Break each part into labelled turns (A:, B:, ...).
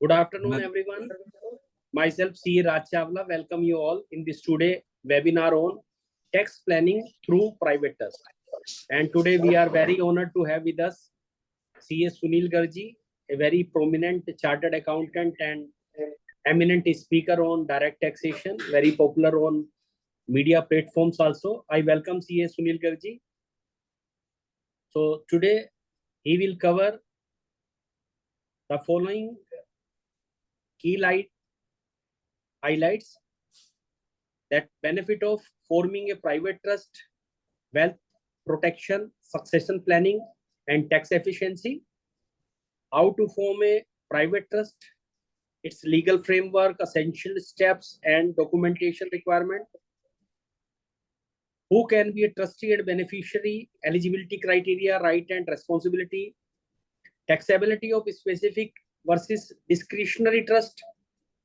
A: Good afternoon,
B: मैं
A: everyone. Myself, C. Raj Chawla, welcome you all in this today webinar on tax planning through private trust. And today we are very honored to have with us C.S. Sunil Garji, a very prominent chartered accountant and eminent speaker on direct taxation, very popular on media platforms also. I welcome C.S. Sunil Garji. So today he will cover the following key highlights: that benefit of forming a private trust, wealth protection, succession planning, and tax efficiency; how to form a private trust, its legal framework, essential steps, and documentation requirement; who can be a trustee and beneficiary, eligibility criteria, right and responsibility; taxability of specific versus discretionary trust,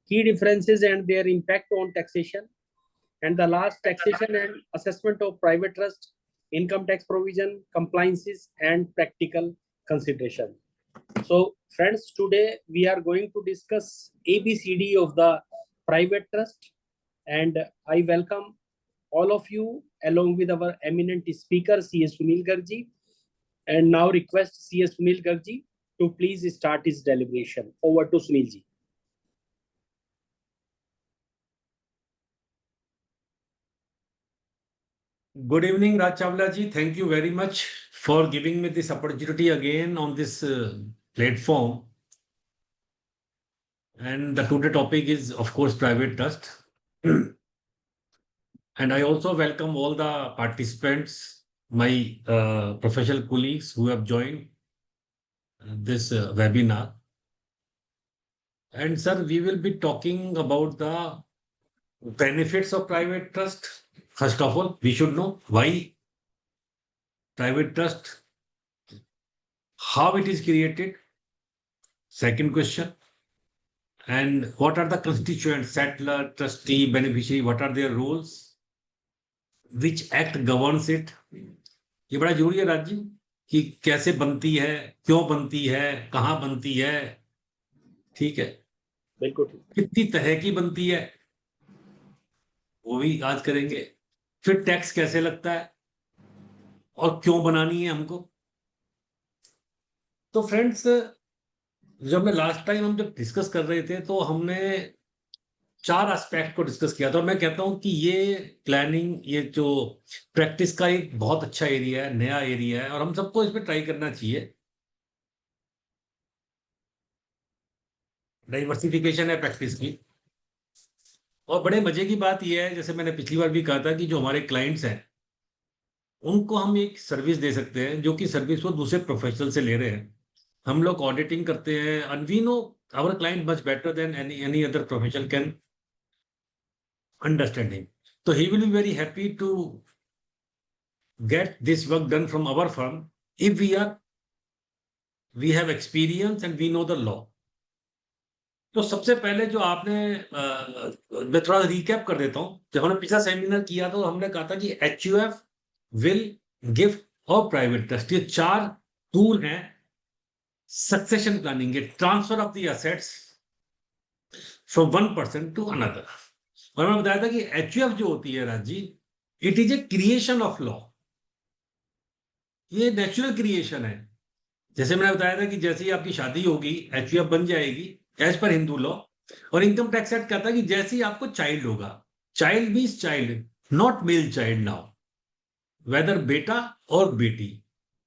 A: key differences and their impact on taxation; and the last, taxation and assessment of private trust, income tax provision, compliances, and practical consideration. So, friends, today we are going to discuss ABCD of the private trust, and I welcome all of you along with our eminent speaker, C.S. Sunil Garji, and now request C.S. Sunil Garji to please start his deliberation. Over to Sunil ji.
B: Good evening, Raj Chawla ji. Thank you very much for giving me this opportunity again on this platform. And the today topic is, of course, private trust. And I also welcome all the participants, my professional colleagues who have joined this webinar. And sir, we will be talking about the benefits of private trust. First of all, we should know why private trust, how it is created. Second question, and what are the constituents, settler, trustee, beneficiary, what are their roles? Which act governs it? ये बड़ा जरूरी है राज जी कि कैसे बनती है, क्यों बनती है, कहाँ बनती है, ठीक है,
A: बिल्कुल,
B: कितनी तरह की बनती है, वो भी आज करेंगे। फिर टैक्स कैसे लगता है और क्यों बनानी है हमको। तो फ्रेंड्स, जब हमने लास्ट टाइम हम जब डिस्कस कर रहे थे तो हमने चार एस्पेक्ट को डिस्कस किया था। और मैं कहता हूं कि ये प्लानिंग, ये जो प्रैक्टिस का एक बहुत अच्छा एरिया है, नया एरिया है, और हम सबको इसमें ट्राई करना चाहिए। डाइवर्सिफिकेशन है प्रैक्टिस की। और बड़े मजे की बात यह है, जैसे मैंने पिछली बार भी कहा था, कि जो हमारे क्लाइंट्स हैं उनको हम एक सर्विस दे सकते हैं, जो कि सर्विस वो दूसरे प्रोफेशनल से ले रहे हैं। हम लोग ऑडिटिंग करते हैं, and we know our client much better than any other professional can understand him. तो he will be very happy to get this work done from our firm if we have experience and we know the law. तो सबसे पहले जो आपने मैं थोड़ा recap कर देता हूं। जब हमने पिछला सेमिनार किया तो हमने कहा था कि HUF, विल, गिफ्ट और प्राइवेट ट्रस्ट, ये चार टूल हैं सक्सेशन प्लानिंग के, transfer of the assets from one person to another. और मैं बताया था कि HUF जो होती है Raj ji, it is a creation of law. ये नेचुरल क्रिएशन है। जैसे मैंने बताया था कि जैसे ही आपकी शादी होगी HUF बन जाएगी एज पर हिंदू लॉ। और इनकम टैक्स एक्ट कहता है कि जैसे ही आपको चाइल्ड होगा, child means child, not male child now, whether बेटा और बेटी,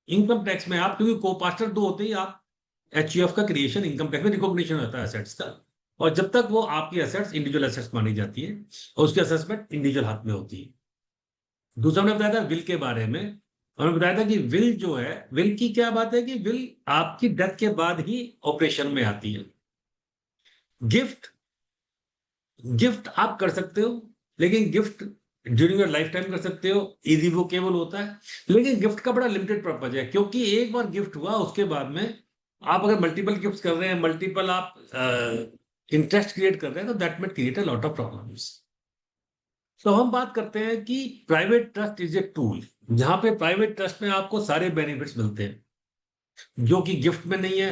B: इनकम टैक्स में आप, क्योंकि को-पास्टर दो होते ही आप HUF का क्रिएशन इनकम टैक्स में रिकॉग्निशन होता है एसेट्स का। और जब तक वो आपकी एसेट्स इंडिविजुअल एसेट्स मानी जाती है और उसकी असेसमेंट इंडिविजुअल हाथ में होती है। दूसरा मैंने बताया था विल के बारे में, और बताया था कि विल जो है, विल की क्या बात है कि विल आपकी डेथ के बाद ही ऑपरेशन में आती है। गिफ्ट, गिफ्ट आप कर सकते हो, लेकिन gift during your life time कर सकते हो, इरिवोकेबल होता है। लेकिन गिफ्ट का बड़ा लिमिटेड पर्पज है, क्योंकि एक बार गिफ्ट हुआ उसके बाद में आप अगर मल्टीपल गिफ्ट कर रहे हैं, मल्टीपल आप इंटरेस्ट क्रिएट कर रहे हैं, तो दैट में create a lot of problems. तो हम बात करते हैं कि private trust is a tool, जहां पे प्राइवेट ट्रस्ट में आपको सारे बेनिफिट्स मिलते हैं जो कि गिफ्ट में नहीं है,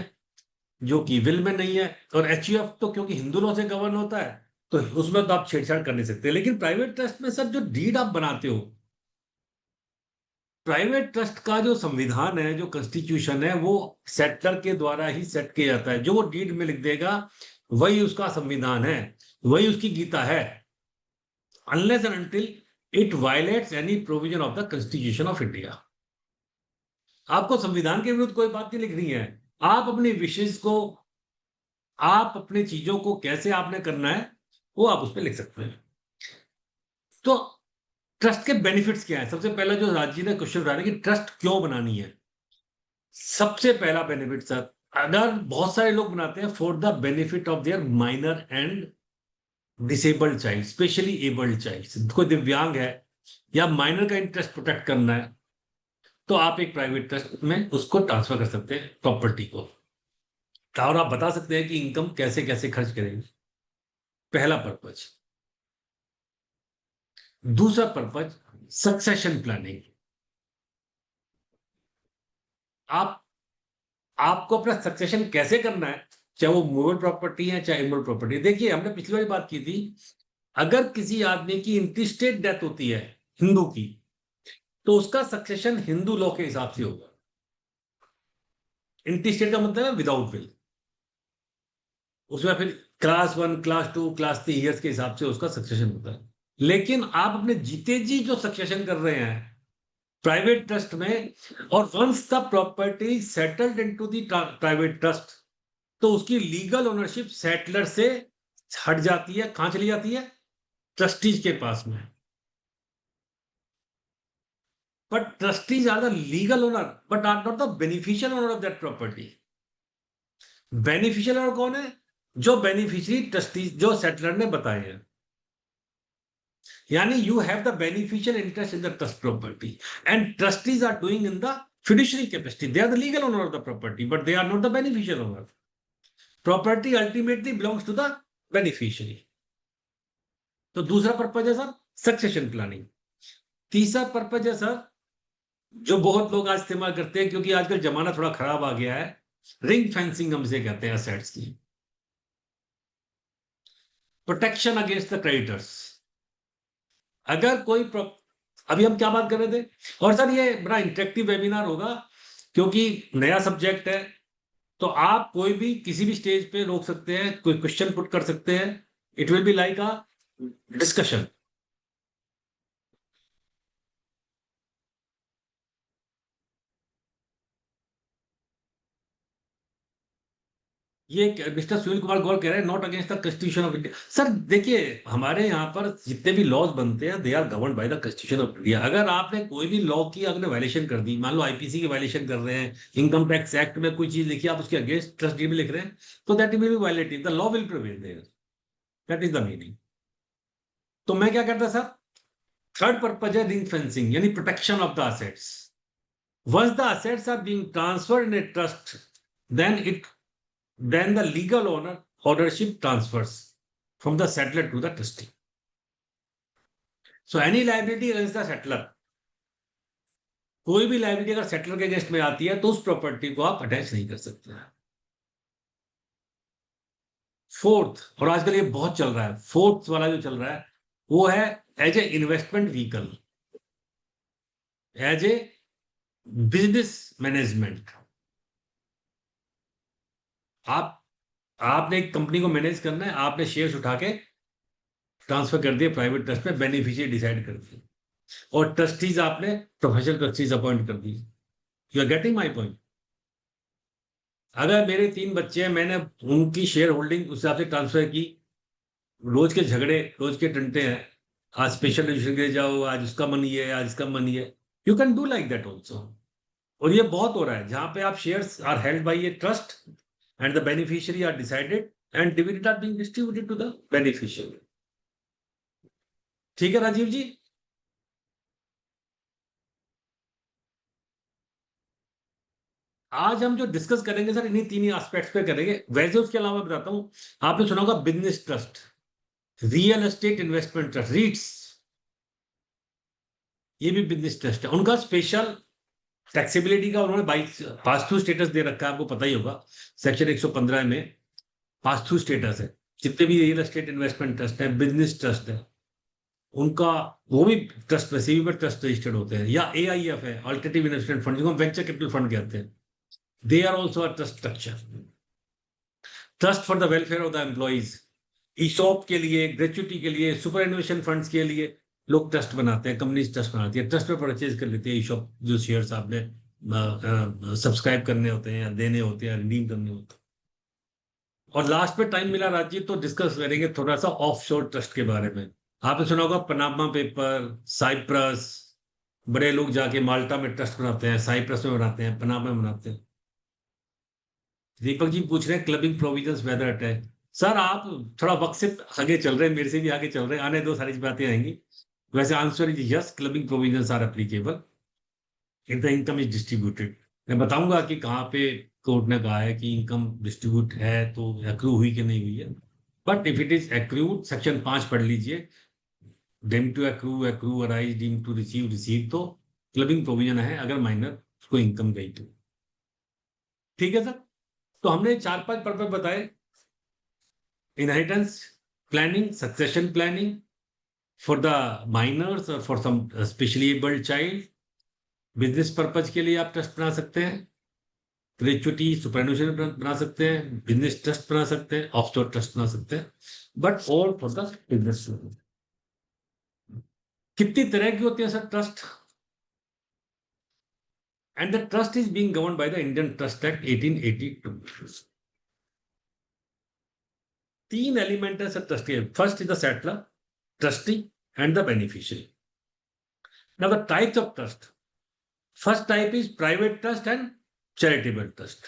B: जो कि विल में नहीं है, और एचयूएफ तो क्योंकि हिंदू लॉ से गवर्न होता है तो उसमें तो आप छेड़छाड़ कर नहीं सकते। लेकिन प्राइवेट ट्रस्ट में सर जो डीड आप बनाते हो, प्राइवेट ट्रस्ट का जो संविधान है, जो कॉन्स्टिट्यूशन है, वो सेटलर के द्वारा ही सेट किया जाता है। जो वो डीड में लिख देगा वही उसका संविधान है, वही उसकी गीता है, unless and until it violets any provision of the constitution of India. आपको संविधान के विरुद्ध कोई बात नहीं लिखनी है। आप अपनी विशेष को, आप अपनी चीजों को कैसे आपने करना है वो आप उस पर लिख सकते हैं। तो ट्रस्ट के बेनिफिट्स क्या है? सबसे पहला जो राज जी ने क्वेश्चन उठाया कि ट्रस्ट क्यों बनानी है, सबसे पहला बेनिफिट सर, अगर बहुत सारे लोग बनाते हैं for the benefit of their minor and disabled child, specially abled child, कोई दिव्यांग है या माइनर का इंटरेस्ट प्रोटेक्ट करना है, तो आप एक प्राइवेट ट्रस्ट में उसको ट्रांसफर कर सकते हैं प्रॉपर्टी को, और आप बता सकते हैं कि इनकम कैसे कैसे खर्च करेंगे। पहला पर्पज। दूसरा पर्पज सक्सेशन प्लानिंग। आप आपको अपना सक्सेशन कैसे करना है, चाहे वो मूवेबल प्रॉपर्टी है चाहे इमूवेबल प्रॉपर्टी। देखिए हमने पिछली बार बात की थी, अगर किसी आदमी की इंटरस्टेट डेथ होती है हिंदू की, तो उसका सक्सेशन हिंदू लॉ के हिसाब से होगा। इंटरस्टेट का मतलब है विदाउट विल, उसमें फिर क्लास 1 क्लास 2 क्लास 3 ईयर्स के हिसाब से उसका सक्सेशन होता है। लेकिन आप अपने जीते जी जो सक्सेशन कर रहे हैं प्राइवेट ट्रस्ट में, और once the property settled into the private trust, तो उसकी लीगल ओनरशिप सेटलर से हट जाती है। कहां चली जाती है? ट्रस्टीज के पास में। But trustees are the legal owner but are not the beneficial owner of that property. Beneficial owner कौन है? जो बेनिफिशियरी ट्रस्टीज जो सेटलर ने बताए हैं। यानी you have the beneficial interest in the trust property and trustees are doing in the fiduciary capacity. They are the legal owner of the property, but they are not the beneficial owner. Property ultimately belongs to the beneficiary. तो दूसरा purpose है sir succession planning. तीसरा purpose है sir, जो बहुत लोग आज इस्तेमाल करते हैं क्योंकि आजकल जमाना थोड़ा खराब आ गया है, रिंग फेंसिंग हम इसे कहते हैं असेट्स की। Protection against the creditors. अगर कोई अभी हम क्या बात कर रहे थे, और सर ये बड़ा इंटरेक्टिव वेबिनार होगा क्योंकि नया सब्जेक्ट है, तो आप कोई भी किसी भी स्टेज पे रोक सकते हैं, कोई क्वेश्चन पुट कर सकते हैं। It will be like a discussion. ये मिस्टर सुनील कुमार गौर कह रहे हैं not against the constitution of India. Sir देखिए हमारे यहाँ पर जितने भी लॉज बनते हैं they are govern by the constitution of India. अगर आपने कोई भी लॉ की अगर वायलेशन कर दी, मान लो आईपीसी की वायलेशन कर रहे हैं, इनकम टैक्स एक्ट में कोई चीज लिखी आप उसके अगेंस्ट ट्रस्ट डीड में लिख रहे हैं, तो that will be violating the law, will prevail there. That is the meaning. तो मैं क्या करता सर, थर्ड पर्पज है रिंग फेंसिंग, यानी protection of the assets. Once the assets are being transferred in a trust, then the legal ownership transfers from the settler to the trustee. So any liability against the settler, कोई भी liability अगर settler के against में आती है तो उस property को आप अटैच नहीं कर सकते हैं। फोर्थ, और आजकल ये बहुत चल रहा है, फोर्थ वाला जो चल रहा है वो है as a investment vehicle, as a business management. आपने एक कंपनी को मैनेज करना है, आपने शेयर्स उठा के ट्रांसफर कर दिए प्राइवेट ट्रस्ट में, बेनिफिशियरी डिसाइड कर दिए, और ट्रस्टीज आपने प्रोफेशनल ट्रस्टीज अपॉइंट कर दिए। You are getting my point. अगर मेरे 3 बच्चे हैं, मैंने उनकी शेयर होल्डिंग उस हिसाब से ट्रांसफर की, रोज के झगड़े, रोज के टंटे हैं, आज स्पेशल रजिस्ट्रेशन के लिए जाओ, आज उसका मनी है, आज इसका मनी है, you can do like that also. और ये बहुत हो रहा है जहां पे आप shares are held by a trust and the beneficiary are decided and dividend are being distributed to the beneficiary. ठीक है राजीव जी। आज हम जो डिस्कस करेंगे सर इन्हीं 3 एस्पेक्ट्स पे करेंगे। वैसे उसके अलावा बताता हूं, आपने सुना होगा business trust, real estate investment trust, रीट्स, ये भी बिजनेस ट्रस्ट है। उनका स्पेशल टैक्सेबिलिटी का उन्होंने पास थ्रू स्टेटस दे रखा है, आपको पता ही होगा, सेक्शन 115 में पास थ्रू स्टेटस है। जितने भी रियल एस्टेट इन्वेस्टमेंट ट्रस्ट है, बिजनेस ट्रस्ट है, उनका वो भी ट्रस्ट पे, सेबी पर ट्रस्ट रजिस्टर्ड होते हैं, या AIF है, अल्टरनेटिव इन्वेस्टमेंट फंड, जिनको हम वेंचर कैपिटल फंड कहते हैं, they are also a trust structure. Trust for the welfare of the employees, ESOP के लिए, ग्रेच्युटी के लिए, सुपर एनुएशन फंड्स के लिए लोग ट्रस्ट बनाते हैं, कंपनीज ट्रस्ट बनाती है, ट्रस्ट पे परचेज कर लेते हैं ईसॉप, जो शेयर्स आपने सब्सक्राइब करने होते हैं या देने होते हैं, रिडीम करने होते हैं। और लास्ट में टाइम मिला राजीव तो डिस्कस करेंगे थोड़ा सा ऑफशोर ट्रस्ट के बारे में। आपने सुना होगा पनामा पेपर, साइप्रस, बड़े लोग जाके माल्टा में ट्रस्ट बनाते हैं, साइप्रस में बनाते हैं, पनामा में बनाते हैं। दीपक जी पूछ रहे हैं clubbing provisions whether attack. Sir आप थोड़ा वक्त से आगे चल रहे हैं, मेरे से भी आगे चल रहे हैं, आने दो, सारी बातें आएंगी। वैसे answer is yes, clubbing provisions are applicable if the income is distributed. मैं बताऊंगा कि कहाँ पे कोर्ट ने कहा है कि इनकम डिस्ट्रीब्यूट है तो एक्रू हुई कि नहीं हुई है। But if it is accrued, section 5 पढ़ लीजिए, deem to accrue, accrue arise, deem to receive, receive, तो क्लबिंग प्रोविजन है अगर माइनर को इनकम गई तो। ठीक है सर, तो हमने 4-5 पर्पज बताए, inheritance planning, succession planning for the minors और for some specially abled child, business purpose के लिए आप ट्रस्ट बना सकते हैं, ग्रेच्युटी सुपरएनुशन बना सकते हैं, बिजनेस ट्रस्ट बना सकते हैं, ऑफशोर ट्रस्ट बना सकते हैं, but all for the business. कितनी तरह की होती है sir trust? And the trust is being governed by the Indian trust act 1882। 3 element है सर ट्रस्ट के। First is the settler, trustee and the beneficiary. Now the types of trust, first type is private trust and charitable trust.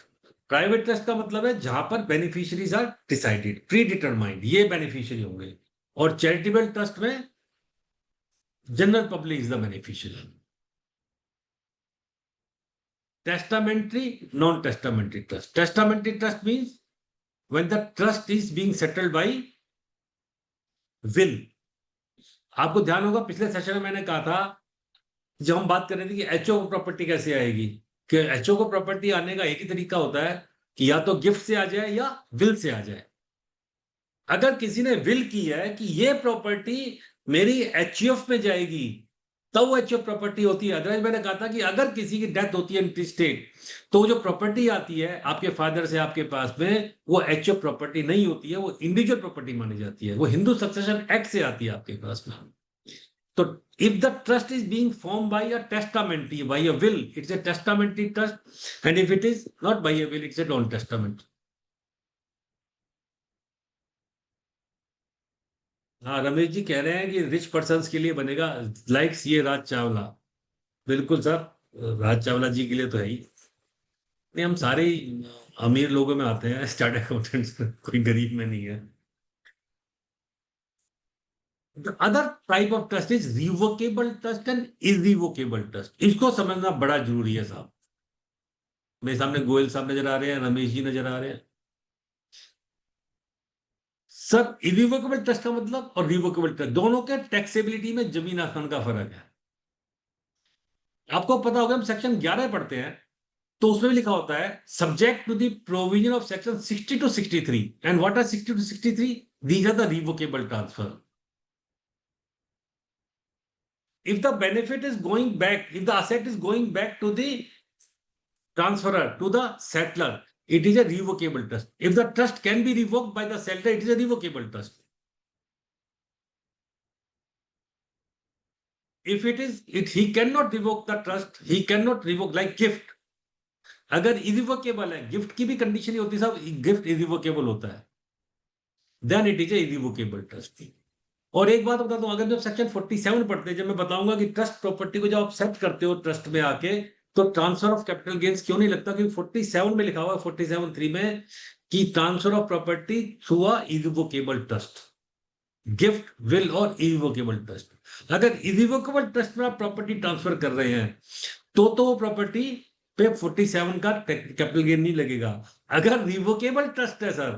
B: Private trust का मतलब है जहां पर beneficiaries are decided, predetermined, ये beneficiary होंगे। और charitable trust में general public is the beneficiary. Testamentary, non testamentary trust. Testamentary trust means when the trust is being settled by will। आपको ध्यान होगा पिछले सेशन में मैंने कहा था, जब हम बात कर रहे थे कि एचओ को प्रॉपर्टी कैसे आएगी, कि एचओ को प्रॉपर्टी आने का एक ही तरीका होता है कि या तो गिफ्ट से आ जाए या विल से आ जाए। अगर किसी ने विल की है कि ये प्रॉपर्टी मेरी एचयूएफ में जाएगी, तब वो एचयूएफ प्रॉपर्टी होती है। अदरवाइज मैंने कहा था कि अगर किसी की डेथ होती है इन स्टेट, तो जो प्रॉपर्टी आती है आपके फादर से आपके पास में, वो एचयूएफ प्रॉपर्टी नहीं होती है, वो इंडिविजुअल प्रॉपर्टी मानी जाती है, वो हिंदू सक्सेशन एक्ट से आती है आपके पास में। तो if the trust is being formed by a testamentary, by a will, it's a testamentary trust, and if it is not by a will, it's a non-testament। हाँ, रमेश जी कह रहे हैं कि रिच पर्सन्स के लिए बनेगा, लाइक सीए राज चावला। बिल्कुल sir, राज चावला जी के लिए तो है ही नहीं, हम सारे ही अमीर लोगों में आते हैं, स्टार्ट अकाउंटेंट्स, कोई गरीब में नहीं है। The other type of trust is revocable trust and irrevocable trust। इसको समझना बड़ा जरूरी है साहब। मेरे सामने गोयल साहब नजर आ रहे हैं, रमेश जी नजर आ रहे हैं। सर इरिवोकेबल ट्रस्ट का मतलब और रिवोकेबल ट्रस्ट, दोनों के टैक्सेबिलिटी में जमीन आसमान का फर्क है। आपको पता होगा, हम सेक्शन 11 पढ़ते हैं तो उसमें भी लिखा होता है subject to the provision of section 60 to 63। And what are 60 to 63? These are the revocable transfer. If the benefit is going back, if the asset is going back to the transferor, to the settler, it is a revocable trust। If the trust can be revoked by the settler, it is a revocable trust। If it is, he cannot revoke the trust, he cannot revoke, like gift। अगर irrevocable है, gift की भी condition ही होती है साहब, gift irrevocable होता है, then it is a irrevocable trust. और एक बात बताता हूं, अगर जब सेक्शन 47 पढ़ते हैं, जब मैं बताऊंगा कि ट्रस्ट प्रॉपर्टी को जब आप सेट करते हो ट्रस्ट में आके, तो ट्रांसफर ऑफ कैपिटल गेन्स क्यों नहीं लगता, क्योंकि 47 में लिखा हुआ है, 47(3) में, कि transfer of property through a irrevocable trust, gift, will और इरिवोकेबल ट्रस्ट। अगर इरिवोकेबल ट्रस्ट में आप प्रॉपर्टी ट्रांसफर कर रहे हैं तो वो प्रॉपर्टी पे 47 का कैपिटल गेन नहीं लगेगा। अगर रिवोकेबल ट्रस्ट है सर,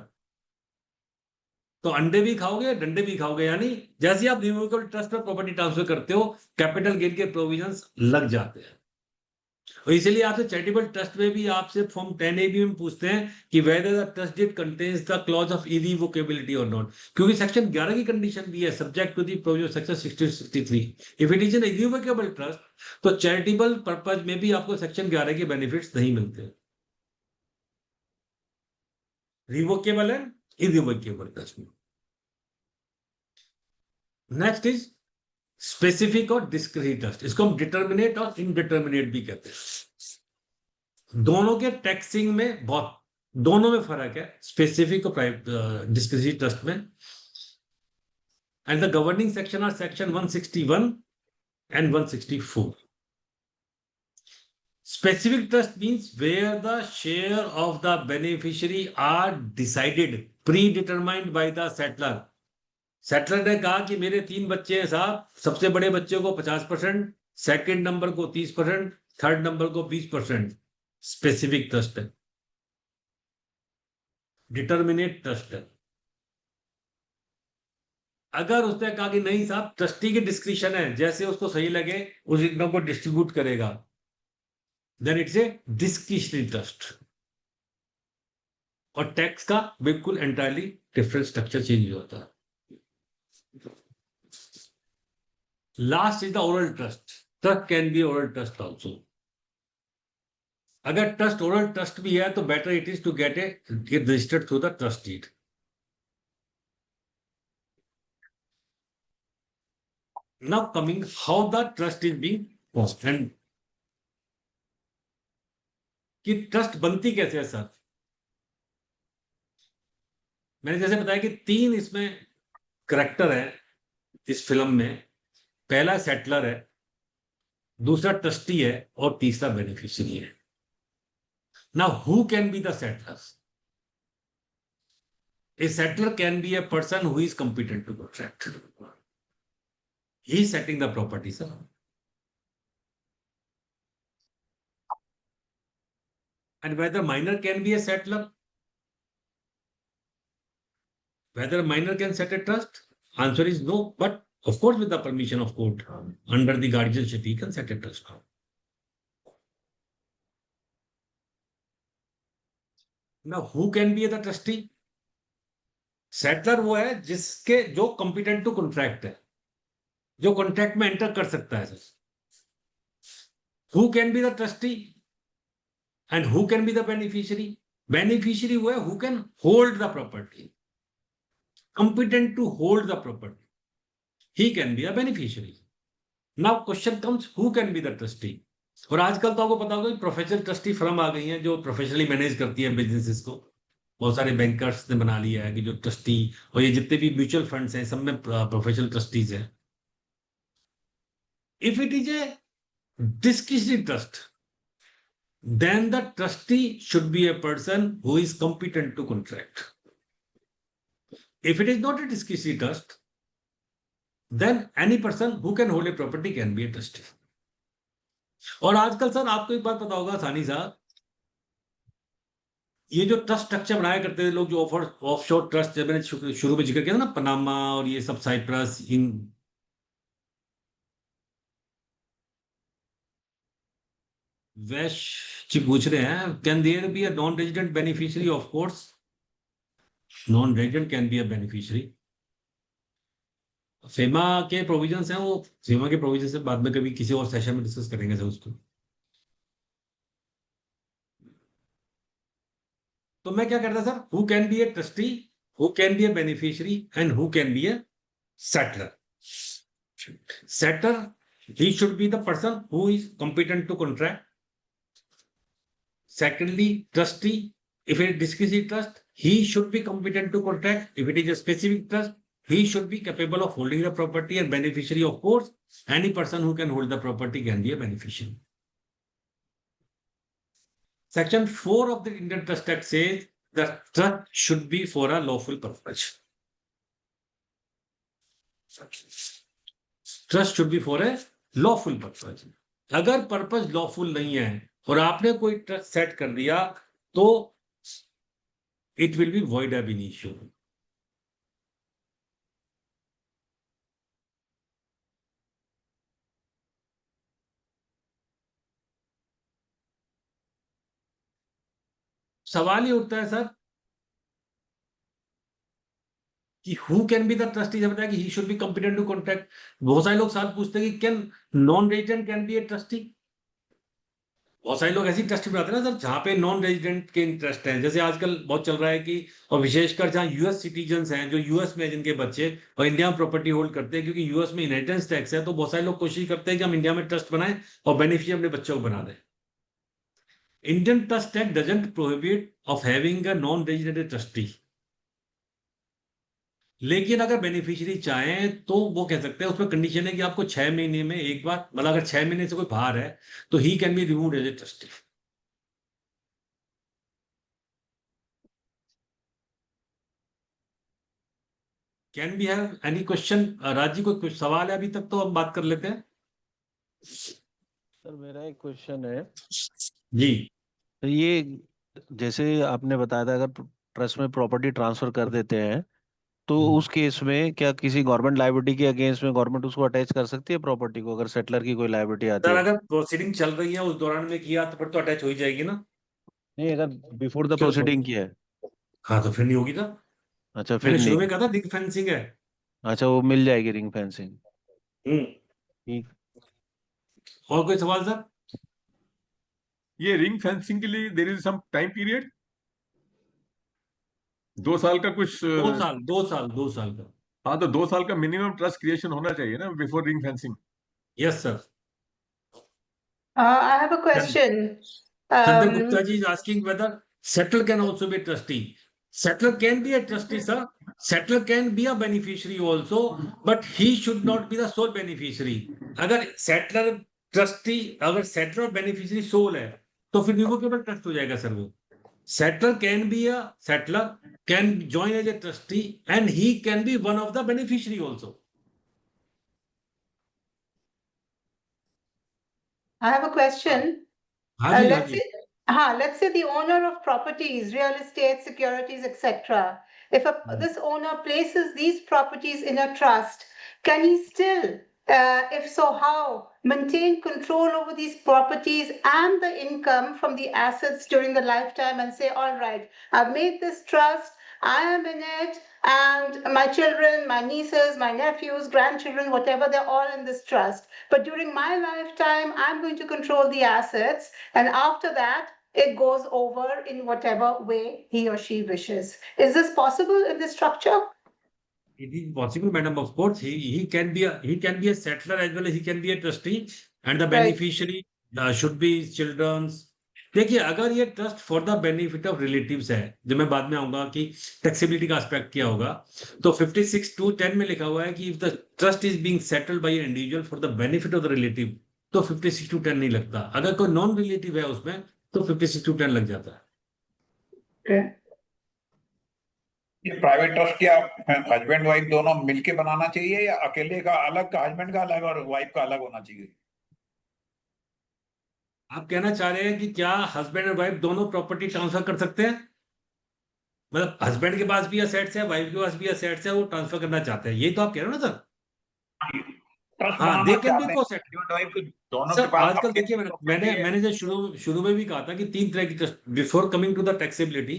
B: तो अंडे भी खाओगे डंडे भी खाओगे, यानी जैसे आप रिवोकेबल ट्रस्ट पर प्रॉपर्टी ट्रांसफर करते हो, कैपिटल गेन के प्रोविजंस लग जाते हैं। और इसीलिए आपसे चैरिटेबल ट्रस्ट में भी आपसे फॉर्म 10A में पूछते हैं कि whether the trust deed contains the clause of irrevocability और नॉट, क्योंकि सेक्शन 11 की कंडीशन भी है subject to the provision section 60-63। If it is an irrevocable trust तो चैरिटेबल पर्पज में भी आपको सेक्शन 11 के बेनिफिट्स नहीं मिलते। रिवोकेबल एंड इरिवोकेबल ट्रस्ट में। नेक्स्ट इज स्पेसिफिक और डिस्क्रीट ट्रस्ट, इसको हम डिटर्मिनेट और इनडिटर्मिनेट भी कहते हैं। दोनों के टैक्सिंग में बहुत, दोनों में फर्क है, स्पेसिफिक और डिस्क्रीट ट्रस्ट में। And the governing section are section 161 and 164. Specific trust means where the share of the beneficiary are decided, predetermined by the settler. Settler ने कहा कि मेरे 3 बच्चे हैं साहब, सबसे बड़े बच्चे को 50%, सेकंड नंबर को 30%, थर्ड नंबर को 20%। स्पेसिफिक ट्रस्ट है। डिटर्मिनेट ट्रस्ट है, अगर उसने कहा कि नहीं साहब ट्रस्टी की डिस्क्रिप्शन है, जैसे उसको सही लगे उस इनकम को डिस्ट्रीब्यूट करेगा, then it's a discretionary trust. और टैक्स का बिल्कुल एंटायरली डिफरेंट स्ट्रक्चर चेंज होता है। Last is the oral trust. Trust can be oral trust also. अगर ट्रस्ट ओरल ट्रस्ट भी है तो better it is to get registered through the trust deed. Now coming how the trust is being and कि trust बनती कैसे है sir. मैंने जैसे बताया कि 3 इसमें करेक्टर है इस फिल्म में। पहला सेटलर है, दूसरा ट्रस्टी है और तीसरा बेनिफिशियरी है। Now who can be the settler. A settler can be a person who is competent to contract. He is setting the property, sir. And whether minor can be a settler, whether a minor can set a trust, answer is no. But of course, with the permission of court, under the guardianship, he can set a trust. Now, who can be the trustee? Settler वो है जिसके जो competent to contract है, जो contract में enter कर सकता है sir. Who can be the trustee and who can be the beneficiary. Beneficiary वो है who can hold the property, competent to hold the property. He can be a beneficiary. Now question comes, who can be the trustee? और आजकल तो आपको पता होगा professional trustee firm आ गई हैं जो प्रोफेशनली मैनेज करती है बिजनेसेस को। बहुत सारे बैंकर्स ने बना लिया है कि जो ट्रस्टी, और ये जितने भी म्यूचुअल फंड्स हैं सब में प्रोफेशनल ट्रस्टीज हैं। If it is A discretionary trust, then the trustee should be a person who is competent to contract. If it is not a discretionary trust, then any person who can hold a property can be a trustee. और आजकल sir आपको एक बात पता होगा सानी साहब, ये जो ट्रस्ट स्ट्रक्चर बनाया करते थे लोग, जो ऑफशोर ट्रस्ट, जब मैंने शुरू में जिक्र किया था ना, पनामा और ये सब, साइप्रस, इन वैश जी पूछ रहे हैं, can there be a non resident beneficiary? Of course non resident can be a beneficiary. FEMA के प्रोविजंस हैं, वो फेमा के प्रोविजन से बाद में कभी किसी और सेशन में डिस्कस करेंगे सर उसको। तो मैं क्या करता sir, who can be a trustee, who can be a beneficiary and who can be a settler. Settler, he should be the person who is competent to contract. Secondly, trustee, if it is discretionary trust, he should be competent to contract. If it is a specific trust, he should be capable of holding the property, and beneficiary, of course, any person who can hold the property can be a beneficiary. Section 4 of the Indian Trust Act says the trust should be for a lawful purpose. Trust should be for a lawful purpose. अगर purpose lawful नहीं है और आपने कोई trust set कर दिया तो it will be void ab initio. सवाल ही उठता है सर कि who can be the trustee. जब बताया कि he should be competent to contract, बहुत सारे लोग सवाल पूछते हैं कि can non resident can be a trustee. बहुत सारे लोग ऐसी ट्रस्ट बनाते हैं ना सर जहाँ पे नॉन रेजिडेंट के इंटरेस्ट हैं, जैसे आजकल बहुत चल रहा है कि, और विशेषकर जहाँ यूएस सिटीजन्स हैं, जो यूएस में जिनके बच्चे और इंडिया में प्रॉपर्टी होल्ड करते हैं, क्योंकि यूएस में इनहेरिटेंस टैक्स है, तो बहुत सारे लोग कोशिश करते हैं कि हम इंडिया में ट्रस्ट बनाएं और बेनिफिशियरी अपने बच्चों को बना दें। Indian trust act doesn't prohibit of having a non resident trustee, लेकिन अगर बेनिफिशियरी चाहें तो वो कह सकते हैं, उसमें कंडीशन है कि आपको 6 महीने में एक बार, मतलब अगर 6 महीने से कोई बाहर है तो he can be removed as a trustee. Can be have any question? राजी कोई कुछ सवाल है अभी तक तो हम बात कर लेते हैं।
C: सर मेरा एक क्वेश्चन है,
B: जी
C: तो ये जैसे आपने बताया था, अगर ट्रस्ट में प्रॉपर्टी ट्रांसफर कर देते हैं तो उस केस में क्या किसी गवर्नमेंट लायबिलिटी के अगेंस्ट में गवर्नमेंट उसको अटैच कर सकती है प्रॉपर्टी को, अगर सेटलर की कोई लायबिलिटी आती
B: सर,
C: है?
B: अगर प्रोसीडिंग चल रही है उस दौरान में किया तो फिर तो अटैच हो ही जाएगी ना।
C: नहीं, अगर बिफोर द
B: फिर
C: प्रोसीडिंग किया है।
B: हाँ तो फिर नहीं होगी ना।
C: अच्छा, फिर
B: मैंने शुरू में
C: नहीं।
B: कहा था रिंग फेंसिंग है।
C: अच्छा, वो मिल जाएगी रिंग फेंसिंग।
B: हम्म।
C: ठीक।
B: और कोई सवाल सर?
D: ये रिंग फेंसिंग के लिए there is some time period, 2 साल का कुछ
B: 2 साल, 2 साल, 2 साल का।
D: हाँ, तो 2 साल का मिनिमम ट्रस्ट क्रिएशन होना चाहिए ना before ring fencing.
B: Yes sir.
E: I have a question.
B: Sandeep Gupta ji is asking whether settler can also be a trustee. Settler can be a trustee, sir. Settler can be a beneficiary also, but he should not be the sole beneficiary. अगर settler trustee, अगर settler और beneficiary sole है, तो फिर revocable trust हो जाएगा sir वो। Settler can be a settler, can join as a trustee, and he can be one of the beneficiary also.
E: I have a question.
B: हाँ जी, हाँ जी।
E: Let's say the owner of properties, real estate, securities, etc. If this owner places these properties in a trust, can he still, if so, how, maintain control over these properties and the income from the assets during the lifetime and say, all right, I've made this trust, I am in it, and my children, my nieces, my nephews, grandchildren, whatever, they're all in this trust. But during my lifetime, I'm going to control the assets, and after that, it goes over in whatever way he or she wishes. Is this possible in this structure?
B: It is possible, madam. Of course, he can be a settler as well as he can be a trustee, and the
E: Right.
B: beneficiary should be his children's. देखिए, अगर ये trust for the benefit of relatives है, जो मैं बाद में आऊंगा कि टैक्सेबिलिटी का एस्पेक्ट क्या होगा, तो 56(2)(10) में लिखा हुआ है कि if the trust is being settled bye an individual for the benefit of the relative, तो 56(2)(10) नहीं लगता। अगर कोई नॉन रिलेटिव है उसमें तो 56(2)(10) लग जाता है।
E: Okay.
F: ये प्राइवेट ट्रस्ट क्या हस्बैंड वाइफ दोनों मिलके बनाना चाहिए या अकेले का अलग का, हस्बैंड का अलग और वाइफ का अलग होना चाहिए?
B: आप कहना चाह रहे हैं कि क्या हस्बैंड और वाइफ दोनों प्रॉपर्टी ट्रांसफर कर सकते हैं? मतलब हस्बैंड के पास भी असेट्स है, वाइफ के पास भी असेट्स है, वो ट्रांसफर करना चाहते हैं, यही तो आप कह रहे हो ना सर?
F: ट्रस्ट
B: हाँ,
F: बनाना
B: दे कैन बी
F: चाहते हैं
B: को-सेट।
F: हस्बैंड वाइफ दोनों
B: सर
F: के पास
B: आजकल
F: अपनी
B: देखिए,
F: property है।
B: मैंने जो शुरू में भी कहा था कि 3 तरह की trust, before coming to the taxability,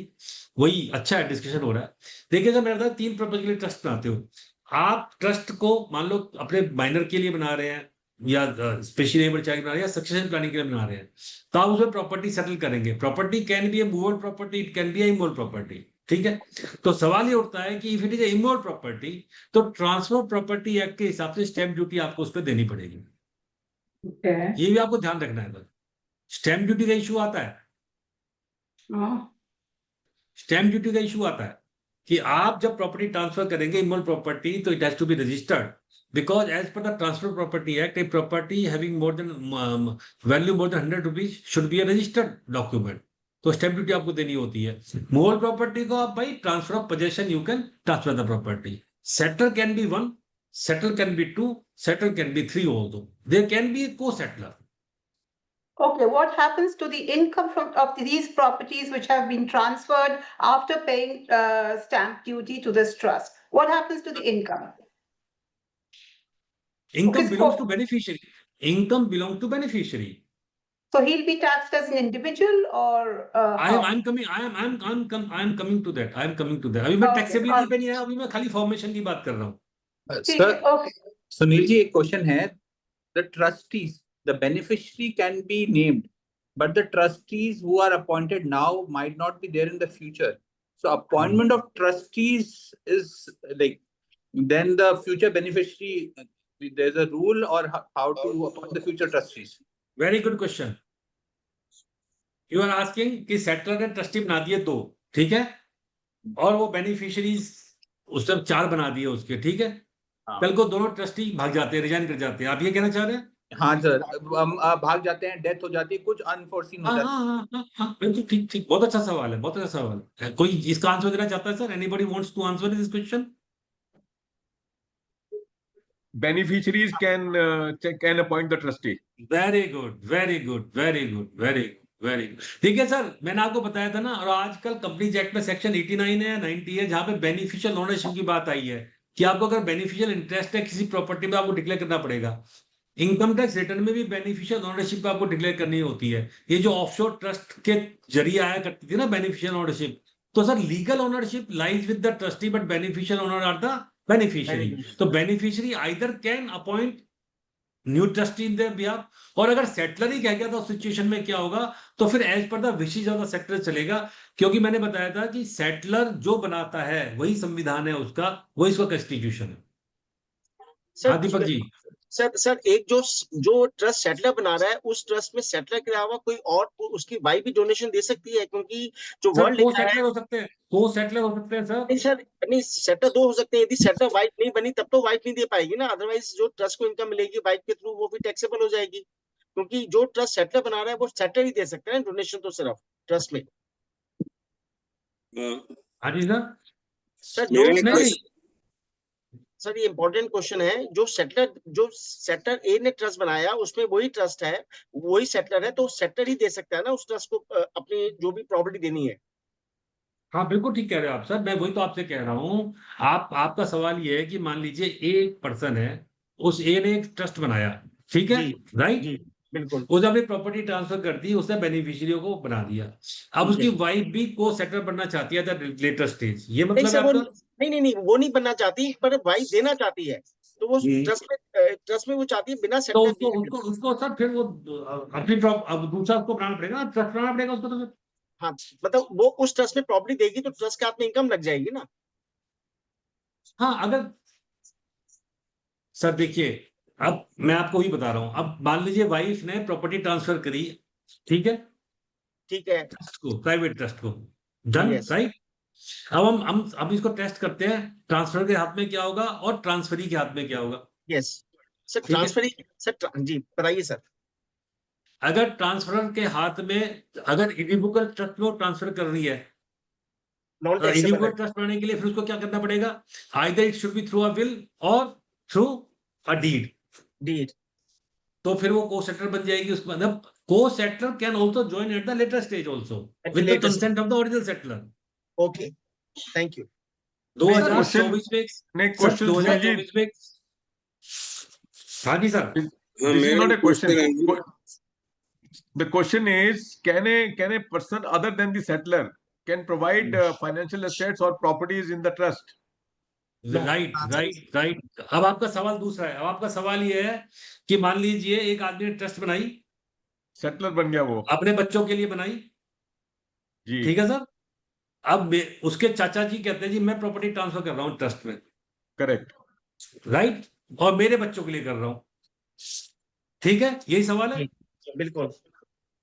B: वही अच्छा है, डिस्कशन हो रहा है। देखिए सर, मैंने बताया 3 पर्पज के लिए ट्रस्ट बनाते हो आप। ट्रस्ट को मान लो अपने माइनर के लिए बना रहे हैं, या स्पेशली एबल चाइल्ड बना रहे हैं, या सक्सेशन प्लानिंग के लिए बना रहे हैं, तो आप उसमें प्रॉपर्टी सेटल करेंगे। Property can be A movable property, it can be A immovable property, ठीक है। तो सवाल ये उठता है कि if it is A immovable property, तो ट्रांसफर प्रॉपर्टी एक्ट के हिसाब से स्टैंप ड्यूटी आपको उस पर देनी पड़ेगी।
E: Okay.
B: ये भी आपको ध्यान रखना है। स्टैंप ड्यूटी का इशू आता है,
E: Oh.
B: स्टैंप ड्यूटी का इशू आता है कि आप जब प्रॉपर्टी ट्रांसफर करेंगे इमूवेबल प्रॉपर्टी, तो it has to be registered, because as per the transfer property act, a property having more than value more than 100 rupees should be a registered document. तो stamp duty आपको देनी होती है। Movable property को आप भाई transfer of possession, you can transfer the property. Settler can be 1, settler can be 2, settler can be 3 also. There can be a co-settler.
E: Okay, what happens to the income of these properties which have been transferred after paying stamp duty to this trust? What happens to the income?
B: Income
E: Okay,
B: belongs to beneficiary. Income belongs to beneficiary.
E: So he'll be taxed as an individual or how?
B: I'm coming to that. अभी मैं
E: Okay,
B: taxability पे नहीं आया, अभी मैं खाली formation की बात कर रहा हूँ.
E: ठीक है,
F: सर
E: okay.
F: सुनील जी, एक क्वेश्चन है. The trustees, the beneficiary can be named, but the trustees who are appointed now might not be there in the future. So appointment of trustees is like, then the future beneficiary, there's a rule or how to appoint the future trustees.
B: Very good question. You are asking कि settler ने trustee बना दिए 2, ठीक है, और वो beneficiaries उसने 4 बना दिए उसके, ठीक है.
F: हाँ.
B: कल को दोनों ट्रस्टी भाग जाते हैं, रिजाइन कर जाते हैं. आप ये कहना चाह रहे हैं?
F: हाँ सर, भाग जाते हैं, डेथ हो जाती है, कुछ अनफोर्सीन हो
B: हाँ
F: जाता है.
B: हाँ हाँ हाँ, बिल्कुल ठीक. बहुत अच्छा सवाल है, बहुत अच्छा सवाल है. कोई इसका आंसर देना चाहता है sir? Anybody wants to answer this question?
D: Beneficiaries can appoint the trustee.
B: Very good. ठीक है सर, मैंने आपको बताया था ना. और आजकल कंपनीज एक्ट में सेक्शन 89 है, 90 है, जहां पे बेनिफिशियल ओनरशिप की बात आई है कि आपको अगर बेनिफिशियल इंटरेस्ट है किसी प्रॉपर्टी में, आपको डिक्लेयर करना पड़ेगा. इनकम टैक्स रिटर्न में भी बेनिफिशियल ओनरशिप आपको डिक्लेयर करनी होती है. ये जो ऑफशोर ट्रस्ट के जरिए आया करती थी ना बेनिफिशियल ओनरशिप, तो sir legal ownership lies with the trustee but beneficial owner are the beneficiary. तो beneficiary either can appoint new trustee in their behalf, और अगर सेटलर ही कह गया तो उस सिचुएशन में क्या होगा, तो फिर as per the wishes of the settler चलेगा. क्योंकि मैंने बताया था कि सेटलर जो बनाता है वही संविधान है उसका, वही इसका कॉन्स्टिट्यूशन है. हाँ दीपक जी.
G: सर एक जो ट्रस्ट सेटलर बना रहा है, उस ट्रस्ट में सेटलर के अलावा कोई और उसकी वाइफ भी डोनेशन दे सकती है? क्योंकि जो
B: सर
G: वर्ड
B: को
G: लिखा है,
B: सेटलर हो सकते हैं, को सेटलर हो सकते हैं सर.
G: नहीं सर, नहीं, सेटलर 2 हो सकते हैं. यदि सेटलर वाइफ नहीं बनी तब तो वाइफ नहीं दे पाएगी ना, अदरवाइज जो ट्रस्ट को इनकम मिलेगी वाइफ के थ्रू वो भी टैक्सेबल हो जाएगी. क्योंकि जो ट्रस्ट सेटलर बना रहा है वो सेटलर ही दे सकता है डोनेशन, तो सिर्फ ट्रस्ट में.
B: हाँ जी सर.
G: सर
B: नहीं,
G: सर ये इंपॉर्टेंट क्वेश्चन है. जो सेटलर ए ने ट्रस्ट बनाया उसमें वही ट्रस्ट है, वही सेटलर है, तो सेटलर ही दे सकता है ना उस ट्रस्ट को अपनी जो भी प्रॉपर्टी देनी है.
B: हाँ बिल्कुल ठीक कह रहे हो आप सर. मैं वही तो आपसे कह रहा हूँ. आपका सवाल ये है कि मान लीजिए एक पर्सन है, उस ए ने एक ट्रस्ट बनाया, ठीक है,
G: जी,
B: राइट.
G: जी, बिल्कुल.
B: उसने अपनी प्रॉपर्टी ट्रांसफर कर दी, उसने बेनिफिशियरियों को बना दिया. अब
G: ठीक
B: उसकी
G: है.
B: वाइफ भी को सेटल बनना चाहती है द लेटर स्टेज. ये
G: नहीं
B: मतलब है
G: सर, वो
B: आपका?
G: नहीं, वो नहीं बनना चाहती, पर वाइफ देना चाहती है, तो वो ट्रस्ट में वो चाहती है बिना
B: तो
G: सेटलर
B: उसको
G: दिए.
B: उसको उसको सर फिर वो अपनी अब दूसरा उसको बनाना पड़ेगा, ट्रस्ट बनाना पड़ेगा उसको. तो फिर
G: हाँ, मतलब वो उस ट्रस्ट में प्रॉपर्टी देगी तो ट्रस्ट के हाथ में इनकम लग जाएगी ना.
B: हाँ, अगर सर देखिए, अब मैं आपको वही बता रहा हूँ. अब मान लीजिए वाइफ ने प्रॉपर्टी ट्रांसफर करी, ठीक है,
G: ठीक है.
B: ट्रस्ट को, प्राइवेट ट्रस्ट को, डन,
G: Yes.
B: राइट. अब हम इसको टेस्ट करते हैं, ट्रांसफर के हाथ में क्या होगा और ट्रांसफरी के हाथ में क्या होगा.
G: Yes sir.
B: ठीक है.
G: ट्रांसफर जी बताइए सर.
B: अगर ट्रांसफर के हाथ में, अगर इरिवोकेबल ट्रस्ट में ट्रांसफर कर रही है,
G: नॉन टैक्सेबल
B: इरिवोकेबल ट्रस्ट बनाने के लिए फिर उसको क्या करना पड़ेगा? Either it should be through a will और थ्रू अ डीड.
G: डीड.
B: तो फिर वो को सेटलर बन जाएगी. उसके मतलब को settler can also join at the later stage also with the consent of the original settler.
G: Okay, thank you.
B: 2024 में
D: Next
B: सर,
D: question,
B: 2024 में. हाँ ji sir.
D: This is not a question. The question is, can a person other than the settler can provide financial assets or properties in the trust?
B: Right. अब आपका सवाल दूसरा है. अब आपका सवाल ये है कि मान लीजिए एक आदमी ने ट्रस्ट बनाई,
D: सेटलर बन गया वो
B: अपने बच्चों के लिए बनाई,
D: जी.
B: ठीक है सर. अब उसके चाचा जी कहते हैं जी मैं प्रॉपर्टी ट्रांसफर कर रहा हूँ ट्रस्ट में,
D: करेक्ट.
B: राइट, और मेरे बच्चों के लिए कर रहा हूँ, ठीक है, यही सवाल है.
G: बिल्कुल.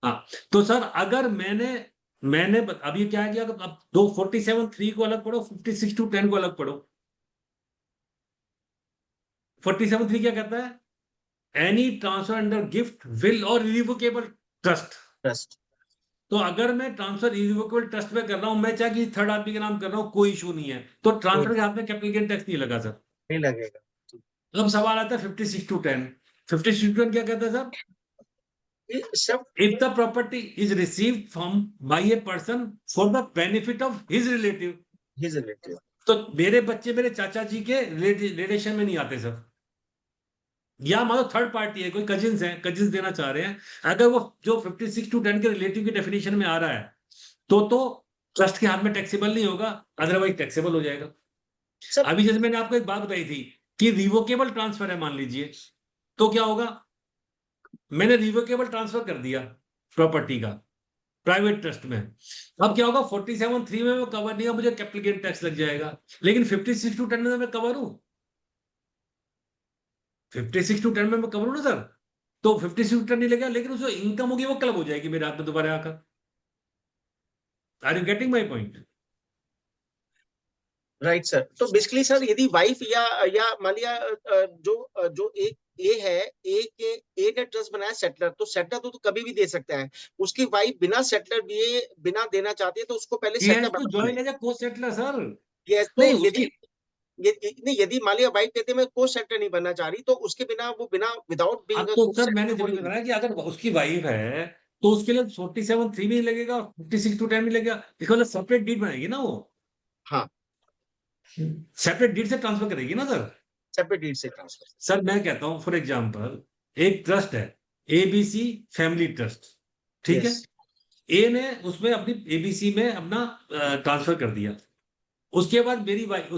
B: हाँ, तो सर अगर मैंने अब ये क्या है कि अगर अब 47(3) को अलग पढ़ो, 56(10) को अलग पढ़ो. 47(3) क्या कहता है? Any transfer under gift, will और इरिवोकेबल ट्रस्ट. तो अगर मैं ट्रांसफर इरिवोकेबल ट्रस्ट में कर रहा हूं, मैं चाहे कि थर्ड आदमी के नाम कर रहा हूं, कोई इशू नहीं है, तो ट्रांसफर के हाथ में कैपिटल गेन टैक्स नहीं लगा सर.
G: नहीं लगेगा.
B: अब सवाल आता है 56(10). 56(10) क्या कहता है सर?
G: सब
B: If the property is received from by a person for the benefit of his relative,
G: he relative.
B: तो मेरे बच्चे मेरे चाचा जी के रिलेशन में नहीं आते सर. या मान लो थर्ड पार्टी है, कोई कजिन्स है, कजिन्स देना चाह रहे हैं, अगर वो जो 56:10 के रिलेटिव की डेफिनेशन में आ रहा है तो ट्रस्ट के हाथ में टैक्सेबल नहीं होगा, अदरवाइज टैक्सेबल हो जाएगा।
G: सर
B: अभी जैसे मैंने आपको एक बात बताई थी कि रिवोकेबल ट्रांसफर है मान लीजिए, तो क्या होगा, मैंने रिवोकेबल ट्रांसफर कर दिया प्रॉपर्टी का प्राइवेट ट्रस्ट में, अब क्या होगा 47(3) में मैं कवर नहीं है, मुझे कैपिटल गेन टैक्स लग जाएगा, लेकिन 56:10 में मैं कवर हूं, 56:10 में मैं कवर हूं ना सर, तो 56:10 नहीं लगेगा, लेकिन उसमें इनकम होगी वो क्लब हो जाएगी मेरे हाथ में दोबारा आकर। Are you getting my point?
G: Right sir, तो बेसिकली सर यदि वाइफ या मान लिया जो एक ए है, ए ने ट्रस्ट बनाया सेटलर, तो सेटलर तो कभी भी दे सकता है, उसकी वाइफ बिना सेटलर दिए बिना देना चाहती है तो उसको पहले सेटलर
B: टू
G: बनाना
B: join as a co-settler sir.
G: है। तो
B: नहीं
G: यदि
B: उसकी,
G: नहीं, यदि मान लिया वाइफ कहते हैं मैं को सेटलर नहीं बनना चाह रही, तो उसके बिना वो बिना विदाउट
B: अब
G: बीइंग
B: तो सर मैंने
G: सेटलर
B: जब भी बताया कि अगर उसकी वाइफ है तो उसके लिए 47(3) भी लगेगा और 56:10 भी लगेगा, इसका मतलब सेपरेट डीड बनाएगी ना वो,
G: हाँ
B: सेपरेट डीड से ट्रांसफर करेगी ना सर।
G: सेपरेट डीड से ट्रांसफर।
B: सर मैं कहता हूं फॉर एग्जांपल एक ट्रस्ट है एबीसी फैमिली ट्रस्ट, ठीक है,
G: यस
B: ए ने उसमें अपनी एबीसी में अपना ट्रांसफर कर दिया, उसके बाद मेरी वाइफ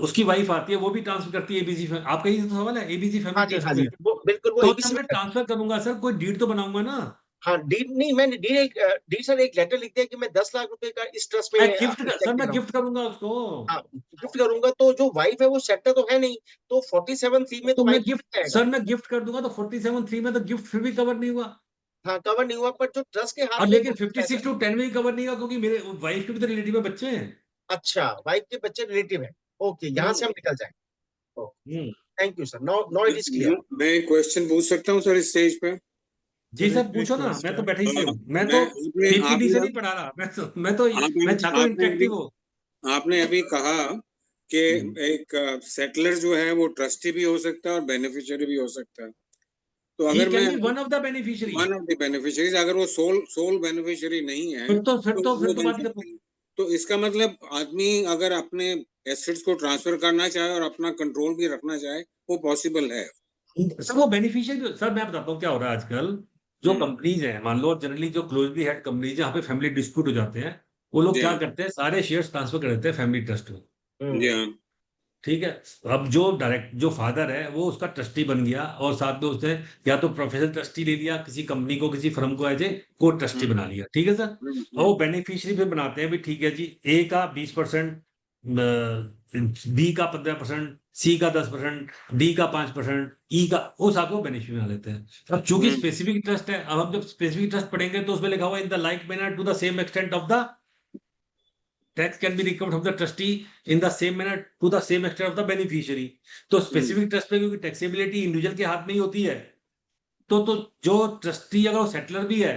B: उसकी वाइफ आती है, वो भी ट्रांसफर करती है एबीसी, आपका ये तो सवाल है एबीसी
G: हाँ
B: फैमिली
G: जी
B: ट्रस्ट
G: हाँ
B: में,
G: जी, वो बिल्कुल वो
B: तो जब
G: एबीसी में
B: मैं ट्रांसफर करूंगा सर कोई डीड तो बनाऊंगा ना।
G: हाँ डीड नहीं, मैंने डीड सर एक लेटर लिख दिया कि मैं 10 लाख रुपए का इस ट्रस्ट में
B: मैं
G: चेक
B: सर
G: दे
B: मैं
G: रहा हूँ।
B: गिफ्ट करूंगा उसको,
G: हाँ गिफ्ट करूंगा, तो जो वाइफ है वो सेटलर तो है नहीं, तो 47(3) में
B: तो
G: तो
B: मैं
G: वाइफ
B: गिफ्ट
G: जाएगा।
B: सर मैं गिफ्ट कर दूंगा तो 47(3) में तो गिफ्ट फिर भी कवर नहीं हुआ,
G: हाँ कवर नहीं हुआ, पर जो ट्रस्ट के
B: और
G: हाथ में
B: लेकिन 56:10 में ही कवर नहीं हुआ क्योंकि मेरे वाइफ के भी तो रिलेटिव में बच्चे हैं।
G: अच्छा वाइफ के बच्चे रिलेटिव है, ओके यहाँ से हम निकल जाए।
B: Hmm.
G: Thank you sir, now it is clear.
H: मैं एक क्वेश्चन पूछ सकता हूँ सर इस स्टेज पे?
B: जी सर पूछो ना, मैं तो बैठे ही हूँ, मैं तो
H: आपने
B: पीपीटी से
H: आपने
B: नहीं पढ़ा रहा, मैं चाहता हूँ
H: आपने अभी
B: इंटरेक्टिव हो।
H: आपने अभी कहा कि एक सेटलर जो है वो ट्रस्टी भी हो सकता है और बेनिफिशियरी भी हो सकता है, तो
B: ही
H: अगर
B: कैन
H: मैं
B: be one of the beneficiary,
H: one of the beneficiaries, अगर वो सोल बेनिफिशियरी नहीं है तो
B: फिर
H: वो
B: तो
H: बन
B: बात
H: सकते
B: करो।
H: हैं। तो इसका मतलब आदमी अगर अपने एसेट्स को ट्रांसफर करना चाहे और अपना कंट्रोल भी रखना चाहे वो पॉसिबल है।
B: सर वो बेनिफिशियरी, सर मैं बताता हूँ क्या हो रहा है आजकल, जो कंपनीज हैं मान लो जनरली जो क्लोजली हेड कंपनीज जहाँ पे फैमिली डिस्प्यूट हो जाते हैं, वो लोग
H: जी
B: क्या
H: हाँ,
B: करते हैं सारे शेयर्स ट्रांसफर कर देते हैं फैमिली ट्रस्ट में,
H: जी हाँ,
B: ठीक है। अब जो फादर है वो उसका ट्रस्टी बन गया और साथ में उसने या तो प्रोफेशनल ट्रस्टी ले लिया, किसी कंपनी को किसी फर्म को एज ए को ट्रस्टी बना लिया, ठीक है सर। और वो बेनिफिशियरी फिर बनाते हैं भी ठीक है जी, ए का 20%, बी का 15%, सी का 10%, डी का 5%, ई का, उस आपको बेनिफिशियरी बना लेते हैं। अब चूंकि स्पेसिफिक ट्रस्ट है, अब हम जब स्पेसिफिक ट्रस्ट पढ़ेंगे तो उसमें लिखा हुआ in the like manner to the same extent of the tax can be recovered from the trustee in the same manner to the same extent of the beneficiary। तो स्पेसिफिक ट्रस्ट पे क्योंकि taxability individual के हाथ में ही होती है, तो जो ट्रस्टी अगर वो सेटलर भी है,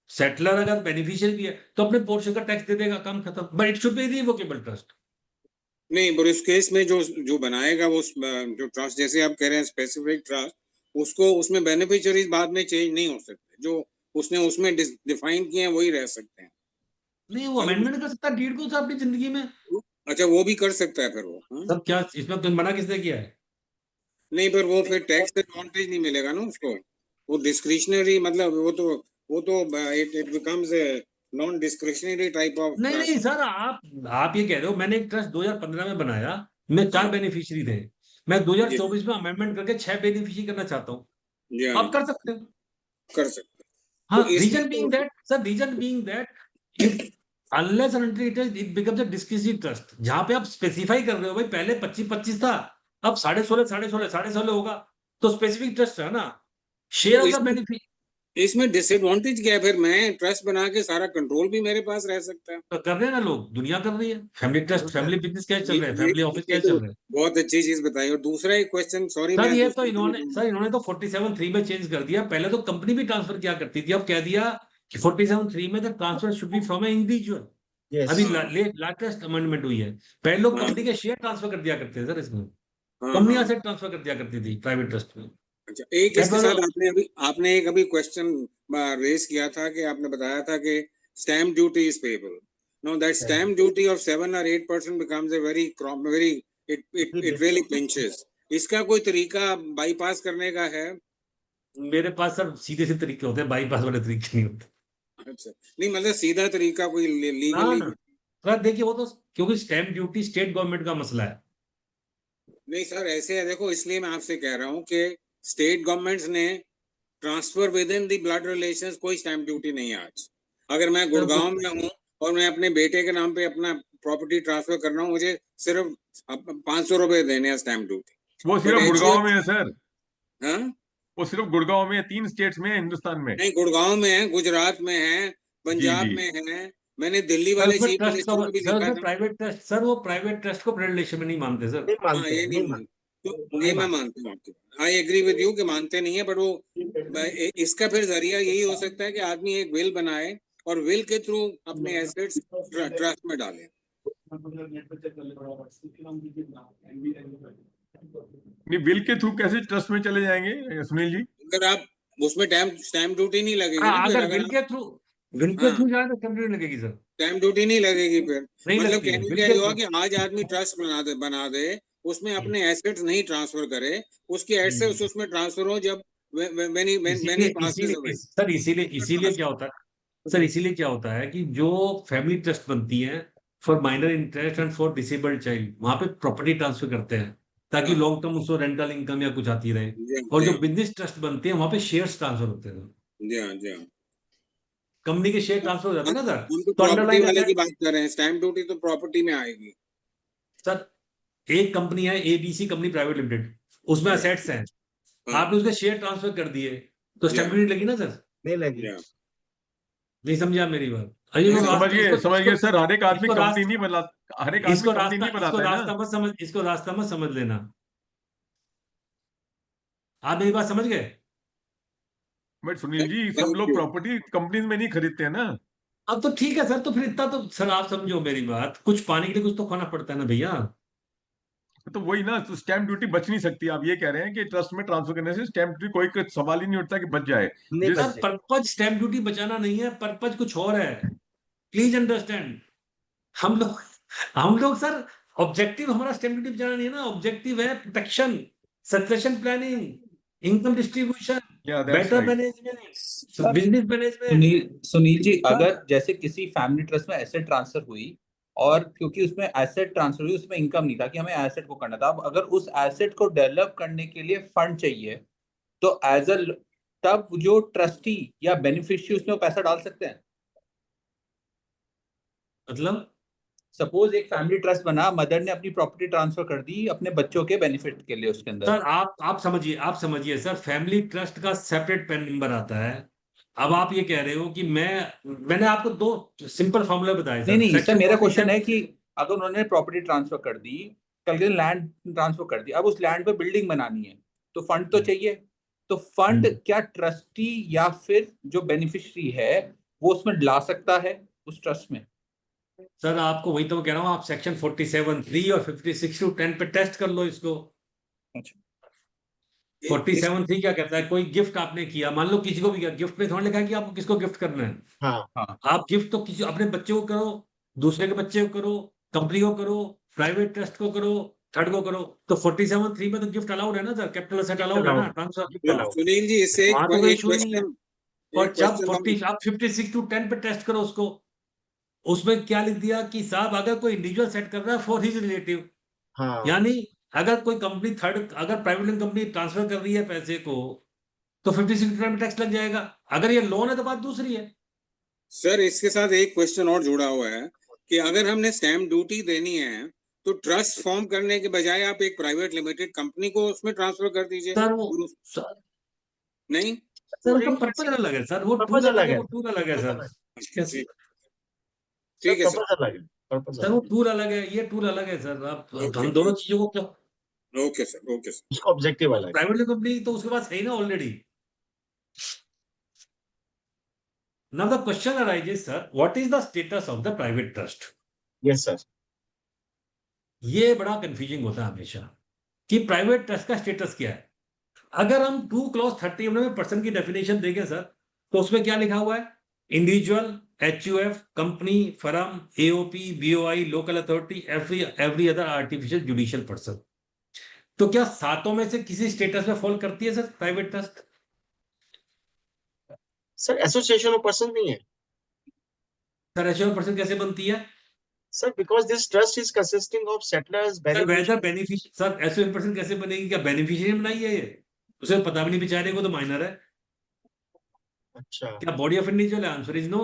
B: सेटलर अगर बेनिफिशियरी भी है तो अपने पोर्शन का टैक्स दे देगा, काम खत्म, but it should be revocable trust.
H: नहीं, पर इस केस में जो जो बनाएगा वो जो ट्रस्ट, जैसे आप कह रहे हैं स्पेसिफिक ट्रस्ट, उसको उसमें बेनिफिशियरीज बाद में चेंज नहीं हो सकते, जो उसने उसमें डिफाइन किए हैं वही रह सकते हैं।
B: नहीं वो अमेंडमेंट कर सकता है डीड को अपनी जिंदगी में।
H: अच्छा वो भी कर सकता है फिर वो, हाँ?
B: सब क्या इसमें तुम मना किसने किया है?
H: नहीं, पर वो फिर टैक्स एडवांटेज नहीं मिलेगा ना उसको, वो डिस्क्रिशनरी, मतलब वो तो it becomes a non discretionary type of
B: नहीं नहीं
H: ट्रस्ट।
B: सर, आप ये कह रहे हो मैंने एक ट्रस्ट 2015 में बनाया, मैं 4 बेनिफिशियरी थे, मैं 2024 में अमेंडमेंट करके 6 बेनिफिशियरी करना चाहता हूँ,
H: जी हाँ,
B: आप कर सकते हो।
H: कर सकते
B: हाँ,
H: तो इसमें
B: reason being that sir, reason being that if unless and until it becomes a discretionary trust, जहां पे आप स्पेसिफाई कर रहे हो भाई पहले 25-25 था, अब 16.5 होगा, तो स्पेसिफिक ट्रस्ट है ना, शेयर
H: तो
B: ऑफ द बेनिफिट।
H: इसमें डिसएडवांटेज क्या है? फिर मैं ट्रस्ट बना के सारा कंट्रोल भी मेरे पास रह सकता है।
B: तो कर रहे हैं ना लोग, दुनिया कर रही है, फैमिली ट्रस्ट, फैमिली बिजनेस क्या चल रहा है, फैमिली ऑफिस क्या
H: ये
B: चल
H: तो
B: रहा है।
H: बहुत अच्छी चीज बताई। और दूसरा एक क्वेश्चन, सॉरी
B: सर
H: मैं
B: ये तो
H: दूसरा
B: इन्होंने तो 47(3) में चेंज कर दिया, पहले तो कंपनी भी ट्रांसफर किया करती थी, अब कह दिया कि 47(3) में the transfer should be from A individual.
G: Yes
B: अभी
H: हाँ,
B: लेटेस्ट अमेंडमेंट हुई है, पहले लोग
H: हाँ,
B: कंपनी के शेयर ट्रांसफर कर दिया करते थे सर, इसमें
H: हाँ,
B: कंपनियां
H: हाँ।
B: से ट्रांसफर कर दिया करती थी प्राइवेट ट्रस्ट में।
H: अच्छा, एक
B: दैट
H: इसके
B: वाज
H: साथ आपने एक अभी क्वेश्चन रेस किया था कि आपने बताया था कि stamp duty is payable. No, that stamp duty of 7 or 8% becomes a very it really pinches इसका कोई तरीका बाईपास करने का है?
B: मेरे पास सर सीधे से तरीके होते हैं, बाईपास वाले तरीके नहीं होते।
H: अच्छा, नहीं मतलब सीधा तरीका कोई
B: ना
H: लीगली?
B: ना सर देखिए, वो तो क्योंकि स्टैम्प ड्यूटी स्टेट गवर्नमेंट का मसला है।
H: नहीं सर, ऐसे है, देखो इसलिए मैं आपसे कह रहा हूँ कि स्टेट गवर्नमेंट्स ने transfer with in the blood relations कोई स्टैम्प ड्यूटी नहीं है आज। अगर मैं गुड़गांव में हूँ और मैं अपने बेटे के नाम पे अपना प्रॉपर्टी ट्रांसफर कर रहा हूँ, मुझे सिर्फ 500 रुपए देने हैं स्टैम्प ड्यूटी।
D: वो सिर्फ
H: But
D: गुड़गांव में है सर,
H: हाँ,
D: वो सिर्फ गुड़गांव में है, 3 स्टेट्स में है हिंदुस्तान में।
H: नहीं गुड़गांव में है, गुजरात में है, पंजाब
D: जी।
H: में है। मैंने दिल्ली
B: सर
H: वाले
B: उसमें
H: चीफ
B: ट्रस्ट का
H: मिनिस्टर को भी
B: सर
H: लिखा
B: उसमें
H: था।
B: प्राइवेट ट्रस्ट, सर वो प्राइवेट ट्रस्ट को ब्लड रिलेशन में नहीं मानते सर।
G: नहीं
H: हाँ,
G: मानते
H: ये
G: हैं,
H: नहीं
G: नहीं
H: मानते,
G: मानते,
H: तो ये मैं मानता हूँ आपकी बात, आई एग्री विद यू कि मानते नहीं है, बट वो इसका फिर जरिया यही हो सकता है कि आदमी एक विल बनाए और विल के थ्रू अपने एसेट्स ट्रस्ट में डाले।
D: नहीं, बिल के थ्रू कैसे ट्रस्ट में चले जाएंगे सुनील जी?
H: अगर आप उसमें स्टैम्प ड्यूटी नहीं लगेगी ना, फिर
B: अगर
H: अगर
B: विल के थ्रू
H: हाँ
B: जाए तो स्टैम्प ड्यूटी लगेगी सर।
H: स्टैम्प ड्यूटी नहीं लगेगी फिर।
B: नहीं
H: मतलब
B: लगती है
H: कहने
B: विल
H: क्या
B: के
H: ये हुआ
B: थ्रू।
H: कि आज आदमी ट्रस्ट बना दे, उसमें अपने एसेट्स नहीं ट्रांसफर करे, उसके एसेट्स उसमें ट्रांसफर हो जब when he passes away।
B: Sir इसीलिए क्या होता है सर, इसीलिए क्या होता है कि जो फैमिली ट्रस्ट बनती है for minor interest and for disabled child, वहां पे प्रॉपर्टी ट्रांसफर करते हैं ताकि
H: हाँ,
B: लॉन्ग टर्म उसको रेंटल इनकम या कुछ आती रहे।
H: जी हाँ,
B: और
H: जी
B: जो
H: हाँ,
B: बिजनेस ट्रस्ट बनते हैं वहां पे शेयर्स ट्रांसफर होते हैं,
H: जी हाँ, जी हाँ।
B: कंपनी के शेयर ट्रांसफर हो जाते
H: हम
B: हैं ना सर।
H: हम तो
B: तो
H: प्रॉपर्टी
B: अंडरलाइन
H: वाले की
B: एसेट
H: बात कर रहे हैं, स्टैम्प ड्यूटी तो प्रॉपर्टी में आएगी।
B: सर, एक कंपनी है एबीसी कंपनी प्राइवेट लिमिटेड, उसमें
H: हाँ,
B: असेट्स हैं,
H: हाँ,
B: आपने उसके शेयर ट्रांसफर कर दिए तो
H: जी
B: स्टैम्प
H: हाँ,
B: ड्यूटी लगी ना सर।
G: नहीं
H: जी
G: लगी।
H: हाँ।
B: नहीं समझा मेरी बात। अरे
H: नहीं
B: वो
H: समझ
B: रास्ता इसको
D: समझ गए सर, हर एक आदमी
B: इसको
D: कंपनी
B: रास्ता
D: नहीं बना, हर एक आदमी
B: इसको
D: कंपनी
B: रास्ता
D: नहीं बनाता है ना।
B: इसको रास्ता मत समझ लेना। आप मेरी बात समझ गए?
D: बट सुनील जी, सब लोग प्रॉपर्टी कंपनीज में नहीं खरीदते हैं ना।
B: अब तो ठीक है सर, तो फिर इतना तो सर आप समझो मेरी बात, कुछ पाने के लिए कुछ तो खाना पड़ता है ना भैया।
D: तो वही ना, तो स्टैम्प ड्यूटी बच नहीं सकती। आप ये कह रहे हैं कि ट्रस्ट में ट्रांसफर करने से स्टैम्प ड्यूटी कोई सवाल ही नहीं उठता कि बच जाए।
G: नहीं
D: जिस
B: सर
G: बचे।
B: पर्पज स्टैम्प ड्यूटी बचाना नहीं है, पर्पज कुछ और है, प्लीज अंडरस्टैंड। हम लोग सर ऑब्जेक्टिव हमारा स्टैम्प ड्यूटी बचाना नहीं है ना, ऑब्जेक्टिव है protection, succession planning, income distribution,
D: या that's
B: better
D: right.
B: Management, business management.
F: Sunil ji, अगर जैसे किसी फैमिली ट्रस्ट में एसेट ट्रांसफर हुई और क्योंकि उसमें एसेट ट्रांसफर हुई, उसमें इनकम नहीं था कि हमें एसेट को करना था, अब अगर उस एसेट को डेवलप करने के लिए फंड चाहिए तो तब जो ट्रस्टी या बेनिफिशियरी उसमें वो पैसा डाल सकते हैं।
B: मतलब
F: सपोज एक फैमिली ट्रस्ट बना, मदर ने अपनी प्रॉपर्टी ट्रांसफर कर दी अपने बच्चों के बेनिफिट के लिए उसके अंदर।
B: सर आप समझिए सर, फैमिली ट्रस्ट का सेपरेट पैन नंबर आता है। अब आप ये कह रहे हो कि मैंने आपको दो सिंपल फॉर्मूला बताए
F: नहीं
B: सर।
F: नहीं सर,
B: सेक्शन
F: मेरा
B: 47
F: क्वेश्चन है कि अगर उन्होंने प्रॉपर्टी ट्रांसफर कर दी, कल के दिन लैंड ट्रांसफर कर दी, अब उस लैंड पे बिल्डिंग बनानी है तो फंड तो चाहिए। तो फंड क्या ट्रस्टी या फिर जो बेनिफिशियरी है वो उसमें ला सकता है उस ट्रस्ट में?
B: सर आपको वही तो मैं कह रहा हूँ, आप सेक्शन 47(3) और 56(10) पे टेस्ट कर लो इसको। 47(3) क्या कहता है, कोई गिफ्ट आपने किया, मान लो किसी को भी गिफ्ट में थोड़ा लिखा है कि आपको किसको गिफ्ट करना है।
G: हाँ
B: आप गिफ्ट तो किसी अपने बच्चे को करो, दूसरे के बच्चे को करो, कंपनी को करो, प्राइवेट ट्रस्ट को करो, थर्ड को करो, तो 47(3) में तो गिफ्ट अलाउड है ना सर, कैपिटल असेट अलाउड है ना, ट्रांसफर।
H: सुनील जी, इससे
B: वहां तो कोई
H: एक
B: इशू ही नहीं है।
H: क्वेश्चन,
B: और जब
H: हम
B: 56(10) पे टेस्ट करो उसको, उसमें क्या लिख दिया कि साहब अगर कोई इंडिविजुअल सेट कर रहा है फॉर हिज रिलेटिव,
G: हाँ
B: यानी अगर कोई कंपनी थर्ड, अगर प्राइवेट लिमिटेड कंपनी ट्रांसफर कर रही है पैसे को तो 56 में टैक्स लग जाएगा। अगर ये लोन है तो बात दूसरी है।
H: सर इसके साथ एक क्वेश्चन और जुड़ा हुआ है कि अगर हमने स्टैम्प ड्यूटी देनी है तो ट्रस्ट फॉर्म करने के बजाय आप एक प्राइवेट लिमिटेड कंपनी को उसमें ट्रांसफर कर दीजिए।
B: सर वो
H: नहीं,
B: सर उसका पर्पज अलग है सर, वो
G: पर्पज
B: टूल अलग
G: अलग
B: है,
G: है,
B: वो टूल अलग है सर। कैसे?
H: ठीक है सर,
G: पर्पज अलग है, पर्पज
B: सर
G: अलग
B: वो
G: है।
B: टूल अलग है, ये टूल अलग है सर। आप
H: ओके,
B: हम दोनों चीजों को क्यों,
H: ओके सर, ओके सर।
G: इसका ऑब्जेक्टिव अलग है।
B: प्राइवेट कंपनी तो उसके पास है ही ना already. Now the question arises sir, what is the status of the private trust?
G: Yes sir.
B: ये बड़ा कंफ्यूजिंग होता है हमेशा कि प्राइवेट ट्रस्ट का स्टेटस क्या है। अगर हम 2 क्लॉज 30 में पर्सन की डेफिनेशन देखें सर, तो उसमें क्या लिखा हुआ है? Individual, HUF, company, firm, AOP, BOI, local authority, every other artificial judicial person. तो क्या सातों में से किसी स्टेटस में फॉल करती है sir private trust?
G: Sir association of person नहीं है
B: सर एशियर पर्सन कैसे बनती है
G: सर, because this trust is consisting of settlers,
B: sir? Whether beneficiary sir एशियर पर्सन कैसे बनेगी? क्या बेनिफिशियरी बनाई है ये? उसे पता भी नहीं बेचारे को, तो माइनर है।
G: अच्छा,
B: क्या बॉडी ऑफ इंडिविजुअल है? Answer is no.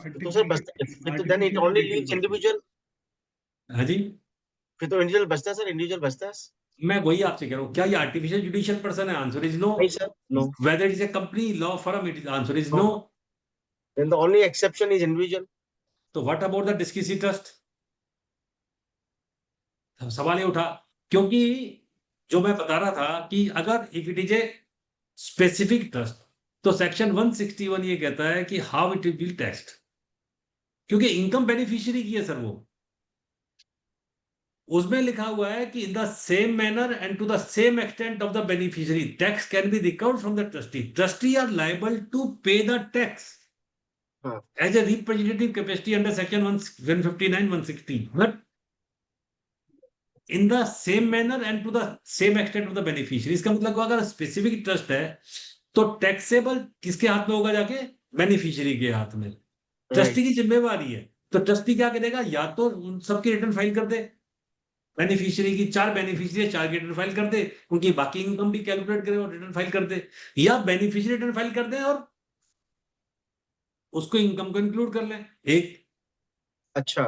G: तो सर बचता, फिर तो then it only leaves individual,
B: हाँ जी,
G: फिर तो इंडिविजुअल बचता है सर, इंडिविजुअल बचता है।
B: मैं वही आपसे कह रहा हूँ, क्या ये आर्टिफिशियल जुडिशियल पर्सन है? Answer is no.
G: नहीं sir, no,
B: whether is a company law firm, it is answer is
G: No.
B: No.
G: Then the only exception is individual.
B: तो what about the discretionary trust? सवाल ये उठा, क्योंकि जो मैं बता रहा था कि अगर if it is a specific trust, तो सेक्शन 161 ये कहता है कि how it will be taxed, क्योंकि इनकम बेनिफिशियरी की है सर वो। उसमें लिखा हुआ है कि in the same manner and to the same extent of the beneficiary tax can be recovered from the trustee. Trustee are liable to pay the tax
G: हाँ,
B: as a representative capacity under section 159 160, but in the same manner and to the same extent of the beneficiary. इसका मतलब अगर specific trust है तो taxable किसके हाथ में होगा? जाके बेनिफिशियरी के हाथ में। ट्रस्टी की जिम्मेवारी है, तो ट्रस्टी क्या करेगा? या तो उन सबकी रिटर्न फाइल कर दे, बेनिफिशियरी की 4 बेनिफिशियरी 4 की रिटर्न फाइल कर दे, उनकी बाकी इनकम भी कैलकुलेट करे और रिटर्न फाइल कर दे, या बेनिफिशियरी रिटर्न फाइल कर दे और उसको इनकम को इंक्लूड कर ले एक।
G: अच्छा,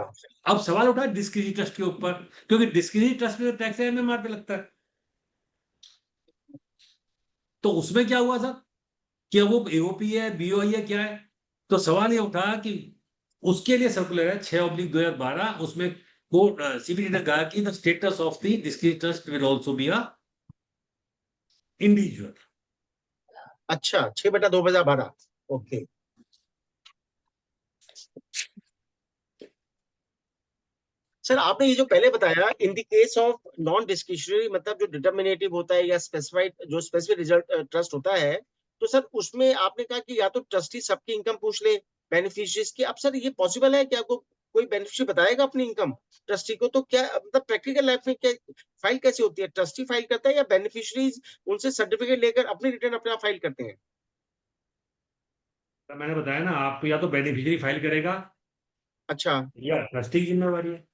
B: अब सवाल उठा डिस्क्रीजी ट्रस्ट के ऊपर, क्योंकि डिस्क्रीजी ट्रस्ट में टैक्स एमएमआर पे लगता है। तो उसमें क्या हुआ सर, क्या वो एओपी है, बीओआई है, क्या है? तो सवाल ये उठा कि उसके लिए सर्कुलर है 6/2012, उसमें कोर्ट सीबीडी ने कहा कि the status of the discretionary trust will also be a individual.
G: अच्छा, 6/2012, ओके। सर आपने ये जो पहले बताया, in the case of non discretionary, मतलब जो डिटर्मिनेटिव होता है या स्पेसिफाइड, जो स्पेसिफिक रिजल्ट ट्रस्ट होता है, तो सर उसमें आपने कहा कि या तो ट्रस्टी सबकी इनकम पूछ ले बेनिफिशियरीज की। अब सर ये पॉसिबल है कि आपको कोई बेनिफिशियरी बताएगा अपनी इनकम ट्रस्टी को? तो क्या मतलब प्रैक्टिकल लाइफ में क्या फाइल कैसे होती है? ट्रस्टी फाइल करता है या बेनिफिशियरीज उनसे सर्टिफिकेट लेकर अपनी रिटर्न अपने आप फाइल करते हैं?
B: तो मैंने बताया ना आपको, या तो बेनिफिशियरी फाइल करेगा
G: अच्छा,
B: या ट्रस्टी की जिम्मेवारी है।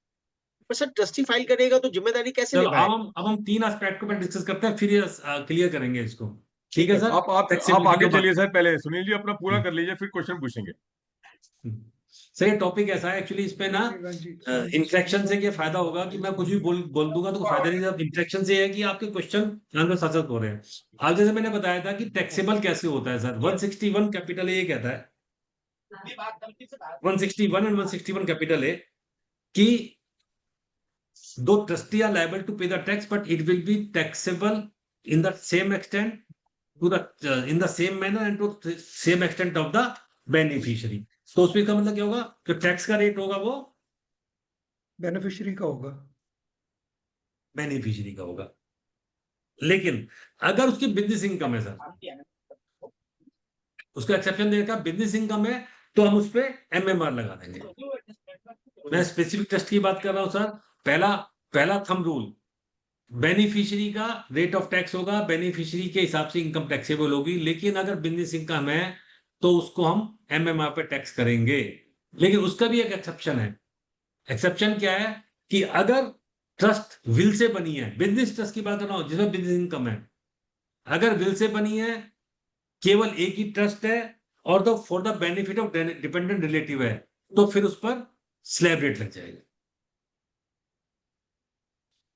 G: पर सर ट्रस्टी फाइल करेगा तो जिम्मेदारी कैसे
B: चलो
G: निभाए?
B: अब हम 3 एस्पेक्ट को डिस्कस करते हैं, फिर ये क्लियर करेंगे इसको। ठीक है सर,
D: आप
B: Flexibility
D: आगे
B: के बाद।
D: चलिए सर, पहले सुनील जी अपना पूरा कर लीजिए, फिर क्वेश्चन पूछेंगे।
B: सर ये टॉपिक ऐसा है एक्चुअली, इस पे ना इंटरेक्शन से क्या फायदा होगा कि मैं कुछ भी बोल दूंगा तो फायदा नहीं। जब इंटरेक्शन से है कि आपके क्वेश्चन आंसर सच हो रहे हैं। आज जैसे मैंने बताया था कि टैक्सेबल कैसे होता है सर, 161 कैपिटल ए कहता है, 161 एंड 161 कैपिटल ए कि दो trustee are liable to pay the tax but it will be taxable in the same extent to the in the same manner and to same extent of the beneficiary. तो उसमें का मतलब क्या होगा? जो tax का रेट होगा वो
I: बेनिफिशियरी का होगा।
B: बेनिफिशियरी का होगा। लेकिन अगर उसकी बिजनेस इनकम है सर, उसका एक्सेप्शन देगा, बिजनेस इनकम है, तो हम उस पर एमएमआर लगा देंगे। मैं स्पेसिफिक ट्रस्ट की बात कर रहा हूं सर। पहला थंब रूल, बेनिफिशियरी का रेट ऑफ टैक्स होगा, बेनिफिशियरी के हिसाब से इनकम टैक्सेबल होगी। लेकिन अगर बिजनेस इनकम है तो उसको हम एमएमआर पे टैक्स करेंगे। लेकिन उसका भी एक एक्सेप्शन है। एक्सेप्शन क्या है कि अगर ट्रस्ट विल से बनी है, बिजनेस ट्रस्ट की बात कर रहा हूं जिसमें बिजनेस इनकम है, अगर विल से बनी है, केवल एक ही ट्रस्ट है और the for the benefit of dependent relative है, तो फिर उस पर स्लैब रेट लग जाएगा।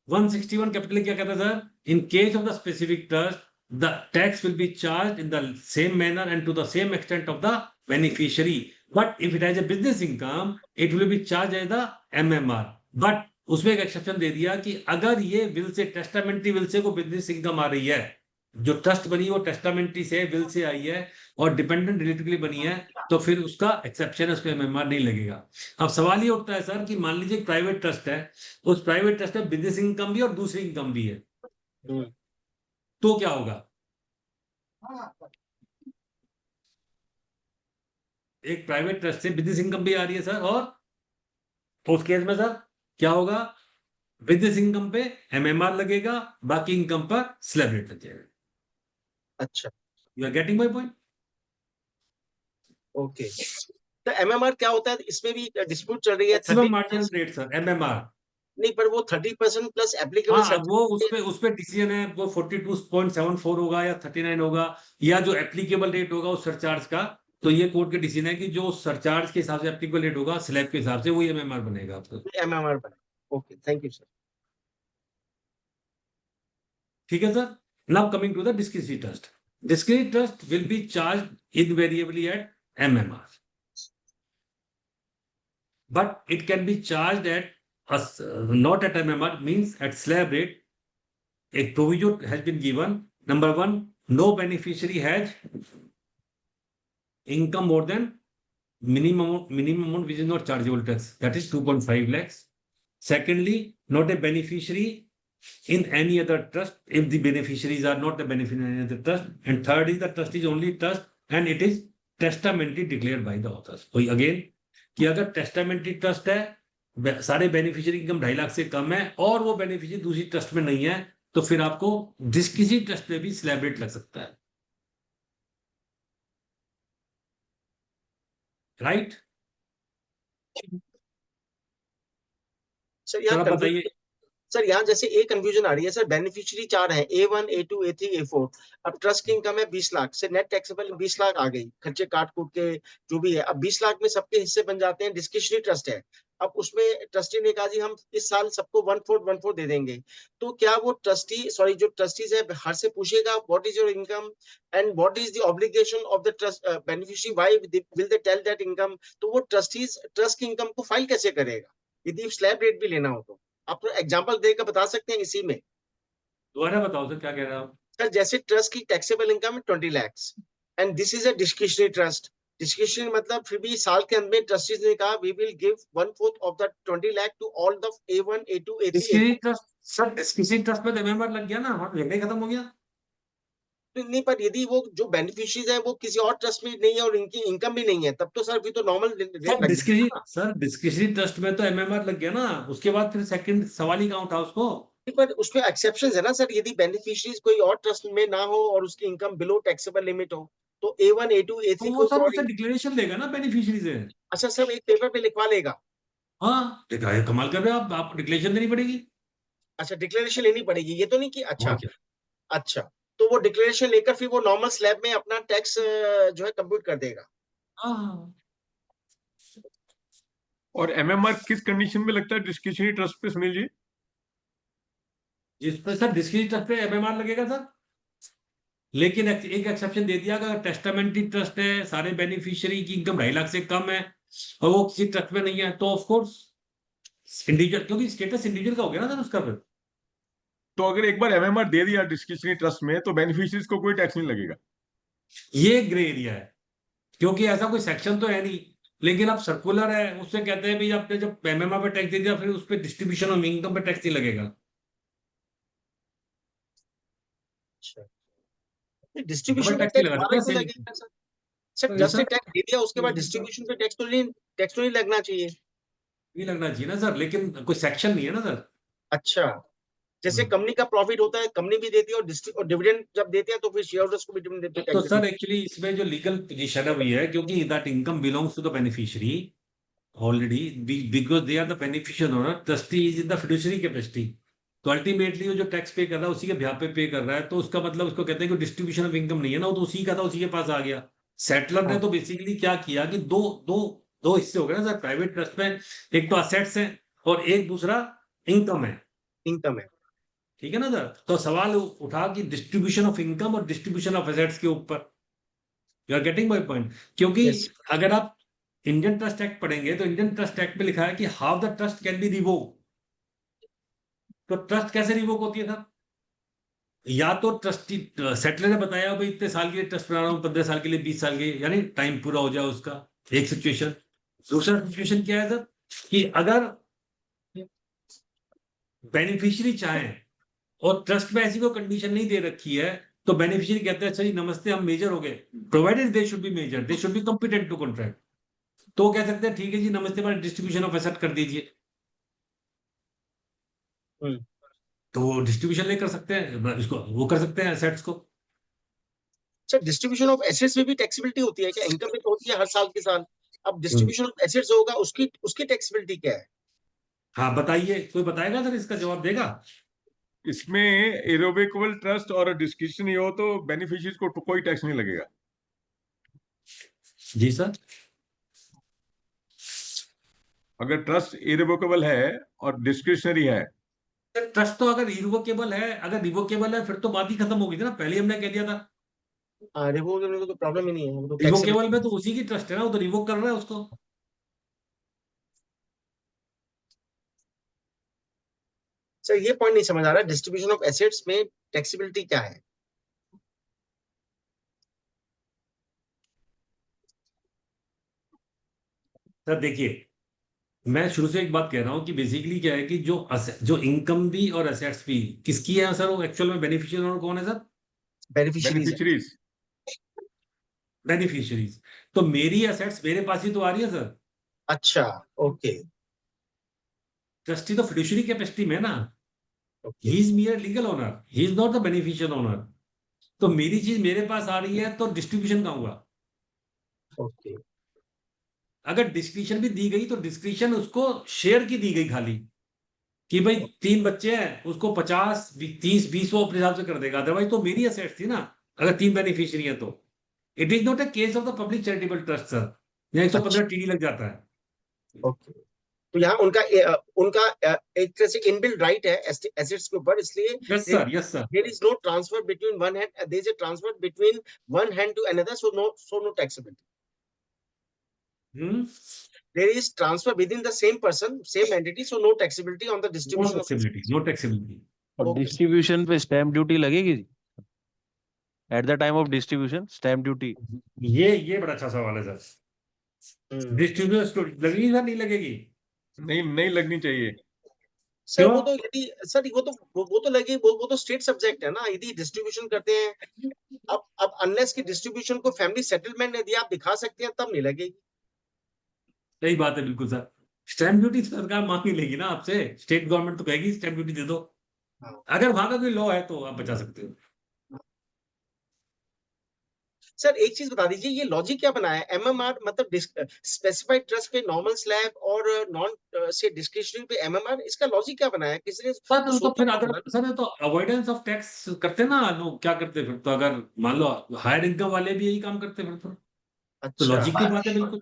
B: 161 कैपिटल क्या कहता है sir? In case of the specific trust the tax will be charge in the same manner and to the same extent of the beneficiary, but if it has a business income it will be charge as the MMR. But उसमें एक exception दे दिया कि अगर ये will say, testamentary will say को business income आ रही है, जो ट्रस्ट बनी है वो टेस्टामेंट्री से विल से आई है और डिपेंडेंट रिलेटिवली बनी है, तो फिर उसका एक्सेप्शन है, उसको एमएमआर नहीं लगेगा। अब सवाल ये उठता है सर कि मान लीजिए प्राइवेट ट्रस्ट है, उस प्राइवेट ट्रस्ट में बिजनेस इनकम भी और दूसरी इनकम भी है, तो क्या होगा? एक प्राइवेट ट्रस्ट से बिजनेस इनकम भी आ रही है सर, और उस केस में सर क्या होगा? विद दिस इनकम पे एमएमआर लगेगा, बाकी इनकम पर स्लैब रेट लग जाएगा।
G: अच्छा,
B: you are getting my point?
G: Okay. तो एमएमआर क्या होता है, इसमें भी डिस्प्यूट चल रही है।
B: Maximum marginal rate sir, MMR.
G: नहीं, पर वो 30% प्लस एप्लीकेबल
B: हाँ, वो उस पे डिसीजन है, वो 42.74 होगा या 39 होगा, या जो एप्लीकेबल रेट होगा उस सरचार्ज का। तो ये कोर्ट के डिसीजन है कि जो सरचार्ज के हिसाब से एप्लीकेबल रेट होगा स्लैब के हिसाब से, वो एमएमआर बनेगा आपका।
G: एमएमआर बने। Okay, thank you sir.
B: ठीक है sir. Now coming to the discretionary trust. Discretionary trust will be charge invariably at MMR, but it can be charged at not at MMR, means at slab rate. A provision has been given. Number one, no beneficiary has income more than minimum amount which is not chargeable tax, that is 2.5 lakhs. Secondly, not a beneficiary in any other trust if the beneficiaries are not the beneficiary in any other trust. And third is the trust is only trust and it is testamentary declared by the authors. So again, कि अगर testamentary trust है, सारे beneficiary income 2.5 lakh से कम है और वो beneficiary दूसरी trust में नहीं है, तो फिर आपको किसी ट्रस्ट में भी स्लैब रेट लग सकता है, राइट?
G: सर यहाँ
B: बताइए
G: सर, यहाँ जैसे एक कंफ्यूजन आ रही है सर, बेनिफिशियरी 4 है, A1 A2 A3 A4। अब ट्रस्ट की इनकम है 20 लाख से, नेट टैक्सेबल 20 लाख आ गई, खर्चे काट कूट के जो भी है। अब 20 लाख में सबके हिस्से बन जाते हैं, डिस्क्रिशनरी ट्रस्ट है। अब उसमें ट्रस्टी ने कहा जी हम इस साल सबको 1/4 दे देंगे। तो क्या वो जो ट्रस्टीज है हर से पूछेगा what is your income and what is the obligation of the trust beneficiary, why will they tell that income? तो वो ट्रस्ट की इनकम को फाइल कैसे करेगा यदि स्लैब रेट भी लेना हो? तो आप एग्जांपल देकर बता सकते हैं इसी में?
B: दोबारा बताओ सर, क्या कह रहे हो आप?
G: सर जैसे ट्रस्ट की टैक्सेबल इनकम है 20 lakhs and this is a discretionary trust. Discretionary मतलब फिर भी साल के अंत में ट्रस्टीज ने कहा we will give 1/4 of the 20 lakh to all the A1 A2 A3
B: discretionary trust sir, discretionary trust में तो एमएमआर लग गया ना, वहां झगड़ा ही खत्म हो गया।
G: नहीं, पर यदि वो जो बेनिफिशियरीज है वो किसी और ट्रस्ट में नहीं है और इनकी इनकम भी नहीं है, तब तो सर फिर तो नॉर्मल रेट लग जाएगा।
B: सर डिस्क्रिशनरी ट्रस्ट में तो एमएमआर लग गया ना, उसके बाद फिर सेकंड सवाल ही कहाँ उठा उसको?
G: पर उसमें एक्सेप्शन है ना सर, यदि बेनिफिशियरीज कोई और ट्रस्ट में ना हो और उसकी इनकम बिलो टैक्सेबल लिमिट हो, तो A1 A2
B: तो
G: A3
B: वो सर
G: को
B: उससे डिक्लेरेशन देगा ना बेनिफिशियरी से।
G: अच्छा सब एक पेपर पे लिखवा लेगा?
B: हाँ, देखा है, कमाल कर रहे हो आप, आपको डिक्लेरेशन देनी पड़ेगी।
G: अच्छा, डिक्लेरेशन लेनी पड़ेगी, ये तो नहीं कि अच्छा
B: और क्या?
G: अच्छा, तो वो डिक्लेरेशन लेकर फिर वो नॉर्मल स्लैब में अपना टैक्स जो है कंप्यूट कर देगा।
B: हाँ,
D: और एमएमआर किस कंडीशन में लगता है डिस्क्रिशनरी ट्रस्ट पे सुनील जी?
B: जिस पर सर डिस्क्रिशनरी ट्रस्ट पे एमएमआर लगेगा सर, लेकिन एक एक्सेप्शन दे दिया, अगर टेस्टामेंटरी ट्रस्ट है, सारे बेनिफिशियरी की इनकम 2.5 लाख से कम है और वो किसी ट्रस्ट में नहीं है, तो ऑफ कोर्स इंडिविजुअल, क्योंकि स्टेटस इंडिविजुअल का हो गया ना सर उसका। फिर
D: तो अगर एक बार एमएमआर दे दिया डिस्क्रिशनरी ट्रस्ट में तो बेनिफिशियरीज को कोई टैक्स नहीं लगेगा?
B: ये ग्रे एरिया है, क्योंकि ऐसा कोई सेक्शन तो है नहीं, लेकिन अब सर्कुलर है, उससे कहते हैं भाई आपने जब एमएमआर पे टैक्स दे दिया फिर उस पर डिस्ट्रीब्यूशन ऑफ इनकम पे टैक्स नहीं लगेगा।
G: डिस्ट्रीब्यूशन
B: डबल
G: पे
B: टैक्स नहीं
G: टैक्स
B: लगा
G: हमारा
B: सकता
G: क्यों
B: सेम।
G: लगेगा सर? सर
I: तो
G: ट्रस्ट ने
B: सर
G: टैक्स दे दिया उसके बाद डिस्ट्रीब्यूशन पे टैक्स तो नहीं लगना चाहिए?
B: नहीं लगना चाहिए ना सर, लेकिन कोई सेक्शन नहीं है ना सर।
G: अच्छा, जैसे कंपनी का प्रॉफिट होता है कंपनी भी देती है और डिविडेंड जब देते हैं तो फिर शेयर होल्डर्स को भी डिविडेंड देते
B: तो
G: हैं।
B: सर एक्चुअली इसमें जो लीगल पोजीशन है वही है, क्योंकि that income belongs to the beneficiary already, because they are the beneficial owner, trustee is in the fiduciary capacity. तो अल्टीमेटली वो जो टैक्स पे कर रहा है उसी के ब्याह पे कर रहा है, तो उसका मतलब उसको कहते हैं कि डिस्ट्रीब्यूशन ऑफ इनकम नहीं है ना, वो तो उसी का था, उसी के पास आ गया। सेटलर ने तो बेसिकली क्या किया कि दो दो दो हिस्से हो गए ना सर प्राइवेट ट्रस्ट में, एक तो असेट्स है और एक दूसरा इनकम है।
G: इनकम है,
B: ठीक है ना सर? तो सवाल उठा कि डिस्ट्रीब्यूशन ऑफ इनकम और डिस्ट्रीब्यूशन ऑफ एसेट्स के ऊपर। You are getting my point? क्योंकि अगर आप इंडियन ट्रस्ट एक्ट पढ़ेंगे तो इंडियन ट्रस्ट एक्ट में लिखा है कि how the trust can B revoke. तो ट्रस्ट कैसे रिवोक होती है सर? या तो ट्रस्टी सेटलर ने बताया भाई इतने साल के लिए ट्रस्ट बना रहा हूं, 15 साल के लिए, 20 साल के लिए, यानी टाइम पूरा हो जाए उसका, एक सिचुएशन। दूसरा सिचुएशन क्या है सर कि अगर बेनिफिशियरी चाहे और ट्रस्ट में ऐसी कोई कंडीशन नहीं दे रखी है, तो बेनिफिशियरी कहते हैं अच्छा जी नमस्ते हम मेजर हो गए, provided they should be major, they should be competent to contract. तो कह सकते हैं ठीक है जी नमस्ते, हमारे डिस्ट्रीब्यूशन ऑफ एसेट कर दीजिए। तो वो डिस्ट्रीब्यूशन नहीं कर सकते हैं, इसको वो कर सकते हैं एसेट्स को।
G: सर डिस्ट्रीब्यूशन ऑफ एसेट्स में भी टैक्सेबिलिटी होती है क्या? इनकम में तो होती है हर साल के साल, अब डिस्ट्रीब्यूशन ऑफ एसेट्स होगा, उसकी टैक्सेबिलिटी क्या है?
B: हाँ बताइए, कोई बताएगा सर, इसका जवाब देगा?
D: इसमें इरोवेकेबल ट्रस्ट और डिस्क्रिशनरी हो तो बेनिफिशियरीज को कोई टैक्स नहीं लगेगा।
B: जी सर।
D: अगर ट्रस्ट इरिवोकेबल है और डिस्क्रिशनरी है,
B: ट्रस्ट तो अगर रिवोकेबल है, अगर रिवोकेबल है फिर तो बात ही खत्म होगी थी ना, पहले ही हमने कह दिया था।
G: रिवोकेबल में तो प्रॉब्लम ही नहीं है, वो तो
B: रिवोकेबल में तो उसी की ट्रस्ट है ना, वो तो रिवोक कर रहा है उसको।
G: सर ये पॉइंट नहीं समझ आ रहा, डिस्ट्रीब्यूशन ऑफ एसेट्स में टैक्सेबिलिटी क्या है?
B: सर देखिए, मैं शुरू से एक बात कह रहा हूं कि बेसिकली क्या है कि जो इनकम भी और एसेट्स भी किसकी है सर, वो एक्चुअल में बेनिफिशियल ओनर कौन है सर?
G: बेनिफिशियरीज।
B: बेनिफिशियरीज। तो मेरी एसेट्स मेरे पास ही तो आ रही है सर।
G: अच्छा, ओके
B: ट्रस्टी तो फिड्यूशियरी कैपेसिटी में है ना,
G: okay
B: he is मियर legal owner, he is not the beneficial owner. तो मेरी चीज मेरे पास आ रही है तो डिस्ट्रीब्यूशन का होगा।
G: ओके
B: अगर डिस्क्रिप्शन भी दी गई तो डिस्क्रिप्शन उसको शेयर की दी गई खाली, कि भाई 3 बच्चे हैं, उसको 50 30 20 वो अपने हिसाब से कर देगा, अदरवाइज तो मेरी एसेट्स थी ना। अगर 3 बेनिफिशियरी है तो it is not a case of the public charitable trust sir, यहाँ 115 टीडी लग जाता है।
G: ओके। तो यहाँ उनका एक तरह से इनबिल्ट राइट है एसेट्स के ऊपर, इसलिए
B: yes sir, yes sir.
G: there is no transfer between one hand, there is a transfer between one hand to another, so no taxability. There is transfer within the same person, same entity, so no taxability on the distribution of
B: no taxability.
C: और distribution पे stamp duty लगेगी at the time of distribution, stamp duty?
B: ये बड़ा अच्छा सवाल है sir. Distribution लगेगी sir, नहीं लगेगी?
D: नहीं लगनी चाहिए
G: सर। वो तो यदि सर वो तो लगे, वो तो स्टेट सब्जेक्ट है ना, यदि डिस्ट्रीब्यूशन करते हैं। अब अनलेस की डिस्ट्रीब्यूशन को फैमिली सेटलमेंट यदि आप दिखा सकते हैं तब नहीं लगेगी।
B: सही बात है, बिल्कुल सर। स्टैम्प ड्यूटी सरकार मांग ही लेगी ना आपसे, स्टेट गवर्नमेंट तो कहेगी स्टैम्प ड्यूटी दे दो। अगर वहां का कोई लॉ है तो आप बचा सकते हो।
G: सर एक चीज बता दीजिए, ये लॉजिक क्या बनाया है? एमएमआर मतलब स्पेसिफाइड ट्रस्ट पे नॉर्मल स्लैब और नॉन से डिस्क्रिशनरी पे एमएमआर, इसका लॉजिक क्या बनाया है? किसी ने
B: सर तो फिर अगर सर तो अवॉइडेंस ऑफ टैक्स करते ना लोग, क्या करते फिर तो, अगर मान लो हायर इनकम वाले भी यही काम करते फिर तो
G: अच्छा,
B: लॉजिक की बात है बिल्कुल,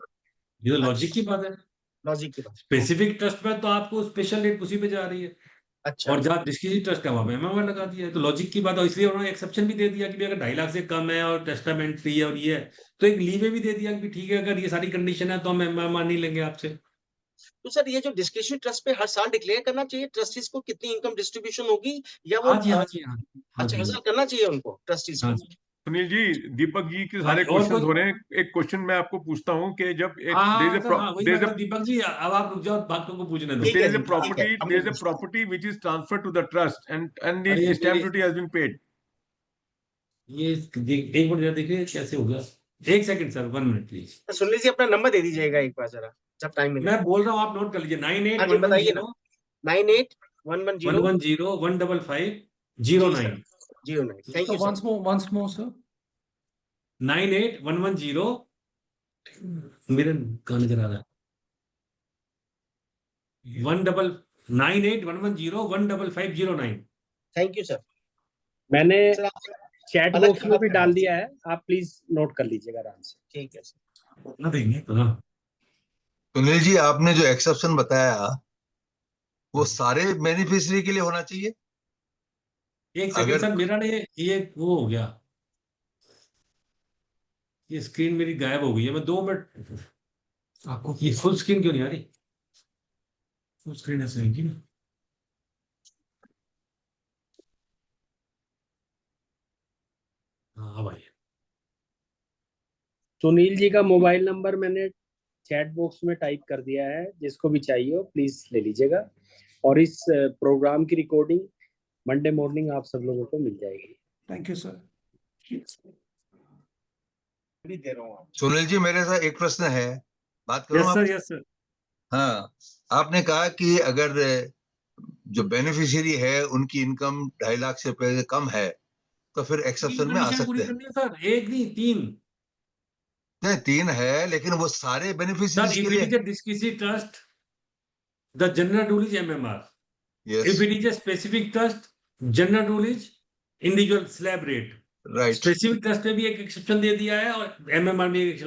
B: ये तो लॉजिक की बात है।
G: लॉजिक की बात।
B: स्पेसिफिक ट्रस्ट में तो आपको स्पेशल रेट उसी पे जा रही है,
G: अच्छा,
B: और जहाँ डिस्क्रिशनरी ट्रस्ट है वहां पे एमएमआर लगा दिया है, तो लॉजिक की बात है। इसलिए उन्होंने एक्सेप्शन भी दे दिया कि भी अगर 2.5 लाख से कम है और टेस्टामेंट्री है और ये है, तो एक लीवे भी दे दिया कि ठीक है अगर ये सारी कंडीशन है तो हम एमएमआर नहीं लेंगे आपसे।
G: तो सर ये जो डिस्क्रिशनरी ट्रस्ट पे हर साल डिक्लेयर करना चाहिए ट्रस्टीज को कितनी इनकम डिस्ट्रीब्यूशन होगी, या वो
B: हाँ जी, हाँ जी, हाँ
G: अच्छा
B: जी।
G: हर साल करना चाहिए उनको ट्रस्टीज को?
D: सुनील जी, दीपक जी के सारे
B: और
D: क्वेश्चन हो रहे हैं। एक क्वेश्चन मैं आपको पूछता हूँ कि जब
B: दीपक जी अब आप रुक जाओ, बातों को पूछने दो।
D: there is a property which is transferred to the trust and the stamp duty has been paid.
B: ये एक मिनट देखिए कैसे हो गया। 1 सेकंड सर, 1 मिनट प्लीज।
G: सुन लीजिए, अपना नंबर दे दीजिएगा एक बार जरा, जब टाइम मिले।
B: मैं बोल रहा हूँ, आप नोट कर लीजिए। 98
G: बताइए ना। 98 110
B: 110 155 09।
G: Thank you sir.
I: once more sir.
B: 98 110 मेरे कहाँ नजर आ रहा है? 98 110 155 09।
G: Thank you sir.
A: मैंने चैट
G: अलग
A: बॉक्स में भी डाल दिया है, आप प्लीज नोट कर लीजिएगा आराम से।
G: ठीक है सर।
B: ना देंगे हाँ।
J: सुनील जी, आपने जो एक्सेप्शन बताया वो सारे बेनिफिशियरी के लिए होना चाहिए?
B: 1 सेकंड सर, मेरा ने ये वो हो गया, ये स्क्रीन मेरी गायब हो गई है। मैं 2 मिनट, आपको ये फुल स्क्रीन क्यों नहीं आ रही? फुल स्क्रीन ऐसे रहेगी ना। हाँ भाई,
A: सुनील जी का मोबाइल नंबर मैंने चैट बॉक्स में टाइप कर दिया है, जिसको भी चाहिए हो प्लीज ले लीजिएगा। और इस प्रोग्राम की रिकॉर्डिंग मंडे मॉर्निंग आप सब लोगों को मिल जाएगी।
I: Thank you sir.
G: दे रहा हूँ।
J: सुनील जी, मेरे साथ एक प्रश्न है, बात करूं?
B: Yes sir, yes sir.
J: हाँ, आपने कहा कि अगर जो बेनिफिशियरी है उनकी इनकम 2.5 लाख से पहले कम है तो फिर एक्सेप्शन में आ
B: कंडीशन पूरी
J: सकते हैं।
B: करनी है सर, एक नहीं 3।
J: नहीं 3 है लेकिन वो सारे
B: सर
J: बेनिफिशियरीज
B: इफ
J: के
B: इट
J: लिए।
B: Is a discretionary trust, the general rule is MMR.
J: Yes
B: If it is a specific trust, general rule is individual slab rate.
J: Right
B: specific trust में भी एक एक्सेप्शन दे दिया है और MMR में एक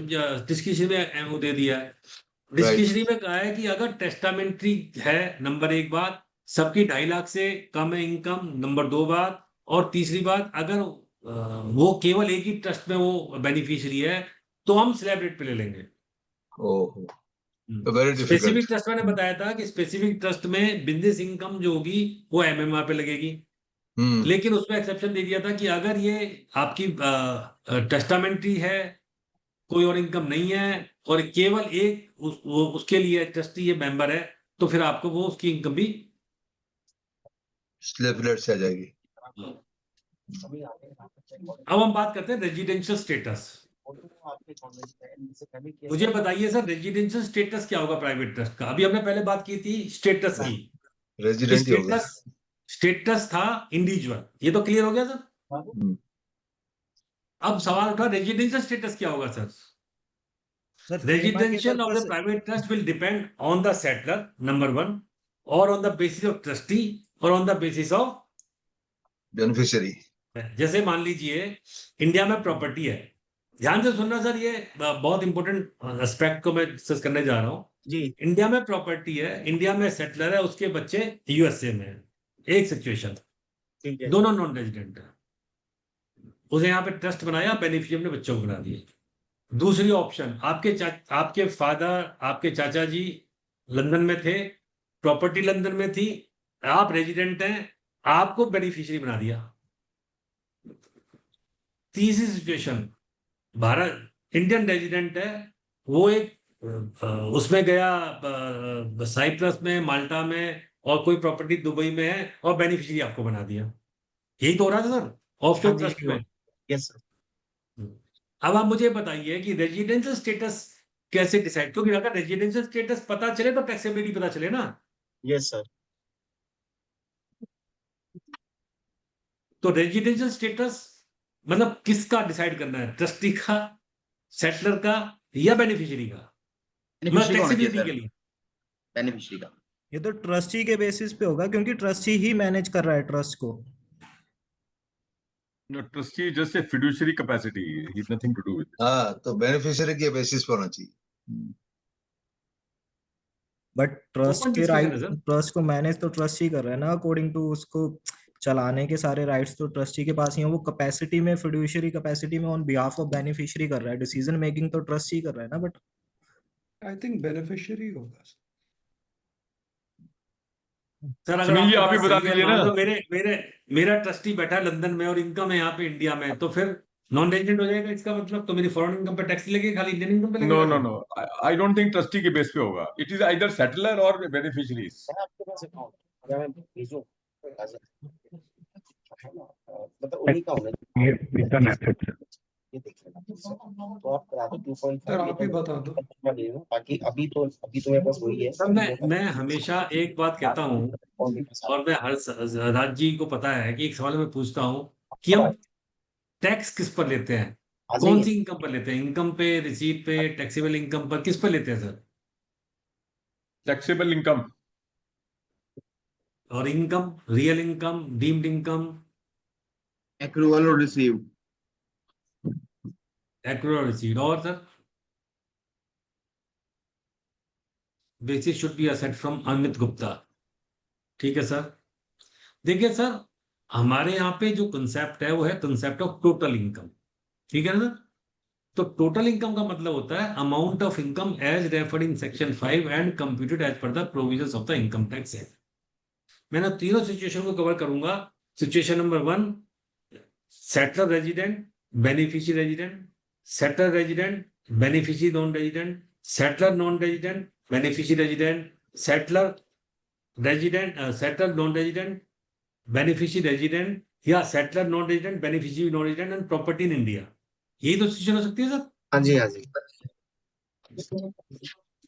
B: डिस्क्रिशनरी में वो दे दिया है। डिस्क्रिशनरी में कहा है कि अगर टेस्टामेंट्री है, नंबर 1 बात, सबकी 2.5 लाख से कम है इनकम, नंबर 2 बात, और तीसरी बात अगर वो केवल एक ही ट्रस्ट में वो बेनिफिशियरी है तो हम स्लैब रेट पे ले लेंगे।
J: Oh very difficult.
B: Specific trust मैंने बताया था कि स्पेसिफिक ट्रस्ट में बिजनेस इनकम जो होगी वो MMR पे लगेगी, लेकिन उसमें एक्सेप्शन दे दिया था कि अगर ये आपकी टेस्टामेंट्री है, कोई और इनकम नहीं है और केवल एक उसके लिए ट्रस्टी ये मेंबर है, तो फिर आपको वो उसकी इनकम भी
J: स्लैब रेट से आ जाएगी।
B: अब हम बात करते हैं रेजिडेंशियल स्टेटस। मुझे बताइए सर, रेजिडेंशियल स्टेटस क्या होगा प्राइवेट ट्रस्ट का? अभी हमने पहले बात की थी स्टेटस की,
J: रेजिडेंट ही होगा।
B: स्टेटस था इंडिविजुअल, ये तो क्लियर हो गया सर। अब सवाल उठा रेजिडेंशियल स्टेटस क्या होगा sir? Residential of the private trust will depend on the settler, number 1, or on the basis of trustee, or on the basis of
J: beneficiary.
B: जैसे मान लीजिए इंडिया में प्रॉपर्टी है, ध्यान से सुनना सर, ये बहुत इंपॉर्टेंट एस्पेक्ट को मैं डिस्कस करने जा रहा हूँ
G: जी।
B: इंडिया में प्रॉपर्टी है, इंडिया में सेटलर है, उसके बच्चे USA में है। एक सिचुएशन, दोनों नॉन रेजिडेंट है, उसे यहाँ पे ट्रस्ट बनाया, बेनिफिशियरी ने बच्चों को बना दिए। दूसरी ऑप्शन, आपके फादर, आपके चाचा जी लंदन में थे, प्रॉपर्टी लंदन में थी, आप रेजिडेंट हैं, आपको बेनिफिशियरी बना दिया। तीसरी सिचुएशन, भारत इंडियन रेजिडेंट है, वो एक उसमें गया साइप्रस में, माल्टा में, और कोई प्रॉपर्टी दुबई में है और बेनिफिशियरी आपको बना दिया। यही तो हो रहा था सर ऑफशोर ट्रस्ट में।
G: Yes sir.
B: अब आप मुझे बताइए कि रेजिडेंशियल स्टेटस कैसे डिसाइड, क्योंकि अगर रेजिडेंशियल स्टेटस पता चले तो टैक्सेबिलिटी पता चले ना।
G: Yes sir.
B: तो रेजिडेंशियल स्टेटस मतलब किसका डिसाइड करना है, ट्रस्टी का, सेटलर का, या बेनिफिशियरी का? मतलब टैक्सेबिलिटी के लिए
K: बेनिफिशियरी का।
L: ये तो ट्रस्टी के बेसिस पे होगा क्योंकि ट्रस्टी ही मैनेज कर रहा है ट्रस्ट को।
D: No, trustee is just a fiduciary capacity. He has nothing to do with it.
J: हाँ, तो बेनिफिशियरी के बेसिस पे होना चाहिए।
L: बट ट्रस्ट
B: Open
L: के
B: discussion
L: राइट,
B: है सर।
L: ट्रस्ट को मैनेज तो ट्रस्ट ही कर रहा है ना, अकॉर्डिंग टू उसको चलाने के सारे राइट्स तो ट्रस्टी के पास ही हैं। वो कैपेसिटी में, फिड्यूशियरी कैपेसिटी में ऑन बिहाफ ऑफ बेनिफिशियरी कर रहा है, डिसीजन मेकिंग तो ट्रस्ट ही कर रहा है ना। बट
I: आई थिंक बेनिफिशियरी होगा।
B: सर अगर
D: सुनील जी,
B: आपकी
D: आप ही
B: बात
D: बता
B: सही है,
D: दीजिए
B: मान
D: ना।
B: लो मेरा ट्रस्टी बैठा है लंदन में और इनकम है यहाँ पे इंडिया में, तो फिर नॉन रेजिडेंट हो जाएगा इसका मतलब? तो मेरी फॉरेन इनकम पे टैक्स लगेगा, खाली इंडियन इनकम पे
D: No,
B: लगेगा?
D: no, no. I don't think trustee के बेस पे होगा. It is either settler or beneficiaries.
G: आपके पास अकाउंट अगर मैं भेजूं मतलब उन्हीं का होना चाहिए। ये देखिए तो आप करा दो 2.5।
I: सर आप ही बता दो।
G: बाकी अभी तो मेरे पास वही है
B: सर मैं हमेशा एक बात कहता हूँ, और मैं हर राज जी को पता है कि एक सवाल मैं पूछता हूँ कि हम टैक्स किस पर लेते हैं, कौन सी इनकम पर लेते हैं? इनकम पे, रिसीट पे, टैक्सेबल इनकम पर, किस पर लेते हैं सर?
D: Taxable income.
B: और income, real income, deemed income,
K: accrual और रिसीव्ड।
B: एक्रूअल रिसीट, और sir basis should be asset from Amit Gupta. ठीक है सर। देखिए सर, हमारे यहाँ पे जो कंसेप्ट है वो है कंसेप्ट ऑफ टोटल इनकम। ठीक है ना? तो टोटल इनकम का मतलब होता है amount of income as referred in section 5 and computed as per the provisions of the income tax act. मैं तीनों सिचुएशन को कवर करूंगा। Situation number 1, settler resident, beneficiary resident, settler resident, beneficiary non resident, settler non resident, beneficiary resident, settler resident, settler non resident, beneficiary resident, या settler non resident, beneficiary non resident and property in India. यही तो situation हो सकती है sir.
G: हाँ जी, हाँ जी,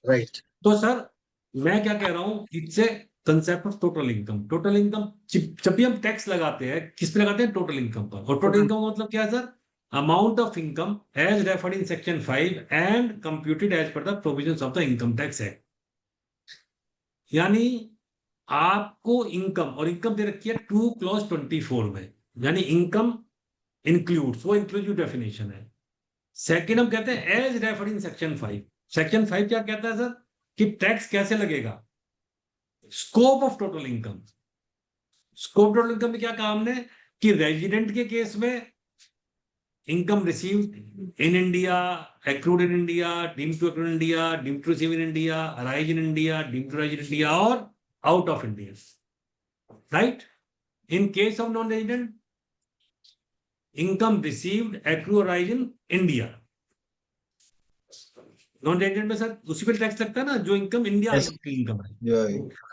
G: right.
B: तो sir मैं क्या कह रहा हूँ, इससे concept of total income. Total income जब भी हम टैक्स लगाते हैं किस पे लगाते हैं? टोटल इनकम पर। और टोटल इनकम मतलब क्या है sir? Amount of income as referred in section 5 and computed as per the provisions of the income tax act. यानी आपको इनकम, और इनकम दे रखी है 2 क्लॉज 24 में, यानी इनकम इंक्लूड्स, वो इंक्लूसिव डेफिनेशन है। सेकंड हम कहते हैं as referred in section 5। Section 5 क्या कहता है सर? कि टैक्स कैसे लगेगा? Scope of total income. Scope total income में क्या कहा हमने? कि रेजिडेंट के केस में income received in India, accrued in India, deemed to accrued in India, deemed to receive in India, arise in India, deemed to arise in India और out of India, right? In case of non resident, income received accrue arise in India. Non resident में sir उसी पे tax लगता है ना जो income India की income है।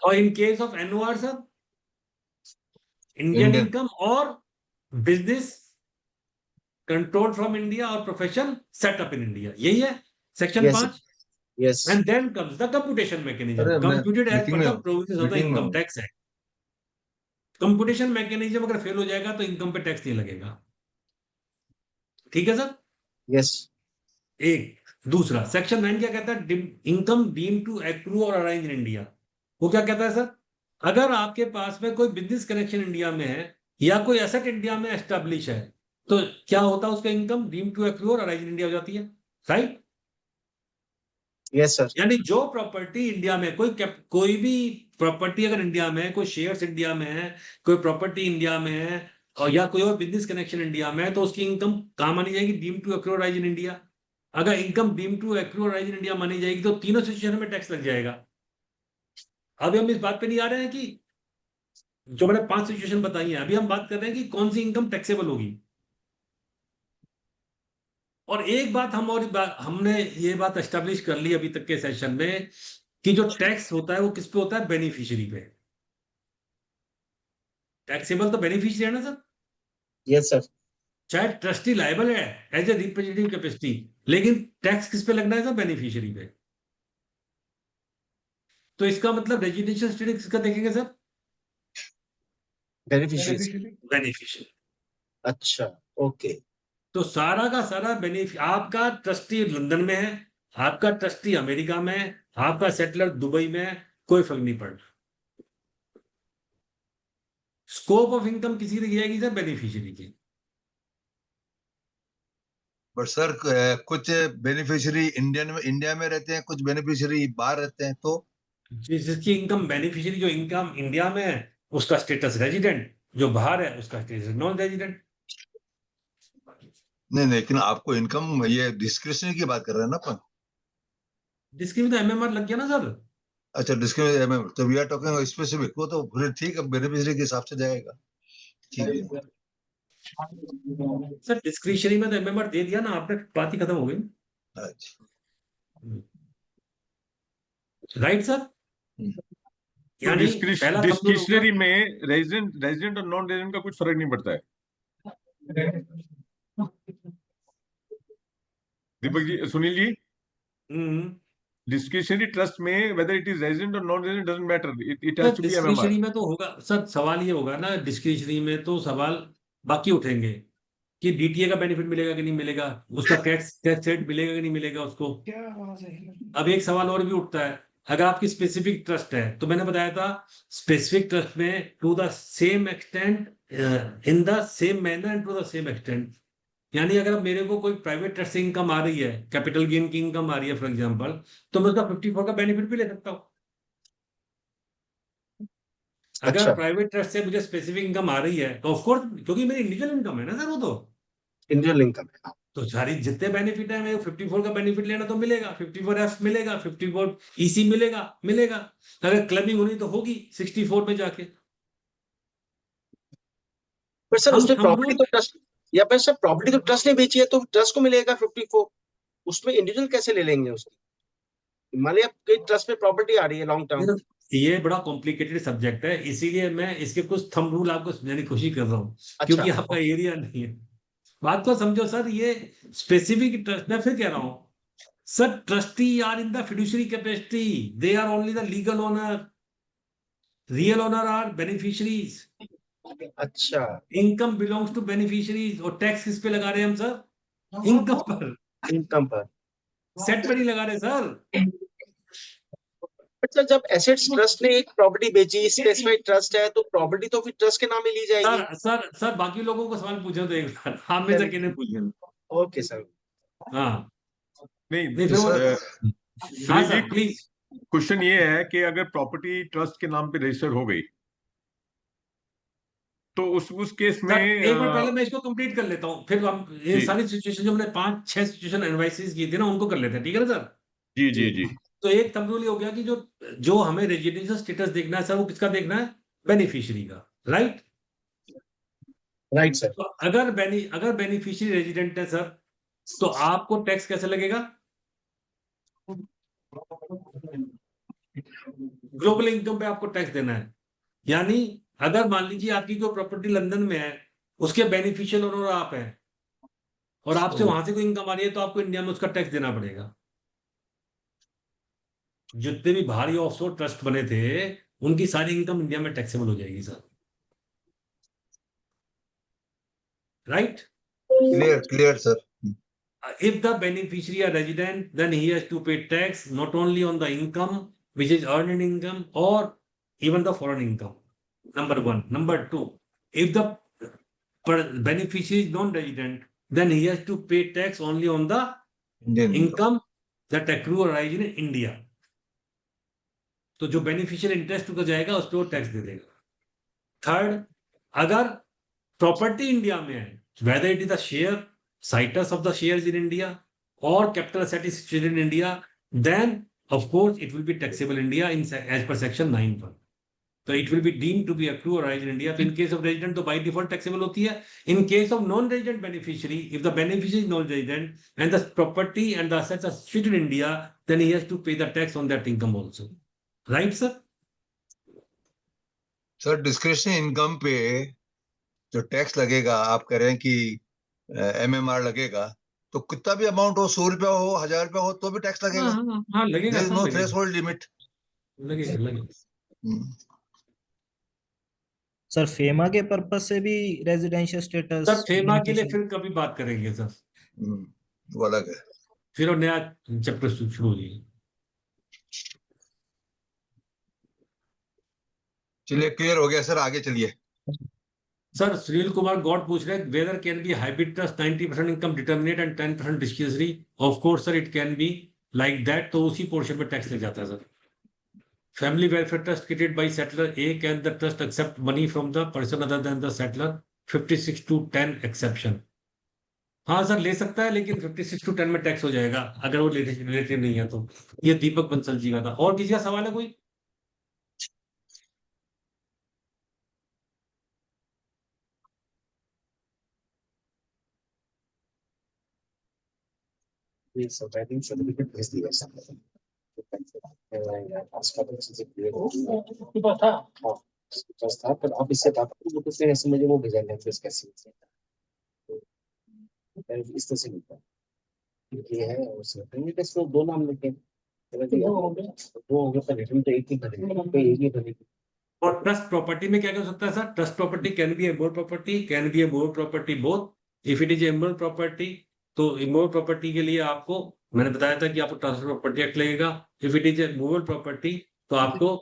B: और in case of NOR sir Indian
J: Indian.
B: Income और बिजनेस कंट्रोल फ्रॉम इंडिया और प्रोफेशन सेटअप इन इंडिया। यही है section
G: Yes,
B: 5।
G: yes.
B: And then comes the computation mechanism
J: अरे, मैं
B: कंप्यूटेड एज
J: meeting
B: पर
J: में
B: द
J: हूँ,
B: प्रोविजंस ऑफ द
J: meeting में
B: income
J: हूँ।
B: Tax act. कंप्यूटेशन मैकेनिज्म अगर फेल हो जाएगा तो इनकम पे टैक्स नहीं लगेगा। ठीक है सर?
G: Yes.
B: एक। दूसरा सेक्शन 9 क्या कहता है? इनकम डीम टू एक्रू और अराइज इन इंडिया। वो क्या कहता है सर? अगर आपके पास में कोई बिजनेस कनेक्शन इंडिया में है या कोई एसेट इंडिया में एस्टेब्लिश है तो क्या होता है? उसका इनकम डीम टू एक्रू और अराइज इन इंडिया हो जाती है, राइट?
G: Yes, sir.
B: यानी जो प्रॉपर्टी इंडिया में कोई भी प्रॉपर्टी अगर इंडिया में है, कोई शेयर्स इंडिया में है, कोई प्रॉपर्टी इंडिया में है और या कोई और बिजनेस कनेक्शन इंडिया में है तो उसकी इनकम कहाँ मानी जाएगी? डीम टू एक्रू और अराइज इन इंडिया। अगर इनकम डीम टू एक्रू और अराइज इन इंडिया मानी जाएगी तो तीनों सिचुएशन में टैक्स लग जाएगा। अभी हम इस बात पे नहीं आ रहे हैं कि जो मैंने 5 सिचुएशन बताई हैं, अभी हम बात कर रहे हैं कि कौन सी इनकम टैक्सेबल होगी। और एक बात हमने ये बात एस्टेब्लिश कर ली अभी तक के सेशन में कि जो टैक्स होता है वो किस पे होता है? बेनिफिशियरी पे। टैक्सेबल तो बेनिफिशियरी है ना सर?
G: Yes, sir.
B: चाहे ट्रस्टी लायबल है एज ए रिप्रेजेंटेटिव कैपेसिटी, लेकिन टैक्स किस पे लगना है सर? बेनिफिशियरी पे। तो इसका मतलब रेजिडेंशियल स्टेटस किसका देखेंगे सर?
G: Beneficiaries.
B: बेनिफिशियरी।
G: अच्छा, okay.
B: तो सारा का सारा बेनिफिट, आपका ट्रस्टी लंदन में है, आपका ट्रस्टी अमेरिका में है, आपका सेटलर दुबई में है, कोई फर्क नहीं पड़ रहा। स्कोप ऑफ इनकम किसी की जाएगी सर? बेनिफिशियरी की।
J: बट सर कुछ बेनिफिशियरी इंडिया में रहते हैं, कुछ बेनिफिशियरी बाहर रहते हैं, तो
B: जिसकी इनकम बेनिफिशियरी जो इनकम इंडिया में है उसका स्टेटस रेजिडेंट, जो बाहर है उसका स्टेटस नॉन रेजिडेंट।
J: नहीं, लेकिन आपको इनकम ये डिस्क्रिशनरी की बात कर रहे हैं ना अपन?
B: जिसकी भी तो एमएमआर लग गया ना सर।
J: अच्छा, डिस्क्रिशनरी तो वी आर टॉकिंग स्पेसिफिक, वो तो फिर ठीक है, बेनिफिशियरी के हिसाब से जाएगा। ठीक है
B: सर, डिस्क्रिशनरी में तो एमएमआर दे दिया ना आपने, बात ही खत्म हो गई।
J: अच्छा,
B: राइट सर?
D: तो
B: यानी पहला
D: डिस्क्रिशनरी में रेजिडेंट और नॉन रेजिडेंट का कुछ फर्क नहीं पड़ता है। दीपक जी, सुनील जी, डिस्क्रिशनरी ट्रस्ट में वेदर इट इज रेजिडेंट और non resident doesn't matter, it has to be MMR.
B: Discretionary में तो होगा सर, सवाल ये होगा ना, डिस्क्रिशनरी में तो सवाल बाकी उठेंगे कि डीटीए का बेनिफिट मिलेगा कि नहीं मिलेगा, उसका टैक्स रेट मिलेगा कि नहीं मिलेगा उसको। अब एक सवाल और भी उठता है, अगर आपकी स्पेसिफिक ट्रस्ट है तो मैंने बताया था स्पेसिफिक ट्रस्ट में to the same extent, in the same manner and to the same extent. यानी अगर मेरे को कोई प्राइवेट ट्रस्ट से इनकम आ रही है, कैपिटल गेन की इनकम आ रही है फॉर एग्जांपल, तो मैं उसका 54 का बेनिफिट भी ले सकता हूँ। अगर
G: अच्छा।
B: प्राइवेट ट्रस्ट से मुझे स्पेसिफिक इनकम आ रही है तो ऑफ कोर्स, क्योंकि मेरी इंडिविजुअल इनकम है ना सर, वो तो
G: इंडिविजुअल इनकम है,
B: तो सारी जितने बेनिफिट है, मेरे 54 का बेनिफिट लेना तो मिलेगा, 54F मिलेगा, 54 EC मिलेगा। अगर क्लबिंग होनी तो होगी 64 में जाके।
G: पर सर उसने
B: हम
G: प्रॉपर्टी तो ट्रस्ट, या पर सर प्रॉपर्टी तो ट्रस्ट ने बेची है तो ट्रस्ट को मिलेगा 54, उसमें इंडिविजुअल कैसे ले लेंगे उसकी? मान लिया आपके ट्रस्ट में प्रॉपर्टी आ रही है लॉन्ग टर्म।
B: ये बड़ा कॉम्प्लिकेटेड सब्जेक्ट है, इसीलिए मैं इसके कुछ थंब रूल आपको समझाने की कोशिश कर रहा हूँ।
G: अच्छा।
B: क्योंकि आपका एरिया नहीं है, बात को समझो सर। ये स्पेसिफिक ट्रस्ट, मैं फिर कह रहा हूँ sir, trustee are in the fiduciary capacity, they are only the legal owner. Real owner are beneficiaries,
G: अच्छा,
B: इनकम बिलोंग्स टू बेनिफिशियरीज। और टैक्स किस पे लगा रहे हैं हम सर? इनकम पर,
G: इनकम पर।
B: सेट पर नहीं लगा रहे सर।
G: मतलब जब एसेट्स ट्रस्ट ने एक प्रॉपर्टी बेची, स्पेसिफाइड ट्रस्ट है, तो प्रॉपर्टी तो फिर ट्रस्ट के नाम में ली जाएगी।
B: सर बाकी लोगों को सवाल पूछो तो एक बार, आप में से किन्हें पूछे?
G: Okay sir.
B: हाँ
D: नहीं
B: नहीं, फिर वो
J: सर,
B: हाँ
D: Sunil ji,
B: sir please.
D: Question ये है कि अगर प्रॉपर्टी ट्रस्ट के नाम पे रजिस्टर हो गई तो उस केस
B: सर
D: में
B: एक बार पहले मैं इसको कंप्लीट कर लेता हूँ, फिर हम ये
D: जी
B: सारी सिचुएशन जो हमने 5-6 सिचुएशन एनालिसिस की थी ना, उनको कर लेते हैं, ठीक है ना सर?
D: जी जी जी
B: तो एक थंब रूल ये हो गया कि जो हमें रेजिडेंशियल स्टेटस देखना है सर, वो किसका देखना है? बेनिफिशियरी का, राइट?
G: Right sir.
B: तो अगर बेनिफिशियरी रेजिडेंट है सर, तो आपको टैक्स कैसे लगेगा? ग्लोबल इनकम पे आपको टैक्स देना है। यानी अगर मान लीजिए आपकी कोई प्रॉपर्टी लंदन में है, उसके बेनिफिशियल ओनर आप हैं, और आपसे वहां से कोई इनकम आ रही है, तो आपको इंडिया में उसका टैक्स देना पड़ेगा। जितने भी भारी ऑफशोर ट्रस्ट बने थे, उनकी सारी इनकम इंडिया में टैक्सेबल हो जाएगी sir, right?
J: Clear sir.
B: If the beneficiary are resident, then he has to pay tax not only on the income, which is earned income, or even the foreign income. Number one. Number two, if the beneficiary is non-resident, then he has to pay tax only on the
J: Indian
B: income that accrue or arise in India. तो जो beneficial interest को जाएगा उस पर वो tax दे देगा। Third, अगर property India में है, whether it is the share situs of the shares in India or capital asset is situated in India, then of course it will be taxable in India as per section 9(1). So it will be deemed to be accrue or arise in India. So in case of resident, तो by default taxable होती है. In case of non-resident beneficiary, if the beneficiary is non-resident and the property and the assets are situated in India, then he has to pay the tax on that income also. Right, sir?
J: Sir, discretionary income पे जो tax लगेगा, आप कह रहे हैं कि MMR लगेगा, तो कितना भी अमाउंट हो, 100 रुपया हो, 1000 रुपया हो, तो भी टैक्स लगेगा।
B: हाँ लगेगा
J: देयर इज
B: सर,
J: नो
B: लगेगा
J: थ्रेशोल्ड लिमिट।
B: लगेगा।
L: सर फेमा के पर्पस से भी रेजिडेंशियल स्टेटस
B: सर फेमा के लिए फिर कभी बात करेंगे सर,
J: वो अलग है।
B: फिर वो नया चैप्टर शुरू हो जाएगी।
J: चलिए, क्लियर हो गया सर, आगे चलिए।
B: सर सुनील कुमार गौड पूछ रहे हैं, whether can be hybrid trust 90% income determinate and 10% discretionary? Of course sir, it can be like that, तो उसी पोर्शन पे टैक्स लग जाता है sir. Family welfare trust created by settlor A, can the trust accept money from the person other than the settlor? 56(2)(10) exception. हाँ sir ले सकता है, लेकिन 56(2)(10) में टैक्स हो जाएगा अगर वो रिलेटिव नहीं है तो। ये दीपक बंसल जी का था। और किसी का सवाल है कोई?
G: वेडिंग सर्टिफिकेट भेज दिया सर। था पर आप इससे बात करो, तो फिर ऐसे मुझे वो भेजा गया फिर कैसे इस तरह से मिलता है। ये है और सर्टिफिकेट में दो नाम लिखे, दो हो गए पर रिटर्न तो एक ही बनेगी, एक ही बनेगी।
B: और ट्रस्ट प्रॉपर्टी में क्या कर सकता है sir? Trust property can be Amor property, can be Amor property both. If it is Amor property, तो इमोर प्रॉपर्टी के लिए आपको मैंने बताया था कि आपको ट्रांसफर प्रॉपर्टी एक्ट लगेगा। If it is A movable property, तो आपको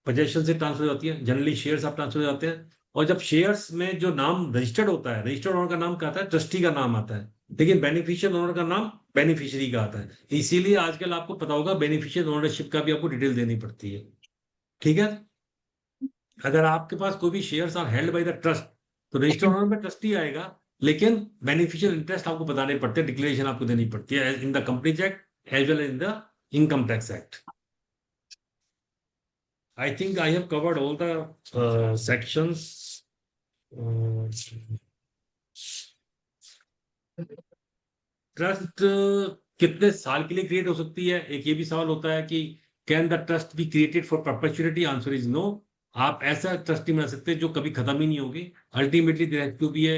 B: पोजेशन से ट्रांसफर हो जाती है, जनरली शेयर्स आप ट्रांसफर हो जाते हैं। और जब शेयर्स में जो नाम रजिस्टर्ड होता है, रजिस्टर्ड ओनर का नाम क्या आता है? ट्रस्टी का नाम आता है, लेकिन बेनिफिशियल ओनर का नाम बेनिफिशियरी का आता है। इसीलिए आजकल आपको पता होगा बेनिफिशियल ओनरशिप का भी आपको डिटेल देनी पड़ती है, ठीक है? अगर आपके पास कोई भी shares are held by the trust, तो रजिस्टर्ड ओनर में ट्रस्टी आएगा, लेकिन बेनिफिशियल इंटरेस्ट आपको बताने पड़ते हैं, डिक्लेरेशन आपको देनी पड़ती है in the companies act as well in the income tax act. I think I have covered all the sections. Trust कितने साल के लिए क्रिएट हो सकती है? एक ये भी सवाल होता है कि can the trust be created for perpetuity? Answer is no. आप ऐसा ट्रस्ट नहीं बना सकते जो कभी खत्म ही नहीं होगी। Ultimately there has to be a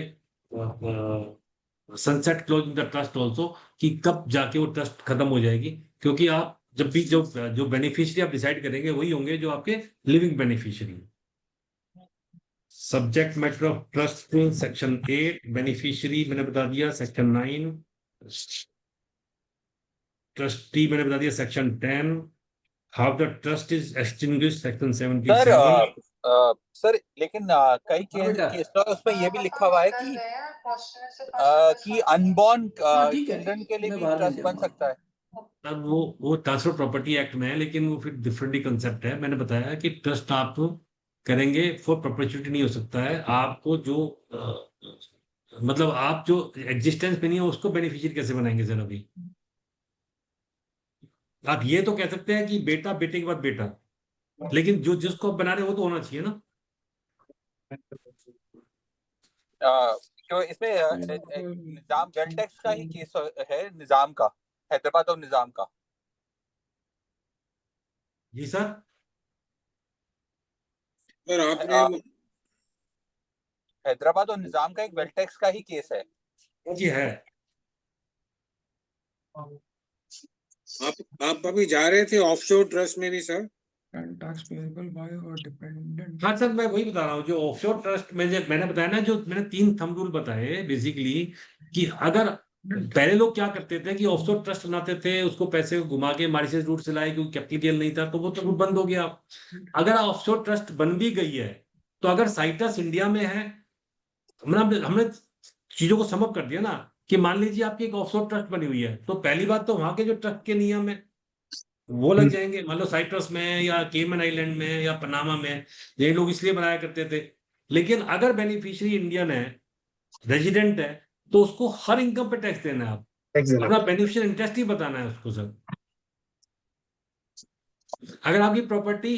B: sunset clause in the trust also, कि कब जाके वो ट्रस्ट खत्म हो जाएगी, क्योंकि आप जब भी जो बेनिफिशियरी आप डिसाइड करेंगे वही होंगे जो आपके living beneficiary. Subject matter of trust section 8, beneficiary मैंने बता दिया सेक्शन 9, ट्रस्टी मैंने बता दिया section 10, how the trust is extinguished section 77।
F: Sir लेकिन कई केस उसमें ये भी लिखा हुआ है कि अनबॉर्न
A: ठीक है,
F: चिल्ड्रन के लिए
A: मैं
F: भी
A: बाहर नहीं
F: ट्रस्ट बन
A: जाऊंगा।
F: सकता है।
B: अब वो ट्रांसफर प्रॉपर्टी एक्ट में है, लेकिन वो फिर डिफरेंटली कंसेप्ट है। मैंने बताया कि ट्रस्ट आप करेंगे फॉर परपेचुइटी नहीं हो सकता है। आपको जो मतलब आप जो एग्जिस्टेंस में नहीं है उसको बेनिफिशियरी कैसे बनाएंगे सर? अभी आप ये तो कह सकते हैं कि बेटा बेटे के बाद बेटा, लेकिन जो जिसको आप बना रहे हो वो तो होना चाहिए ना।
F: क्यों इसमें निजाम वेल्थ टैक्स का ही केस है, निजाम का, हैदराबाद और निजाम का।
B: जी सर।
H: सर आपने
F: हैदराबाद और निजाम का एक वेल्थ टैक्स का ही केस है।
B: जी है।
H: आप अभी जा रहे थे ऑफशोर ट्रस्ट में भी sir?
I: And tax payable by or dependent.
B: हाँ सर, मैं वही बता रहा हूँ जो ऑफशोर ट्रस्ट में मैंने बताया ना, जो मैंने 3 थंब रूल बताए बेसिकली, कि अगर पहले लोग क्या करते थे कि ऑफशोर ट्रस्ट बनाते थे, उसको पैसे को घुमा के मॉरिशस रूट से लाए क्योंकि कैपिटल नहीं था, तो वो तो बंद हो गया। अगर ऑफशोर ट्रस्ट बन भी गई है तो अगर साइटस इंडिया में है, हमने चीजों को समअप कर दिया ना, कि मान लीजिए आपकी एक ऑफशोर ट्रस्ट बनी हुई है, तो पहली बात तो वहां के जो ट्रस्ट के नियम है वो लग जाएंगे। मान लो साइप्रस में या केमन आइलैंड में या पनामा में, ये लोग इसलिए बनाया करते थे। लेकिन अगर बेनिफिशियरी इंडियन है, रेजिडेंट है, तो उसको हर इनकम पे टैक्स देना है। आप अपना बेनिफिशियल इंटरेस्ट ही बताना है उसको सर। अगर आपकी प्रॉपर्टी,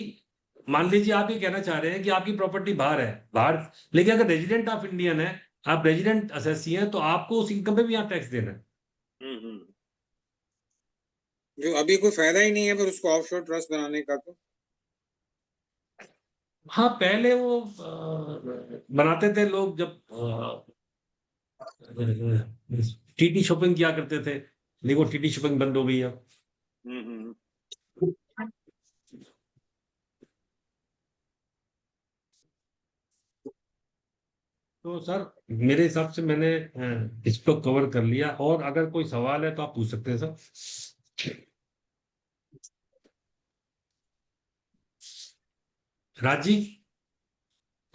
B: मान लीजिए आप ये कहना चाह रहे हैं कि आपकी प्रॉपर्टी बाहर है, बाहर, लेकिन अगर रेजिडेंट ऑफ इंडियन है, आप रेजिडेंट असेसी हैं, तो आपको उस इनकम पे भी यहाँ टैक्स देना है।
H: जो अभी कोई फायदा ही नहीं है फिर उसको ऑफशोर ट्रस्ट बनाने का। तो
B: हाँ, पहले वो बनाते थे लोग जब टीटी शॉपिंग किया करते थे, लेकिन वो टीटी शॉपिंग बंद हो गई अब। तो सर मेरे हिसाब से मैंने इसको कवर कर लिया, और अगर कोई सवाल है तो आप पूछ सकते हैं सर। राजी,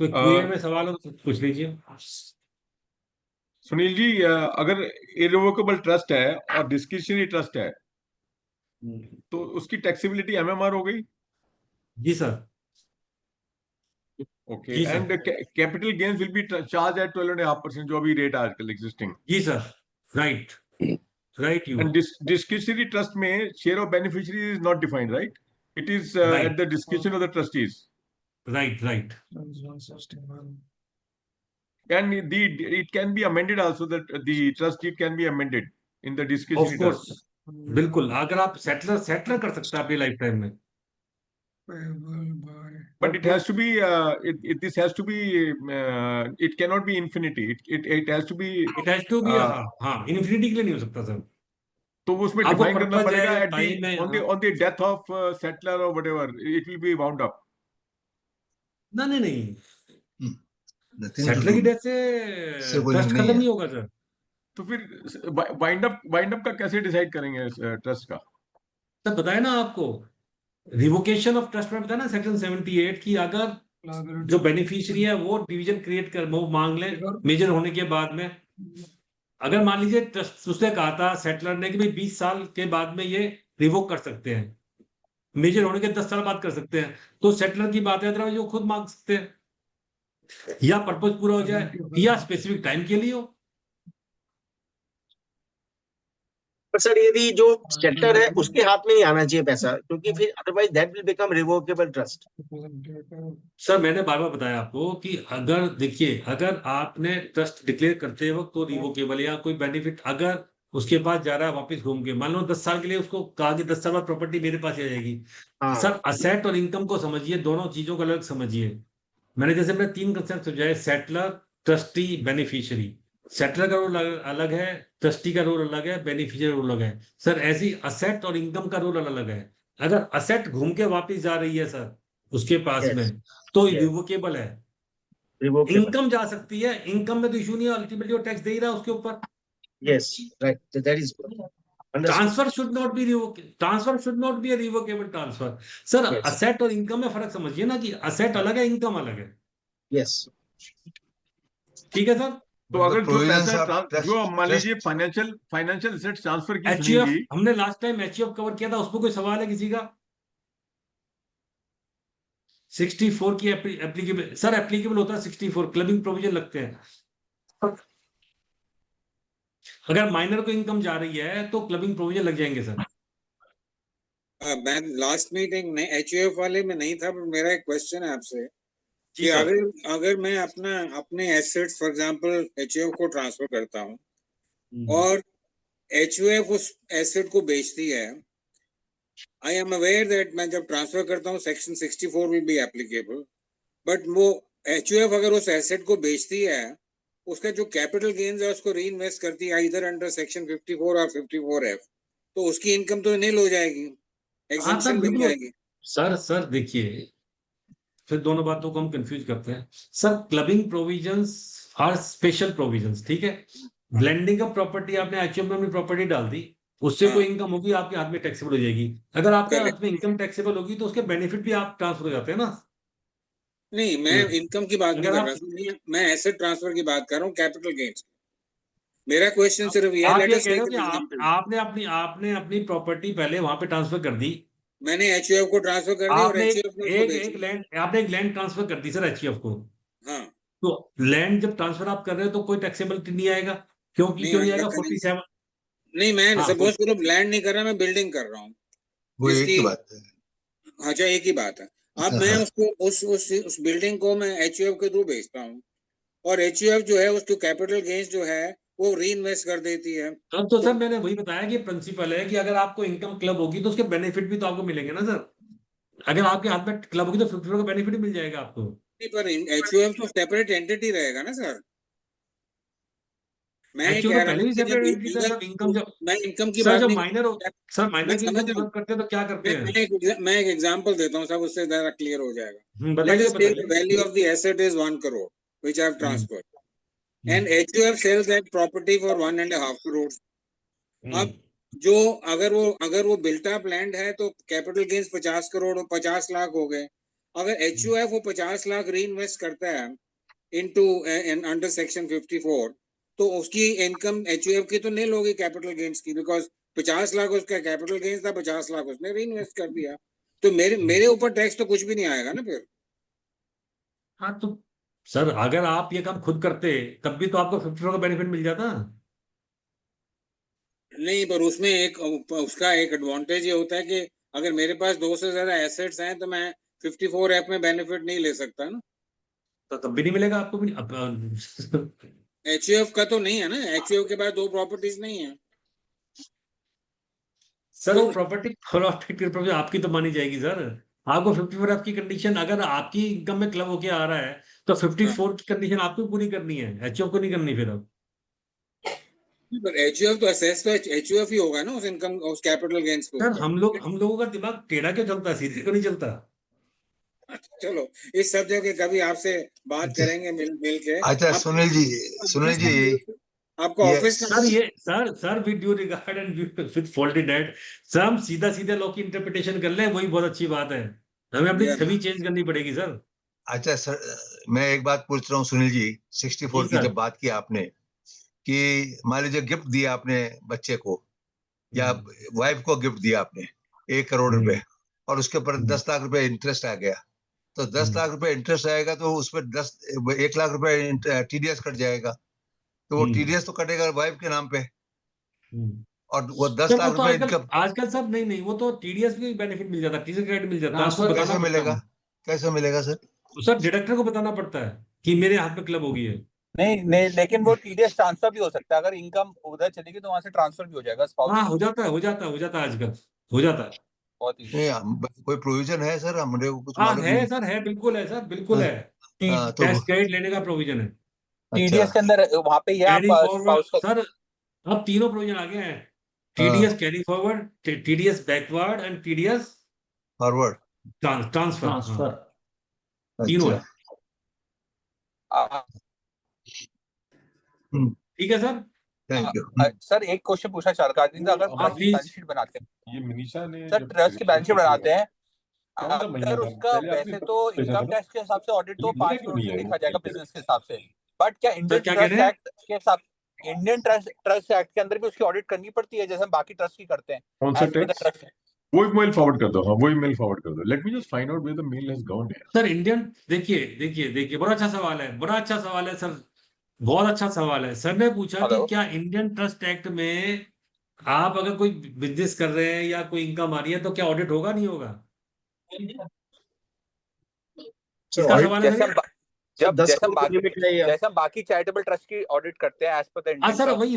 B: कोई क्वेरी में सवाल हो तो पूछ लीजिए।
D: सुनील जी, अगर इरिवोकेबल ट्रस्ट है और डिस्क्रिशनरी ट्रस्ट है तो उसकी टैक्सेबिलिटी एमएमआर हो गई?
B: जी सर।
D: ओके,
B: जी sir.
D: And capital gains will be charge at 12.5% जो अभी रेट आजकल एग्जिस्टिंग।
B: जी sir, right right. You
D: and discretionary trust में share of beneficiary is not defined, right? It is
B: Right.
D: At the discretion of the trustees.
B: Right right.
I: That's 161.
D: And it can be amended also, that the trust deed can be amended in the
B: of
D: discretionary
B: course,
D: trust.
B: बिल्कुल। अगर आप settler कर सकते हैं अपनी life time में।
I: Payable by.
D: But it has to be, this has to be, it cannot be infinity. It has to be,
B: it has to be,
D: uh,
B: हाँ, infinity के लिए नहीं हो सकता सर।
D: तो उसमें
B: आपको
D: डिफाइन करना
B: purpose
D: पड़ेगा
B: है,
D: at the
B: time है,
D: on the death of settler or whatever, it will be wound up.
B: नहीं नहीं,
J: Nothing to
B: सेटलर की
J: do.
B: डेथ से
J: इससे कोई
B: ट्रस्ट
J: लिंक नहीं
B: खत्म
J: है।
B: नहीं होगा सर।
D: तो फिर वाइंड अप का कैसे डिसाइड करेंगे ट्रस्ट का?
B: सर बताया ना आपको, रिवोकेशन ऑफ ट्रस्ट में बताया ना सेक्शन 78 की, अगर
I: Liability.
B: जो बेनिफिशियरी है वो डिवीजन क्रिएट कर, वो मांग ले मेजर होने के बाद में। अगर मान लीजिए ट्रस्ट उसने कहा था सेटलर ने कि भाई 20 साल के बाद में ये रिवोक कर सकते हैं, मेजर होने के 10 साल बाद कर सकते हैं, तो सेटलर की बात है, अदरवाइज वो खुद मांग सकते हैं, या पर्पज पूरा हो जाए या स्पेसिफिक टाइम के लिए हो।
G: पर सर यदि जो सेटलर है उसके हाथ में नहीं आना चाहिए पैसा, क्योंकि फिर otherwise that will become revocable trust.
B: Sir मैंने बार बार बताया आपको कि अगर देखिए, अगर आपने ट्रस्ट डिक्लेयर करते वक्त तो रिवोकेबल या कोई बेनिफिट अगर उसके पास जा रहा है वापस घूम के, मान लो 10 साल के लिए उसको कहा कि 10 साल बाद प्रॉपर्टी मेरे पास आ जाएगी। सर असेट और इनकम को समझिए, दोनों चीजों को अलग समझिए। मैंने जैसे अपने 3 कंसेप्ट समझाए, सेटलर, ट्रस्टी, बेनिफिशियरी। सेटलर का रोल अलग है, ट्रस्टी का रोल अलग है, बेनिफिशियरी रोल अलग है सर। ऐसी असेट और इनकम का रोल अलग है। अगर असेट घूम के वापस जा रही है सर उसके पास
G: Yes.
B: में, तो
G: Yes.
B: रिवोकेबल है।
G: Revocable.
B: इनकम जा सकती है, इनकम में तो इशू नहीं है, अल्टीमेटली वो टैक्स दे ही रहा है उसके ऊपर।
G: Yes, right. That is good. Understood.
B: Transfer should not be transfer should not be A revocable transfer. Sir
G: Yes.
B: Asset और इनकम में फर्क समझिए ना, कि असेट अलग है, इनकम अलग है।
G: Yes.
B: ठीक है सर।
D: तो अगर जो
J: provisions
D: पैसा
J: of trust-
D: जो मान
J: trust-
D: लीजिए फाइनेंशियल एसेट ट्रांसफर की
B: एचयूएफ
D: सुनेंगी,
B: हमने लास्ट टाइम एचयूएफ कवर किया था, उसमें कोई सवाल है किसी का? 64 की एप्लीकेबल सर, एप्लीकेबल होता है 64, क्लबिंग प्रोविजन लगते हैं। अगर माइनर को इनकम जा रही है तो क्लबिंग प्रोविजन लग जाएंगे सर।
H: मैं लास्ट मीटिंग में एचयूएफ वाले में नहीं था, पर मेरा एक क्वेश्चन है आपसे
B: जी
H: कि
B: सर।
H: अगर मैं अपने एसेट्स फॉर एग्जांपल एचयूएफ को ट्रांसफर करता हूं और एचयूएफ उस एसेट को बेचती है, आई एम अवेयर दैट मैं जब ट्रांसफर करता हूं section 64 will be applicable, but वो एचयूएफ अगर उस एसेट को बेचती है, उसका जो कैपिटल गेन्स है उसको री इन्वेस्ट करती है इधर अंडर सेक्शन 54 और 54F, तो उसकी इनकम तो नील हो जाएगी,
B: हाँ सर
H: एग्जम्पशन मिल
B: बिल्कुल।
H: जाएगी।
B: सर देखिए, फिर दोनों बातों को हम कंफ्यूज करते हैं sir. Clubbing provisions are special provisions, ठीक है। ब्लेंडिंग ऑफ प्रॉपर्टी, आपने एचयूएफ में अपनी प्रॉपर्टी डाल दी, उससे
H: हाँ।
B: कोई इनकम होगी आपके हाथ में टैक्सेबल हो जाएगी। अगर आपके
H: Correct.
B: हाथ में इनकम टैक्सेबल होगी तो उसके बेनिफिट भी आप ट्रांसफर हो जाते हैं ना।
H: नहीं, मैं इनकम की बात नहीं
B: अगर
H: कर
B: आप
H: रहा, मैं एसेट ट्रांसफर की बात कर रहा हूँ, कैपिटल गेन्स। मेरा क्वेश्चन सिर्फ ये है,
B: आप
H: लेट
B: ये
H: अस
B: कह रहे
H: टेक
B: हो कि
H: एन एग्जांपल।
B: आपने अपनी प्रॉपर्टी पहले वहां पे ट्रांसफर कर दी,
H: मैंने एचयूएफ को ट्रांसफर कर दी और
B: आपने
H: एचयूएफ ने उसको बेच दी।
B: आपने एक लैंड ट्रांसफर कर दी सर एचयूएफ को।
H: हाँ,
B: तो लैंड जब ट्रांसफर आप कर रहे हो तो कोई टैक्सेबिलिटी नहीं आएगा। क्यों नहीं आएगा? 47।
H: नहीं, मैं
B: हाँ,
H: सपोज करो लैंड नहीं कर रहा, मैं बिल्डिंग कर रहा हूँ,
J: वो एक
H: जिसकी
J: ही बात है।
H: अच्छा एक ही बात है। अब मैं उसको उस बिल्डिंग को मैं एचयूएफ के थ्रू बेचता हूँ और एचयूएफ जो है उसको कैपिटल गेन्स जो है वो री इन्वेस्ट कर देती है।
B: अब तो सर मैंने वही बताया कि प्रिंसिपल है कि अगर आपको इनकम क्लब होगी तो उसके बेनिफिट भी तो आपको मिलेंगे ना सर। अगर आपके हाथ में क्लब होगी तो 50 का बेनिफिट भी मिल जाएगा आपको।
H: नहीं, पर एचयूएफ तो सेपरेट एंटिटी रहेगा ना सर। मैं ये
B: एचयूएफ
H: कह
B: तो
H: रहा
B: पहले
H: हूँ
B: भी
H: कि
B: सेपरेट एंटिटी था
H: अगर
B: सर। इनकम जब
H: मैं इनकम की
B: सर
H: बात
B: जब
H: नहीं
B: माइनर सर माइनर
H: मैं
B: की इनकम
H: समझ रहा
B: जब करते हैं तो क्या करते हैं?
H: मैं एक एग्जांपल देता हूँ सब, उससे ज़्यादा क्लियर हो जाएगा। Let
B: बताइए
H: us take the
B: बताइए।
H: value of the asset is 1 crore, which I have transferred, and HUF sells that property for 1.5 crores. अब जो अगर वो बिल्ट अप लैंड है तो कैपिटल गेन्स 50 करोड़ और 50 लाख हो गए। अगर HUF वो 50 लाख री इन्वेस्ट करता है इनटू अंडर सेक्शन 54, तो उसकी इनकम HUF की तो नील होगी कैपिटल गेन्स की, बिकॉज 50 लाख उसका कैपिटल गेन्स था, 50 लाख उसने री इन्वेस्ट कर दिया, तो मेरे ऊपर टैक्स तो कुछ भी नहीं आएगा ना फिर।
B: हाँ तो सर अगर आप ये काम खुद करते तब भी तो आपको 50 का बेनिफिट मिल जाता।
H: नहीं, पर उसमें उसका एक एडवांटेज ये होता है कि अगर मेरे पास 2 से ज्यादा एसेट्स हैं तो मैं 54F में बेनिफिट नहीं ले सकता ना।
B: तो तब भी नहीं मिलेगा आपको भी।
H: HUF का तो नहीं है ना, HUF के पास 2 प्रॉपर्टीज नहीं है
B: सर
H: तो
B: वो प्रॉपर्टी आपकी तो मानी जाएगी सर। आपको 54F की कंडीशन अगर आपकी इनकम में क्लब होके आ रहा है तो 54 की कंडीशन आपको पूरी करनी है, एचयूएफ को नहीं करनी फिर अब।
H: पर HUF तो असेस तो HUF ही होगा ना उस इनकम उस कैपिटल गेन्स को।
B: सर हम लोगों का दिमाग टेढ़ा क्यों चलता है, सीधे क्यों नहीं चलता?
H: चलो इस सब्जेक्ट के कभी आपसे बात करेंगे मिल के।
J: अच्छा सुनील जी
H: आपको office
B: sir with due regard and with faulted date, sir हम सीधा लॉ की इंटरप्रिटेशन कर ले, वही बहुत अच्छी बात है। हमें अपनी छवि चेंज करनी पड़ेगी सर।
J: अच्छा सर, मैं एक बात पूछ रहा हूँ सुनील जी, 64 की जब बात की आपने कि मान लीजिए गिफ्ट दिया आपने बच्चे को या वाइफ को गिफ्ट दिया आपने 1 करोड़ रुपए और उसके ऊपर 10 लाख रुपए इंटरेस्ट आ गया, तो 10 लाख रुपए इंटरेस्ट आएगा तो उसमें 1 लाख रुपए टीडीएस कट जाएगा, तो वो टीडीएस तो कटेगा वाइफ के नाम पे और वो 10 लाख रुपए इनकम।
B: आजकल सब नहीं वो तो टीडीएस भी बेनिफिट मिल जाता है, टीडीएस क्रेडिट मिल जाता है। आपको बताना
J: कैसे मिलेगा? कैसे मिलेगा सर?
B: सर डिडक्टर को बताना पड़ता है कि मेरे हाथ में क्लब होगी है।
F: नहीं लेकिन वो टीडीएस ट्रांसफर भी हो सकता है, अगर इनकम उधर चलेगी तो वहां से ट्रांसफर भी हो जाएगा स्पाउस।
B: हाँ हो जाता है आजकल हो जाता है।
F: बहुत ही
J: कोई प्रोविजन है सर? हमने को कुछ
B: हाँ
J: मालूम
B: है
J: नहीं।
B: सर, है बिल्कुल है सर, बिल्कुल है।
J: तो
B: टैक्स क्रेडिट लेने का प्रोविजन है।
F: टीडीएस के अंदर वहां पे ये आप
B: कैरी फॉरवर्ड
F: स्पाउस का
B: सर, अब तीनों प्रोविजन आ गए हैं, TDS carry forward, TDS backward and TDS
J: forward
B: transfer, तीनों है। ठीक है सर,
J: थैंक यू।
F: सर एक क्वेश्चन पूछना चाह रहा था, अगर
B: हाँ, प्लीज।
F: बैलेंस शीट बनाते हैं,
D: ये मनीषा ने
F: सर
D: जब
F: ट्रस्ट की बैलेंस शीट बनाते हैं,
D: कौन सा महीना
F: अगर
D: था?
F: उसका
D: पहले आपने
F: वैसे तो
D: भेजा था
F: इनकम
D: ना?
F: टैक्स के हिसाब से ऑडिट तो
D: ये बोला
F: 5
D: क्यों
F: करोड़
D: नहीं
F: से
D: है?
F: देखा जाएगा बिजनेस के हिसाब से, बट क्या इंडियन
B: क्या कह रहे
F: ट्रस्ट
B: हैं?
F: एक्ट के हिसाब, इंडियन ट्रस्ट एक्ट के अंदर भी उसकी ऑडिट करनी पड़ती है जैसे हम बाकी ट्रस्ट की करते हैं?
D: कौन सा
F: As per the
D: tax?
F: trust-
D: वो ईमेल फॉरवर्ड कर दो। हाँ, वो ईमेल फॉरवर्ड कर दो। Let me just find out where the mail has gone.
B: Sir Indian, देखिए बड़ा अच्छा सवाल है, बड़ा अच्छा सवाल है सर, बहुत अच्छा सवाल है। सर ने पूछा कि
F: हेलो।
B: क्या इंडियन ट्रस्ट एक्ट में आप अगर कोई बिजनेस कर रहे हैं या कोई इनकम आ रही है तो क्या ऑडिट होगा नहीं होगा? इसका सवाल है
F: जैसे
B: सर।
F: हम जब
G: 10
F: जैसे हम
G: करोड़ की
F: बाकी
G: लिमिट है या
F: जैसे हम बाकी चैरिटेबल ट्रस्ट की ऑडिट करते हैं एज पर द
B: हाँ
F: इंडियन
B: सर,
F: ट्रस्ट।
B: वही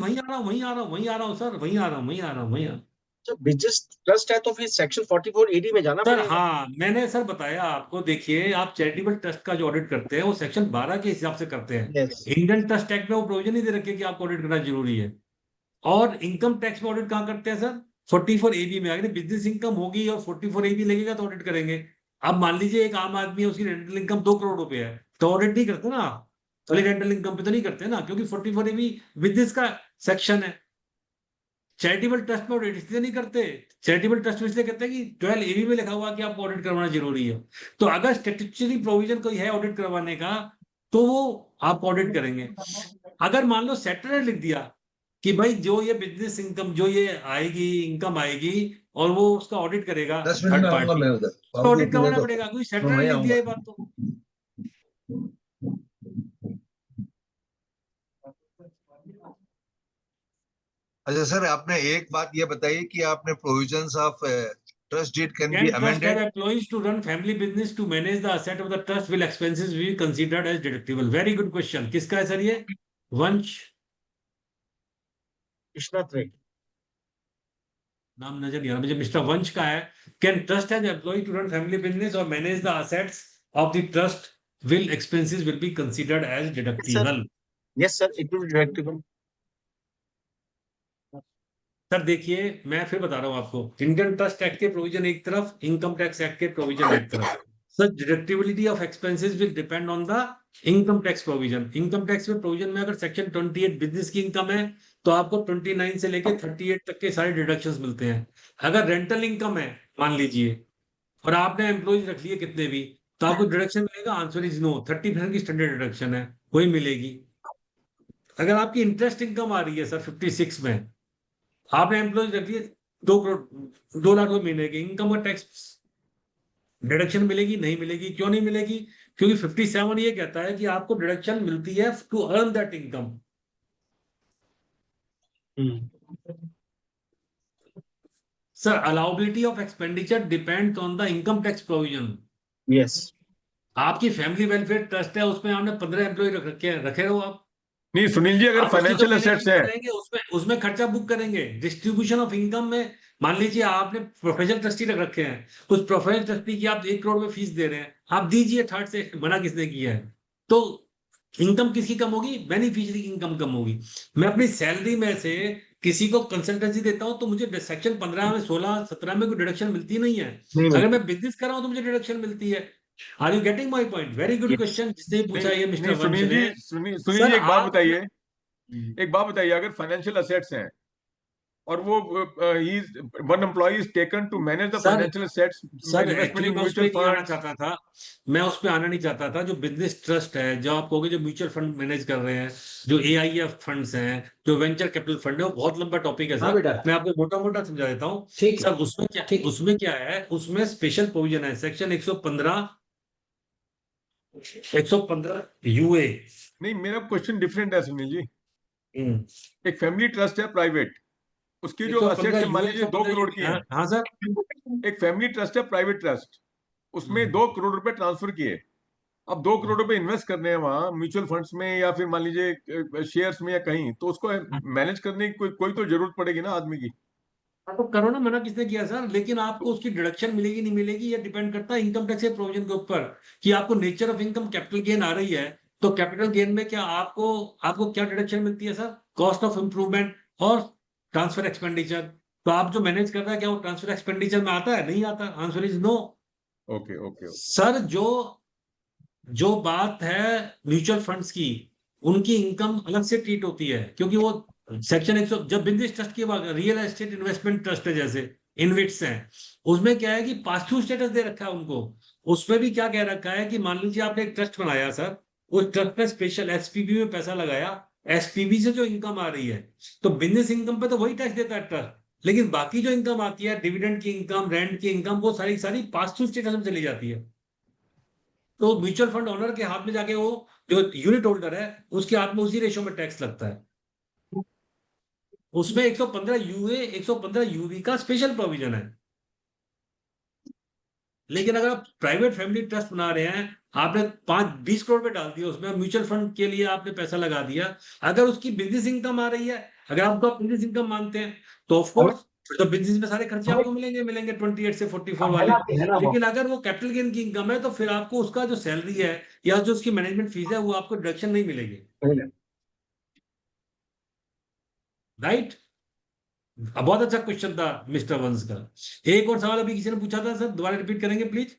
B: आ रहा हूँ सर, वही आ रहा हूँ।
G: जब बिजनेस ट्रस्ट है तो फिर सेक्शन 44AD में जाना
B: सर
G: पड़ेगा।
B: हाँ, मैंने सर बताया आपको, देखिए आप चैरिटेबल ट्रस्ट का जो ऑडिट करते हैं वो सेक्शन 12 के हिसाब से करते हैं।
G: यस
B: इंडियन ट्रस्ट एक्ट में वो प्रोविजन ही दे रखे कि आपको ऑडिट करना जरूरी है। और इनकम टैक्स में ऑडिट कहाँ करते हैं सर? 44AB में। अगर बिजनेस इनकम होगी और 44AB लगेगा तो ऑडिट करेंगे। अब मान लीजिए एक आम आदमी है, उसकी रेंटल इनकम 2 करोड़ रुपए है, तो ऑडिट नहीं करते ना, खाली रेंटल इनकम पे तो नहीं करते ना, क्योंकि 44AB बिजनेस का सेक्शन है। चैरिटेबल ट्रस्ट में ऑडिट इसलिए नहीं करते, चैरिटेबल ट्रस्ट में इसलिए कहते हैं कि 12AB में लिखा हुआ कि आपको ऑडिट करवाना जरूरी है। तो अगर स्टैट्यूटरी प्रोविजन कोई है ऑडिट करवाने का तो वो आप ऑडिट करेंगे। अगर मान लो सेक्टर ने लिख दिया कि भाई जो ये बिजनेस इनकम, जो ये आएगी इनकम आएगी और वो उसका ऑडिट करेगा
J: 10 मिनट
B: थर्ड
J: में आऊंगा
B: पार्टी,
J: मैं उधर।
B: तो ऑडिट करवाना पड़ेगा, कोई सेक्टर ने
J: मैं
B: लिख दिया ये
J: आऊंगा।
B: बात तो।
J: अच्छा सर, आपने एक बात ये बताई कि आपने provisions of trust deed can be
B: Can trust have
J: amended.
B: employees to run family business to manage the asset of the trust will expenses be considered as deductible? Very good question. किसका है sir ये? वंश,
G: Krishna trade.
B: नाम नजर नहीं आ रहा मुझे, mister वंश का है। Can trust have employee to run family business or manage the assets of the trust will expenses will be considered as deductible?
G: Yes sir, it will be deductible.
B: Sir देखिए, मैं फिर बता रहा हूँ आपको, इंडियन ट्रस्ट एक्ट के provision एक तरफ, इनकम टैक्स एक्ट के प्रोविजन एक तरफ। Sir deductibility of expenses will depend on the income tax provision. Income tax में प्रोविजन में अगर सेक्शन 28 बिजनेस की इनकम है तो आपको 29 से लेके 38 तक के सारे डिडक्शंस मिलते हैं। अगर रेंटल इनकम है मान लीजिए और आपने एम्प्लॉइज रख लिए कितने भी, तो आपको डिडक्शन मिलेगा? Answer is no. 30% की स्टैंडर्ड डिडक्शन है, वही मिलेगी। अगर आपकी इंटरेस्ट इनकम आ रही है सर 56 में, आपने एम्प्लॉय रख लिए 2 करोड़ 2 लाख रुपए महीने की, इनकम का टैक्स डिडक्शन मिलेगी? नहीं मिलेगी। क्यों नहीं मिलेगी? क्योंकि 57 ये कहता है कि आपको डिडक्शन मिलती है to earn that income. Sir allowability of expenditure depends on the income tax provision.
G: Yes.
B: आपकी फैमिली वेलफेयर ट्रस्ट है, उसमें आपने 15 एम्प्लॉय रखे हो आप।
D: नहीं सुनील जी, अगर
B: आप उसकी तो
D: फाइनेंशियल एसेट्स है
B: करेंगे, उसमें खर्चा बुक करेंगे। डिस्ट्रीब्यूशन ऑफ इनकम में मान लीजिए आपने प्रोफेशनल ट्रस्टी रख रखे हैं, उस प्रोफेशनल ट्रस्टी की आप 1 करोड़ में फीस दे रहे हैं, आप दीजिए, थर्ड से मना किसने किया है? तो इनकम किसकी कम होगी? बेनिफिशियरी की इनकम कम होगी। मैं अपनी सैलरी में से किसी को कंसल्टेंसी देता हूं तो मुझे सेक्शन 15 में 16 17 में कोई डिडक्शन मिलती नहीं है। अगर मैं बिजनेस कर रहा हूं तो मुझे डिडक्शन मिलती है। Are you getting my point? Very good question जिसने पूछा ये मिस्टर वंश
D: सुनील
B: ने।
D: जी, सुनील जी एक बात बताइए, अगर फाइनेंशियल एसेट्स हैं और वो one employee is taken to manage the financial assets,
B: sir
D: investment
B: actually
D: in
B: मैं उस
D: म्यूचुअल
B: पे नहीं आना
D: फंड्स।
B: चाहता था, मैं उस पे आना नहीं चाहता था। जो बिजनेस ट्रस्ट है, जो आप कहोगे जो म्यूचुअल फंड मैनेज कर रहे हैं, जो AIF फंड्स हैं, जो वेंचर कैपिटल फंड है, वो बहुत लंबा टॉपिक है
A: हाँ
B: सर।
A: बेटा,
B: मैं आपको मोटा मोटा समझा देता हूँ
A: ठीक है,
B: सर।
A: ठीक।
B: उसमें क्या है, उसमें स्पेशल प्रोविजन है सेक्शन 115 UA।
D: नहीं, मेरा क्वेश्चन डिफरेंट है सुनील जी। एक फैमिली ट्रस्ट है प्राइवेट, उसकी जो असेट्स है मान लीजिए 2 करोड़ की है।
B: हाँ सर।
D: एक फैमिली ट्रस्ट है प्राइवेट ट्रस्ट, उसमें 2 करोड़ रुपए ट्रांसफर किए। अब 2 करोड़ रुपए इन्वेस्ट करने हैं वहां म्यूचुअल फंड्स में या फिर मान लीजिए शेयर्स में या कहीं, तो उसको मैनेज करने की कोई तो जरूरत पड़ेगी ना आदमी की।
B: आपको करो ना, मना किसने किया सर? लेकिन आपको उसकी डिडक्शन मिलेगी नहीं मिलेगी, ये डिपेंड करता है इनकम टैक्स के प्रोविजन के ऊपर कि आपको nature of income capital gain आ रही है तो कैपिटल गेन में क्या आपको क्या डिडक्शन मिलती है सर? कॉस्ट ऑफ इम्प्रूवमेंट और ट्रांसफर एक्सपेंडिचर। तो आप जो मैनेज कर रहा है क्या वो ट्रांसफर एक्सपेंडिचर में आता है? नहीं आता। Answer is no.
D: Okay
B: sir जो बात है म्यूचुअल फंड्स की, उनकी इनकम अलग से ट्रीट होती है, क्योंकि वो सेक्शन 100 जब बिजनेस ट्रस्ट की बात, रियल एस्टेट इन्वेस्टमेंट ट्रस्ट है जैसे इनविट्स हैं, उसमें क्या है कि पास थ्रू स्टेटस दे रखा है उनको। उसमें भी क्या कह रखा है कि मान लीजिए आपने एक ट्रस्ट बनाया सर, उस ट्रस्ट में स्पेशल एसपीबी में पैसा लगाया, एसपीबी से जो इनकम आ रही है, तो बिजनेस इनकम पे तो वही टैक्स देता है ट्रस्ट, लेकिन बाकी जो इनकम आती है, डिविडेंड की इनकम, रेंट की इनकम, वो सारी पास थ्रू स्टेटस में चली जाती है। तो म्यूचुअल फंड ओनर के हाथ में जाके वो जो यूनिट होल्डर है उसके हाथ में उसी रेशो में टैक्स लगता है। उसमें 115 यूए 115 यूवी का स्पेशल प्रोविजन है। लेकिन अगर आप प्राइवेट फैमिली ट्रस्ट बना रहे हैं, आपने 20 करोड़ पे डाल दिया, उसमें म्यूचुअल फंड के लिए आपने पैसा लगा दिया, अगर उसकी बिजनेस इनकम आ रही है, अगर आपको बिजनेस इनकम मानते हैं, तो ऑफकोर्स तो बिजनेस में सारे खर्चे आपको मिलेंगे 28 से 44 वाले। लेकिन अगर वो कैपिटल गेन की इनकम है, तो फिर आपको उसका जो सैलरी है या जो उसकी मैनेजमेंट फीस है, वो आपको डिडक्शन नहीं मिलेगी। राइट? बहुत अच्छा क्वेश्चन था मिस्टर वंश का। एक और सवाल अभी किसी ने पूछा था सर, दोबारा रिपीट करेंगे प्लीज।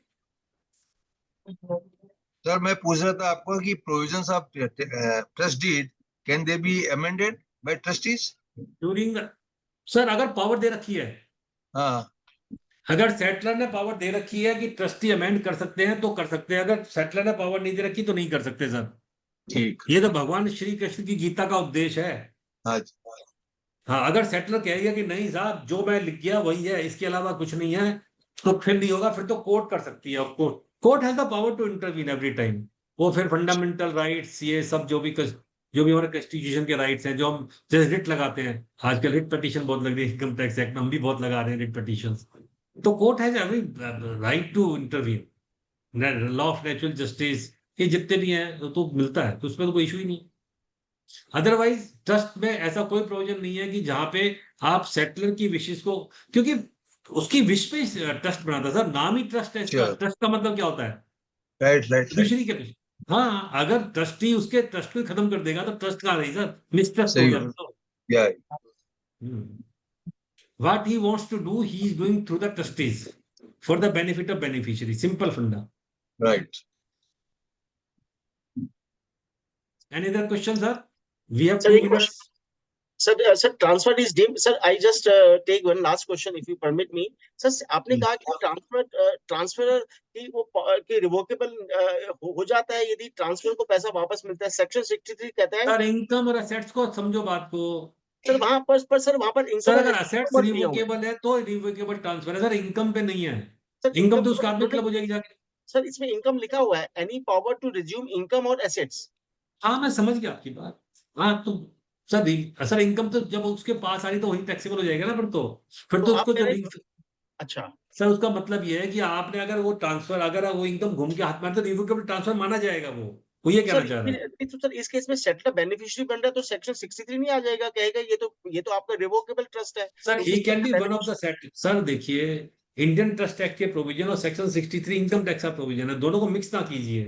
J: सर मैं पूछ रहा था आपको कि provisions of trust deed can they be amended by trustees
B: during. Sir अगर पावर दे रखी है,
J: हाँ
B: अगर सेटलर ने पावर दे रखी है कि ट्रस्टी अमेंड कर सकते हैं तो कर सकते हैं, अगर सेटलर ने पावर नहीं दे रखी तो नहीं कर सकते सर।
J: ठीक।
B: ये तो भगवान श्री कृष्ण की गीता का उपदेश है।
J: हाँ
B: हाँ, अगर सेटलर कहेगा कि नहीं साहब जो मैं लिख गया वही है, इसके अलावा कुछ नहीं है, तो फिर नहीं होगा, फिर तो कोर्ट कर सकती है। Court has the power to intervene every time. वो फिर फंडामेंटल राइट्स, ये सब जो भी हमारे कॉन्स्टिट्यूशन के राइट्स हैं, जो हम जैसे रिट लगाते हैं, आजकल रिट पिटीशन बहुत लग रही है इनकम टैक्स एक्ट में, हम भी बहुत लगा रहे हैं रिट पिटीशन। तो court has every right to intervene. Law of natural justice, ये जितने भी हैं तो मिलता है, तो उसमें तो कोई इशू ही नहीं। अदरवाइज ट्रस्ट में ऐसा कोई प्रोविजन नहीं है कि जहां पे आप सेटलर की विशेष को, क्योंकि उसकी विश पे ट्रस्ट बनाता सर, नाम ही ट्रस्ट है इसका। ट्रस्ट का मतलब क्या होता है?
J: राइट
B: दूसरी के विश। हाँ, अगर ट्रस्टी उसके ट्रस्ट को खत्म कर देगा तो ट्रस्ट कहाँ रही सर? मिसट्रस्ट हो
J: सही
B: गया तो। What he wants to do, he is doing through the trustees for the benefit of beneficiary. Simple funda.
J: Right.
B: Any other questions, sir? We have
G: Sir,
B: 2
G: एक
B: minutes.
G: Sir, transfer is deemed. Sir, I just take one last question if you permit me. Sir, आपने कहा कि transfer की वो कि revocable हो जाता है यदि ट्रांसफर को पैसा वापस मिलता है। सेक्शन 63 कहता है।
B: सर इनकम और असेट्स को समझो बात को।
G: सर वहां पर सर वहां पर
B: सर
G: इनकम
B: अगर असेट्स रिवोकेबल है तो रिवोकेबल ट्रांसफर है सर, इनकम पे नहीं है। इनकम तो उसका हाथ में क्लब हो जाएगी जाके।
G: सर इसमें इनकम लिखा हुआ है, any power to resume income और एसेट्स।
B: हाँ मैं समझ गया आपकी बात। हाँ तो सर इनकम तो जब उसके पास आ रही तो वही टैक्सेबल हो जाएगा ना फिर तो उसको जब।
G: अच्छा
B: सर उसका मतलब ये है कि आपने अगर वो ट्रांसफर, अगर वो इनकम घूम के हाथ में, तो रिवोकेबल ट्रांसफर माना जाएगा। वो ये कहना चाह रहा है।
G: तो सर इस केस में सेटलर बेनिफिशियरी बन रहा है तो सेक्शन 63 नहीं आ जाएगा, कहेगा ये तो आपका रिवोकेबल ट्रस्ट है।
B: Sir he can B one of the set. Sir देखिए, इंडियन ट्रस्ट एक्ट के प्रोविजन और सेक्शन 63 इनकम टैक्स का प्रोविजन है, दोनों को मिक्स ना कीजिए।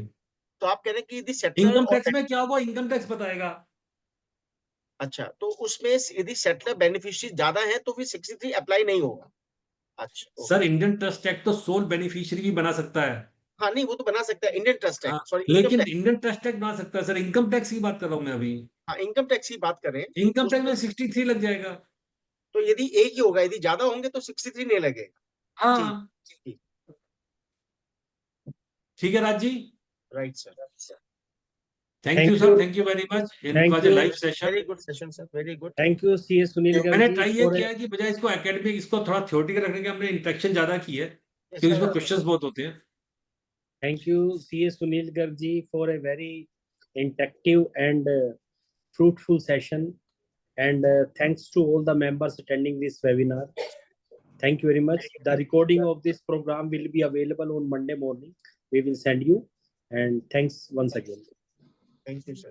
G: तो आप कह रहे हैं कि यदि सेटलर
B: इनकम टैक्स में क्या होगा, इनकम टैक्स बताएगा।
G: अच्छा, तो उसमें यदि सेटलर बेनिफिशियरी ज्यादा है तो फिर 63 अप्लाई नहीं होगा। अच्छा
B: सर इंडियन ट्रस्ट एक्ट तो सोल बेनिफिशियरी भी बना सकता है।
G: हाँ नहीं वो तो बना सकता है इंडियन ट्रस्ट एक्ट, सॉरी
B: लेकिन इंडियन ट्रस्ट एक्ट बना सकता है सर। इनकम टैक्स की बात कर रहा हूं मैं अभी।
G: हाँ इनकम टैक्स की बात करें,
B: इनकम टैक्स में 63 लग जाएगा।
G: तो यदि एक ही होगा, यदि ज्यादा होंगे तो 63 नहीं लगेगा।
B: हाँ ठीक है Raj ji.
G: Right sir.
B: Thank you, sir. Thank you very much. It was a live session.
G: Very good session, sir. Very good.
A: Thank you, CS Sunil Garg
B: मैंने
A: ji
B: ट्राई ये
A: for
B: किया है कि बजाय इसको एकेडमिक, इसको थोड़ा थ्योरेटिकल रखने के हमने इंटरेक्शन ज्यादा की है, क्योंकि इसमें क्वेश्चंस बहुत होते हैं।
A: Thank you, CS Sunil Garg ji, for a very interactive and fruitful session. And thanks to all the members attending this webinar. Thank you very much. The recording of this program will be available on Monday morning. We will send you. And thanks once again.
G: Thank you, sir.